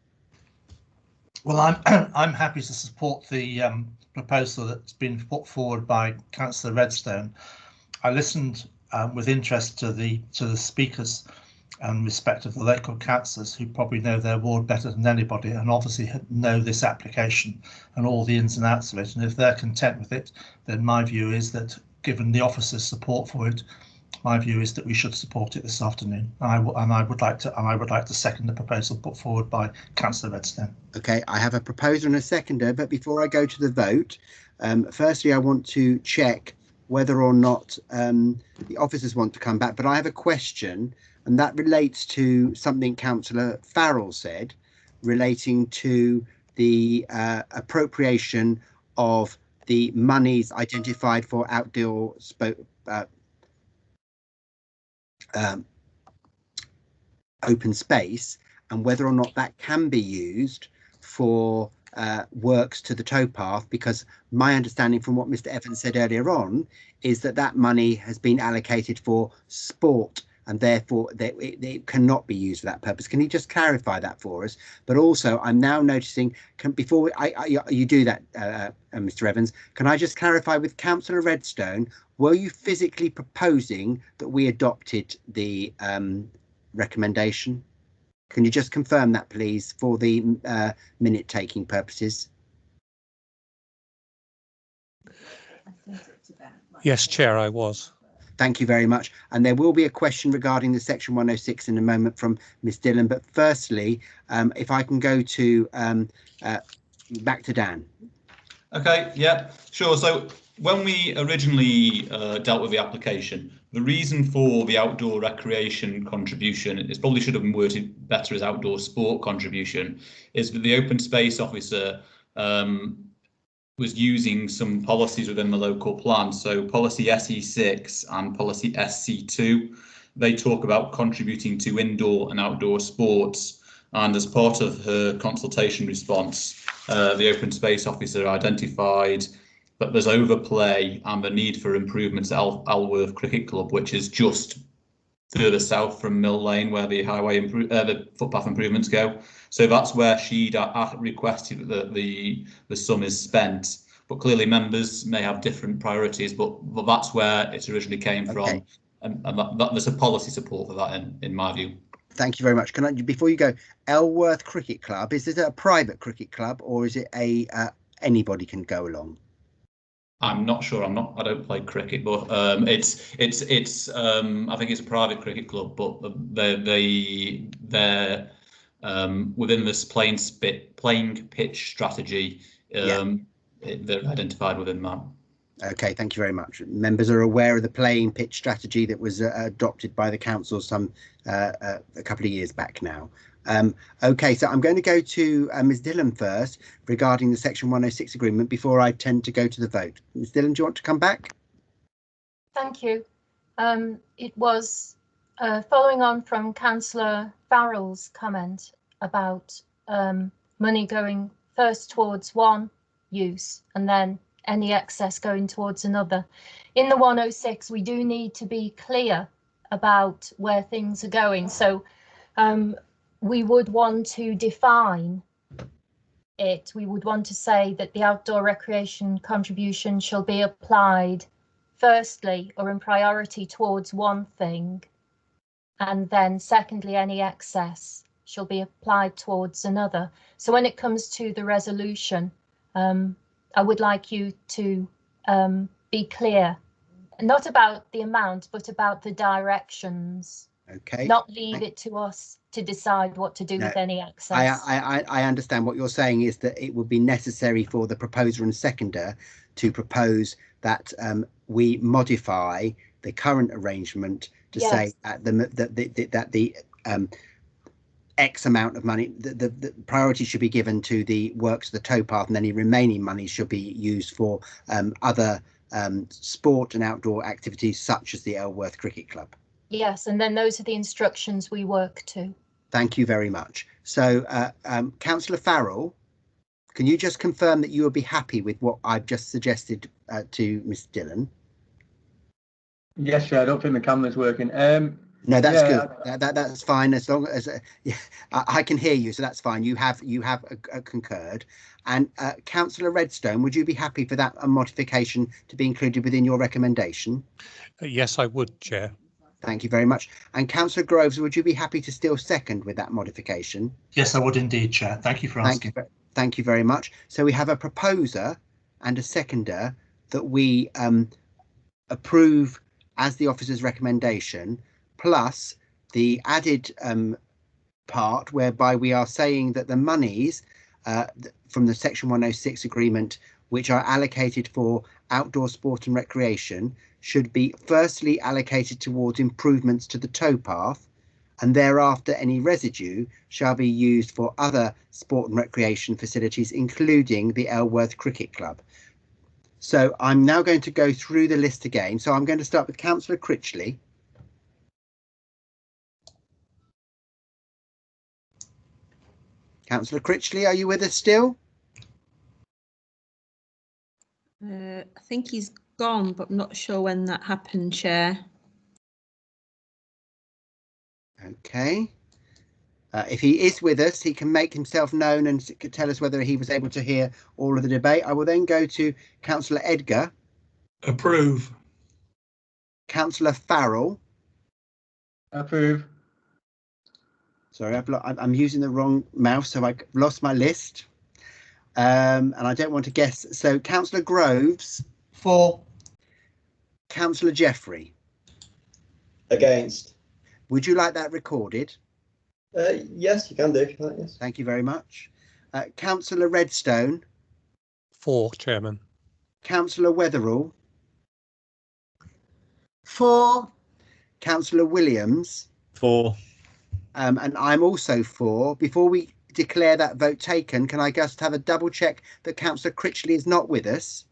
Well, I'm happy to support the proposal that's been put forward by Councillor Redstone. I listened with interest to the speakers and respect of the local councillors who probably know their ward better than anybody and obviously know this application and all the ins and outs of it. And if they're content with it, then my view is that, given the officers' support for it, my view is that we should support it this afternoon. And I would like to second the proposal put forward by Councillor Redstone. Okay, I have a proposer and a seconder, but before I go to the vote, firstly, I want to check whether or not the officers want to come back. But I have a question, and that relates to something Councillor Farrell said, relating to the appropriation of the monies identified for outdoor open space, and whether or not that can be used for works to the towpath, because my understanding from what Mr. Evans said earlier on is that that money has been allocated for sport and therefore it cannot be used for that purpose. Can you just clarify that for us? But also, I'm now noticing, before you do that, Mr. Evans, can I just clarify with Councillor Redstone, were you physically proposing that we adopted the recommendation? Can you just confirm that, please, for the minute taking purposes? Yes, Chair, I was. Thank you very much. And there will be a question regarding the Section 106 in a moment from Ms. Dillon. But firstly, if I can go to back to Dan. Okay, yeah, sure. So when we originally dealt with the application, the reason for the outdoor recreation contribution, it probably should have been worded better as outdoor sport contribution, is that the open space officer was using some policies within the local plan. So policy SE6 and policy SC2, they talk about contributing to indoor and outdoor sports. And as part of her consultation response, the open space officer identified that there's overplay and the need for improvements at Alworth Cricket Club, which is just further south from Mill Lane, where the the footpath improvements go. So that's where she'd requested that the sum is spent. But clearly members may have different priorities, but that's where it originally came from. And there's a policy support for that in my view. Thank you very much. Can I, before you go, Alworth Cricket Club, is it a private cricket club or is it a anybody can go along? I'm not sure. I don't play cricket, but it's I think it's a private cricket club, but they're within this playing pitch strategy. They're identified within that. Okay, thank you very much. Members are aware of the playing pitch strategy that was adopted by the council a couple of years back now. Okay, so I'm going to go to Ms. Dillon first regarding the Section 106 agreement before I tend to go to the vote. Ms. Dillon, do you want to come back? Thank you. It was following on from Councillor Farrell's comment about money going first towards one use and then any excess going towards another. In the 106, we do need to be clear about where things are going. So we would want to define it. We would want to say that the outdoor recreation contribution shall be applied firstly or in priority towards one thing, and then secondly any excess shall be applied towards another. So when it comes to the resolution, I would like you to be clear, not about the amount, but about the directions. Okay. Not leave it to us to decide what to do with any excess. I understand what you're saying is that it would be necessary for the proposer and seconder to propose that we modify the current arrangement to say that the X amount of money, the priority should be given to the works of the towpath, and any remaining money should be used for other sport and outdoor activities such as the Alworth Cricket Club. Yes, and then those are the instructions we work to. Thank you very much. So, Councillor Farrell, can you just confirm that you will be happy with what I've just suggested to Ms. Dillon? Yes, sure. I don't think the camera's working. No, that's good. That's fine, as long as yeah, I can hear you, so that's fine. You have concurred. And Councillor Redstone, would you be happy for that modification to be included within your recommendation? Yes, I would, Chair. Thank you very much. And Councillor Groves, would you be happy to still second with that modification? Yes, I would indeed, Chair. Thank you for asking. Thank you very much. So we have a proposer and a seconder that we approve as the officer's recommendation, plus the added part whereby we are saying that the monies from the Section 106 agreement, which are allocated for outdoor sport and recreation, should be firstly allocated towards improvements to the towpath, and thereafter any residue shall be used for other sport and recreation facilities, including the Ellsworth Cricket Club. So I'm now going to go through the list again. So I'm going to start with Councillor Critchley. Councillor Critchley, are you with us still? I think he's gone, but I'm not sure when that happened, Chair. Okay. If he is with us, he can make himself known and tell us whether he was able to hear all of the debate. I will then go to Councillor Edgar. Approve. Councillor Farrell. Approve. Sorry, I'm using the wrong mouse, so I've lost my list. And I don't want to guess. So Councillor Groves. For. Councillor Jeffrey. Against. Would you like that recorded? Yes, you can do. Yes. Thank you very much. Councillor Redstone. For, Chairman. Councillor Wetherall. For. Councillor Williams. For. And I'm also for. Before we declare that vote taken, can I just have a double check that Councillor Critchley is not with us?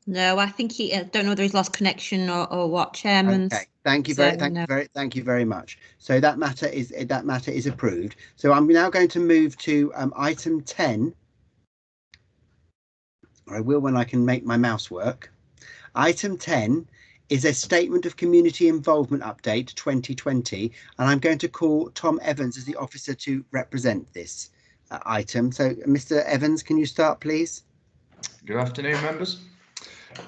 No, I think he. I don't know whether he's lost connection or what, Chairman. Okay, thank you very much. So that matter is approved. So I'm now going to move to item 10. I will when I can make my mouse work. Item 10 is a statement of community involvement update 2020, and I'm going to call Tom Evans as the officer to represent this item. So, Mr. Evans, can you start, please? Good afternoon, members.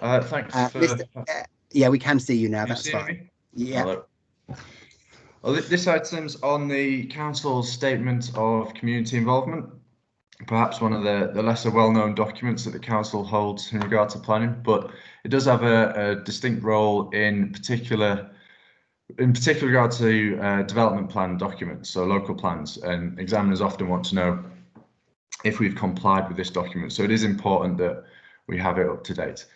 Thanks for... yeah, we can see you now. You That's fine. me? Yeah. Hello. Well, this item's on the council's statement of community involvement, perhaps one of the lesser well-known documents that the council holds in regard to planning, but it does have a distinct role in particular regard to development plan documents, so local plans, and examiners often want to know if we've complied with this document. So it is important that we have it up to date.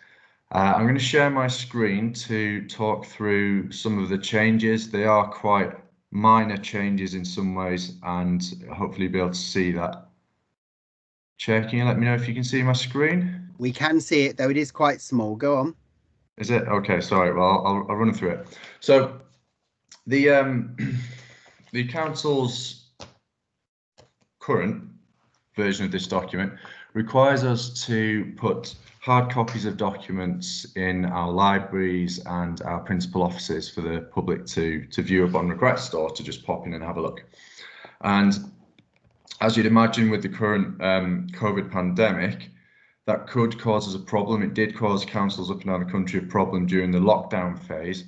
I'm going to share my screen to talk through some of the changes. They are quite minor changes in some ways, and hopefully be able to see that. Chair, can you let me know if you can see my screen? We can see it, though it is quite small. Go on. Is it? Okay, sorry. Well, I'll run through it. So the council's current version of this document requires us to put hard copies of documents in our libraries and our principal offices for the public to view upon request, or to just pop in and have a look. And as you'd imagine, with the current COVID pandemic, that could cause us a problem. It did cause councils up and down the country a problem during the lockdown phase,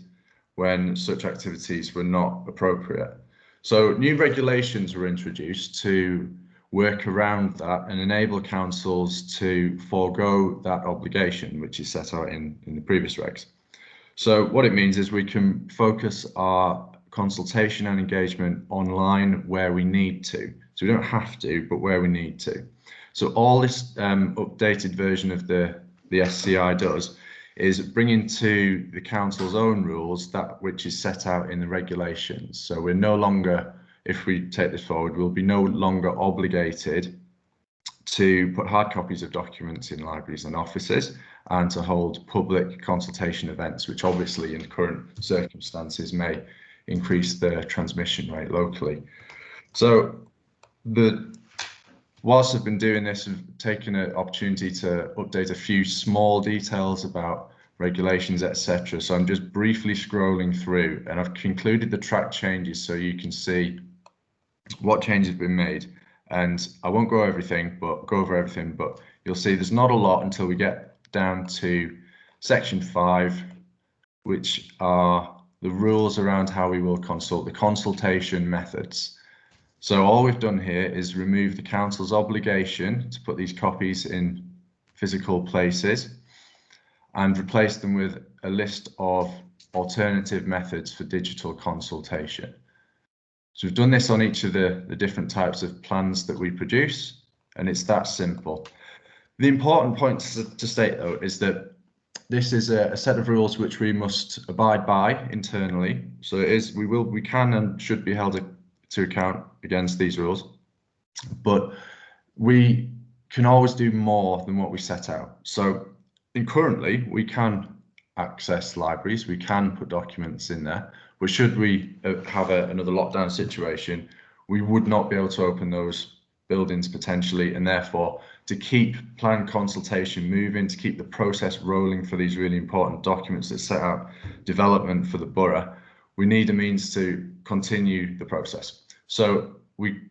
when such activities were not appropriate. So new regulations were introduced to work around that and enable councils to forego that obligation, which is set out in the previous regs. So what it means is we can focus our consultation and engagement online where we need to. So we don't have to, but where we need to. So all this updated version of the SCI does is bring into the council's own rules that which is set out in the regulations. So we're no longer, if we take this forward, we'll be no longer obligated to put hard copies of documents in libraries and offices, and to hold public consultation events, which obviously in current circumstances may increase the transmission rate locally. So whilst I've been doing this, I've taken an opportunity to update a few small details about regulations, etc. So I'm just briefly scrolling through, and I've concluded the track changes so you can see what changes have been made. And I won't go over everything, but you'll see there's not a lot until we get down to section 5, which are the rules around how we will consult, the consultation methods. So all we've done here is remove the council's obligation to put these copies in physical places and replace them with a list of alternative methods for digital consultation. So we've done this on each of the different types of plans that we produce, and it's that simple. The important point to state, though, is that this is a set of rules which we must abide by internally. So it is, we can and should be held to account against these rules, but we can always do more than what we set out. So currently we can access libraries, we can put documents in there, but should we have another lockdown situation, we would not be able to open those buildings potentially, and therefore to keep plan consultation moving, to keep the process rolling for these really important documents that set out development for the borough, we need a means to continue the process. So we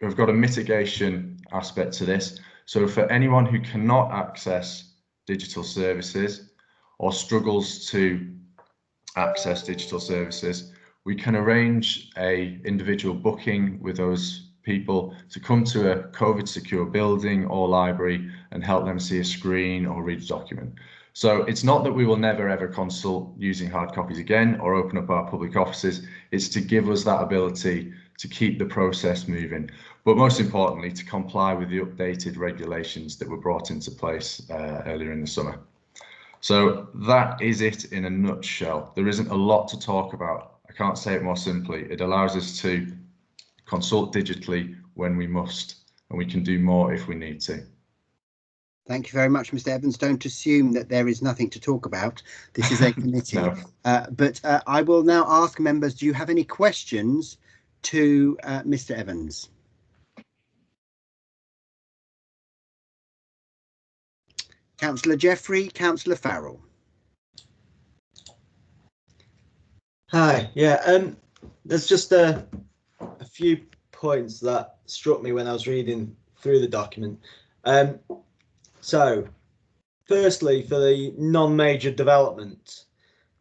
have got a mitigation aspect to this. So for anyone who cannot access digital services or struggles to access digital services, we can arrange a individual booking with those people to come to a COVID secure building or library and help them see a screen or read a document. So it's not that we will never ever consult using hard copies again or open up our public offices. It's to give us that ability to keep the process moving, but most importantly to comply with the updated regulations that were brought into place earlier in the summer. So that is it in a nutshell. There isn't a lot to talk about. I can't say it more simply. It allows us to consult digitally when we must, and we can do more if we need to. Thank you very much, Mr. Evans. Don't assume that there is nothing to talk about. This is a committee. No. But I will now ask members, do you have any questions to Mr. Evans? Councillor Jeffrey, Councillor Farrell. Hi, yeah, there's just a few points that struck me when I was reading through the document. So, firstly, for the non-major development,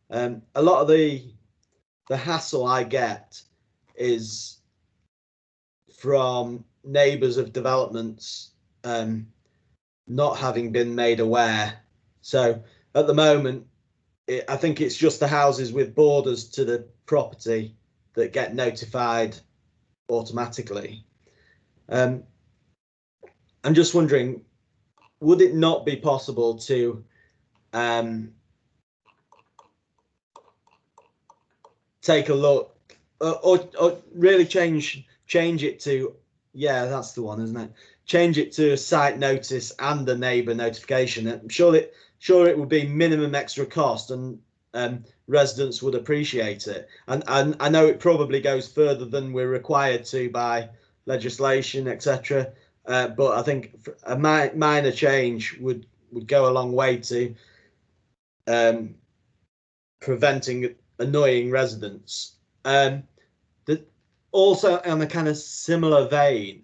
a lot of the hassle I get is from neighbours of developments not having been made aware. So at the moment, I think it's just the houses with borders to the property that get notified automatically. I'm just wondering, would it not be possible to take a look or really change it to, yeah, that's the one, isn't it? Change it to a site notice and a neighbour notification. I'm sure it would be minimum extra cost, and residents would appreciate it. And I know it probably goes further than we're required to by legislation, etc. But I think a minor change would go a long way to preventing annoying residents. Also, on a kind of similar vein,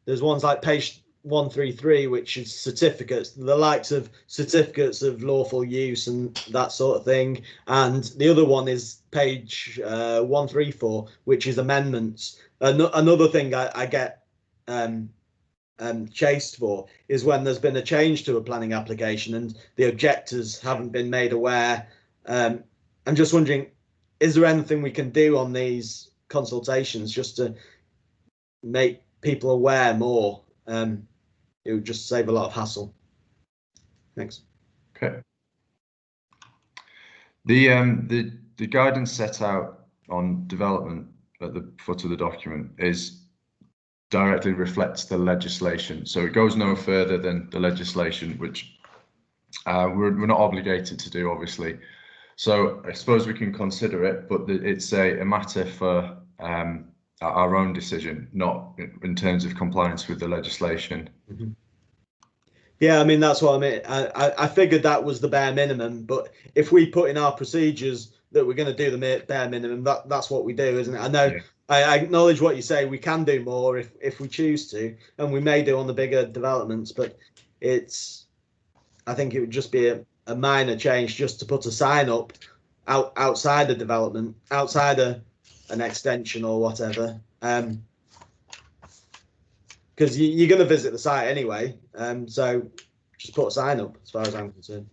there's ones like page 133, which is certificates, the likes of certificates of lawful use and that sort of thing. And the other one is page 134, which is amendments. Another thing I get chased for is when there's been a change to a planning application and the objectors haven't been made aware. I'm just wondering, is there anything we can do on these consultations just to make people aware more? It would just save a lot of hassle. Thanks. Okay. The guidance set out on development at the foot of the document directly reflects the legislation, so it goes no further than the legislation, which we're not obligated to do, obviously. So I suppose we can consider it, but it's a matter for our own decision, not in terms of compliance with the legislation. Mm-hmm. Yeah, I mean, that's what I mean. I figured that was the bare minimum, but if we put in our procedures that we're going to do the bare minimum, that's what we do, isn't it? I know, yeah. I acknowledge what you say. We can do more if we choose to, and we may do on the bigger developments, but I think it would just be a minor change just to put a sign up outside the development, outside an extension or whatever. Because you're going to visit the site anyway, so just put a sign up as far as I'm concerned.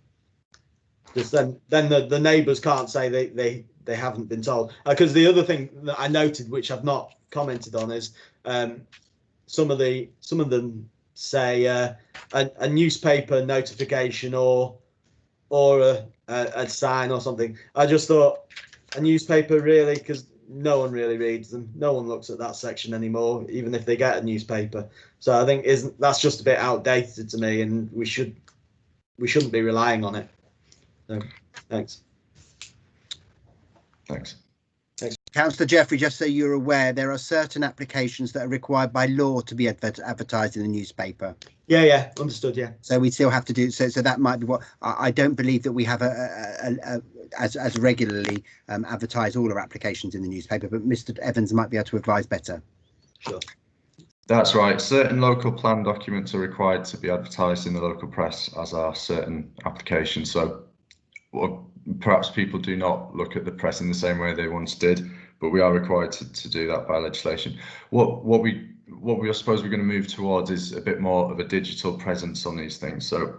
Because then the neighbours can't say they haven't been told. Because the other thing that I noted, which I've not commented on, is some of them say a newspaper notification or a sign or something. I just thought, a newspaper, really? Because no one really reads them. No one looks at that section anymore, even if they get a newspaper. So I think that's just a bit outdated to me, and we shouldn't be relying on it. So, thanks. Thanks. Councillor Jeffrey, just so you're aware, there are certain applications that are required by law to be advertised in the newspaper. Yeah, understood. Yeah. So we still have to do so. So that might be what I don't believe that we have as regularly advertise all our applications in the newspaper. But Mr. Evans might be able to advise better. Sure. That's right. Certain local plan documents are required to be advertised in the local press, as are certain applications. So perhaps people do not look at the press in the same way they once did, but we are required to do that by legislation. What we suppose we're going to move towards is a bit more of a digital presence on these things. So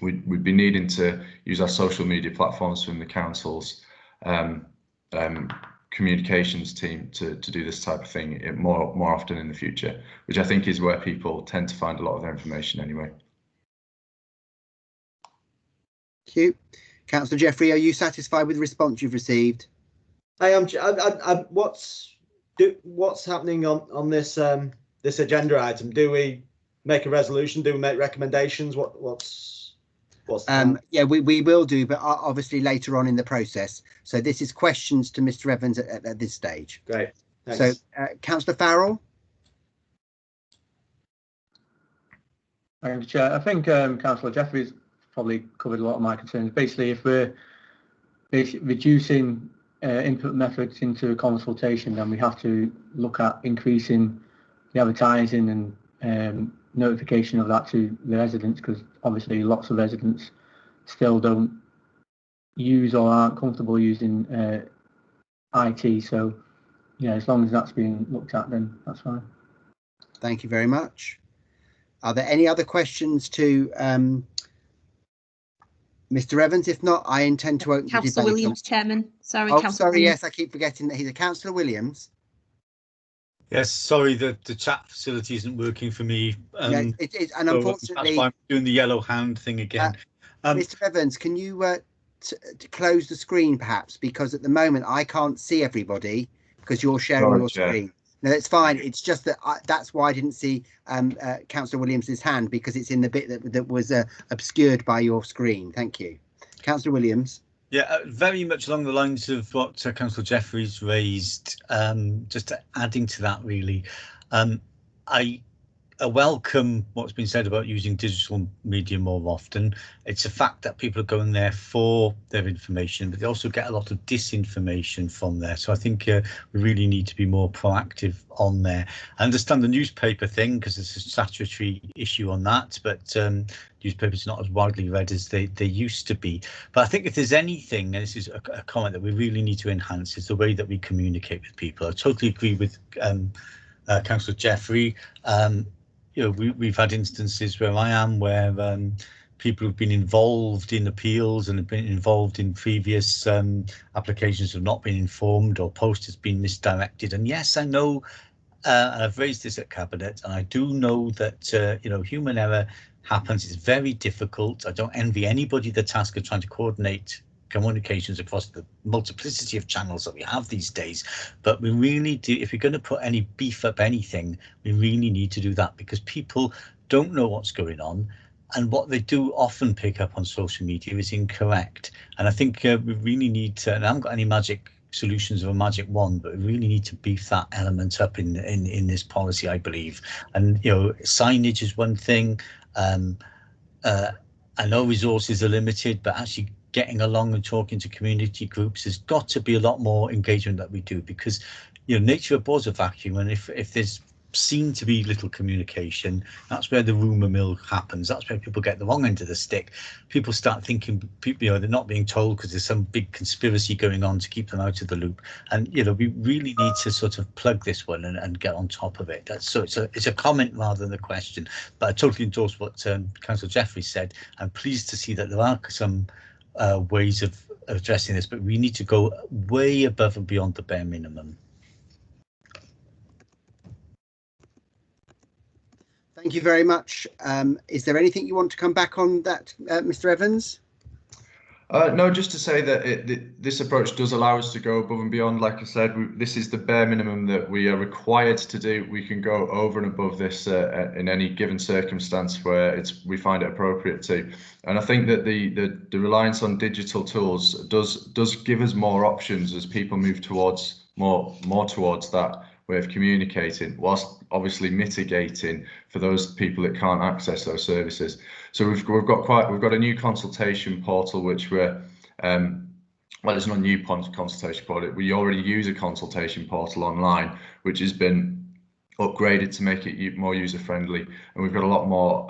we'd be needing to use our social media platforms from the council's communications team to do this type of thing more often in the future, which I think is where people tend to find a lot of their information anyway. Thank you. Councillor Jeffrey, are you satisfied with the response you've received? I am. What's happening on this this agenda item? Do we make a resolution? Do we make recommendations? What's yeah, we will do, but obviously later on in the process. So this is questions to Mr. Evans at this stage. Great. Thanks. So Councillor Farrell. Thanks, Chair. I think Councillor Jeffrey's probably covered a lot of my concerns. Basically, if we're reducing input methods into a consultation, then we have to look at increasing the advertising and notification of that to the residents, because obviously lots of residents still don't use or aren't comfortable using IT. So yeah, as long as that's being looked at, then that's fine. Thank you very much. Are there any other questions to Mr. Evans? If not, I intend to open Councillor Williams, Chairman. Sorry, oh, Councillor sorry, Williams. yes, I keep forgetting that he's a Councillor Williams. Yes, sorry, the chat facility isn't working for me. Yeah, it is, and so unfortunately, that's why I'm doing the yellow hand thing again. Mr. Evans, can you to close the screen, perhaps, because at the moment I can't see everybody because you're sharing your screen. No, that's fine. It's just that that's why I didn't see Councillor Williams's hand, because it's in the bit that was obscured by your screen. Thank you. Councillor Williams. Yeah, very much along the lines of what Councillor Jeffries raised, just adding to that, really. I welcome what's been said about using digital media more often. It's a fact that people are going there for their information, but they also get a lot of disinformation from there. So I think we really need to be more proactive on there. I understand the newspaper thing because there's a statutory issue on that, but newspapers are not as widely read as they used to be. But I think if there's anything, and this is a comment that we really need to enhance, is the way that we communicate with people. I totally agree with Councillor Jeffrey. You know, we've had instances where I am where people who've been involved in appeals and have been involved in previous applications have not been informed, or post has been misdirected. And yes, I know, and I've raised this at Cabinet, and I do know that you know, human error happens. It's very difficult. I don't envy anybody the task of trying to coordinate communications across the multiplicity of channels that we have these days, but we really do, if we're going to put any beef up anything, we really need to do that, because people don't know what's going on, and what they do often pick up on social media is incorrect. And I think we really need to, and I haven't got any magic solutions or a magic wand, but we really need to beef that element up in this policy, I believe. And you know, signage is one thing. I know resources are limited, but actually getting along and talking to community groups, has got to be a lot more engagement that we do, because nature abhors a vacuum, and if there's seen to be little communication, that's where the rumour mill happens. That's where people get the wrong end of the stick. People start thinking they're not being told because there's some big conspiracy going on to keep them out of the loop. And we really need to sort of plug this one and get on top of it. So it's a comment rather than a question, but I totally endorse what Councillor Jeffrey said. I'm pleased to see that there are some ways of addressing this, but we need to go way above and beyond the bare minimum. Thank you very much. Is there anything you want to come back on that, Mr. Evans? No, just to say that this approach does allow us to go above and beyond. Like I said, this is the bare minimum that we are required to do. We can go over and above this in any given circumstance where we find it appropriate to. And I think that the reliance on digital tools does give us more options as people move towards more towards that way of communicating, whilst obviously mitigating for those people that can't access those services. So we've got a new consultation portal, which we're well, it's not a new consultation portal. We already use a consultation portal online, which has been upgraded to make it more user friendly, and we've got a lot more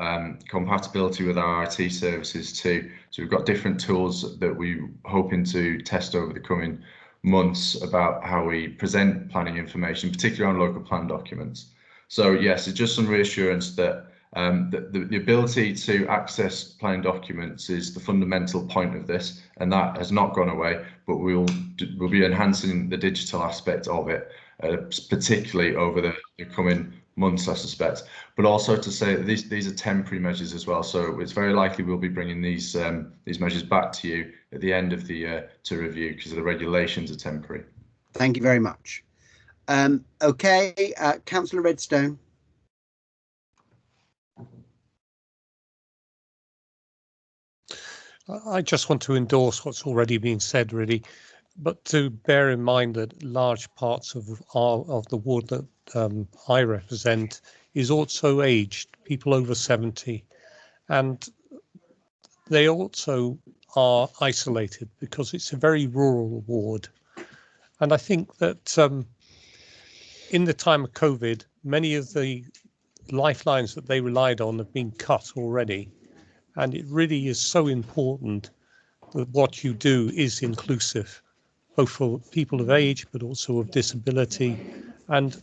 compatibility with our IT services too. So we've got different tools that we're hoping to test over the coming months about how we present planning information, particularly on local plan documents. So yes, it's just some reassurance that the ability to access planning documents is the fundamental point of this, and that has not gone away, but we'll be enhancing the digital aspect of it, particularly over the coming months, I suspect. But also to say that these are temporary measures as well, so it's very likely we'll be bringing these measures back to you at the end of the year to review, because the regulations are temporary. Thank you very much. Okay, Councillor Redstone. I just want to endorse what's already been said, really, but to bear in mind that large parts of the ward that I represent is also aged, people over 70, and they also are isolated because it's a very rural ward. And I think that in the time of COVID, many of the lifelines that they relied on have been cut already. And it really is so important that what you do is inclusive, both for people of age, but also of disability. And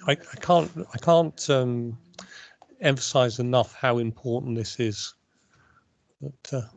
I can't emphasize enough how important this is. But,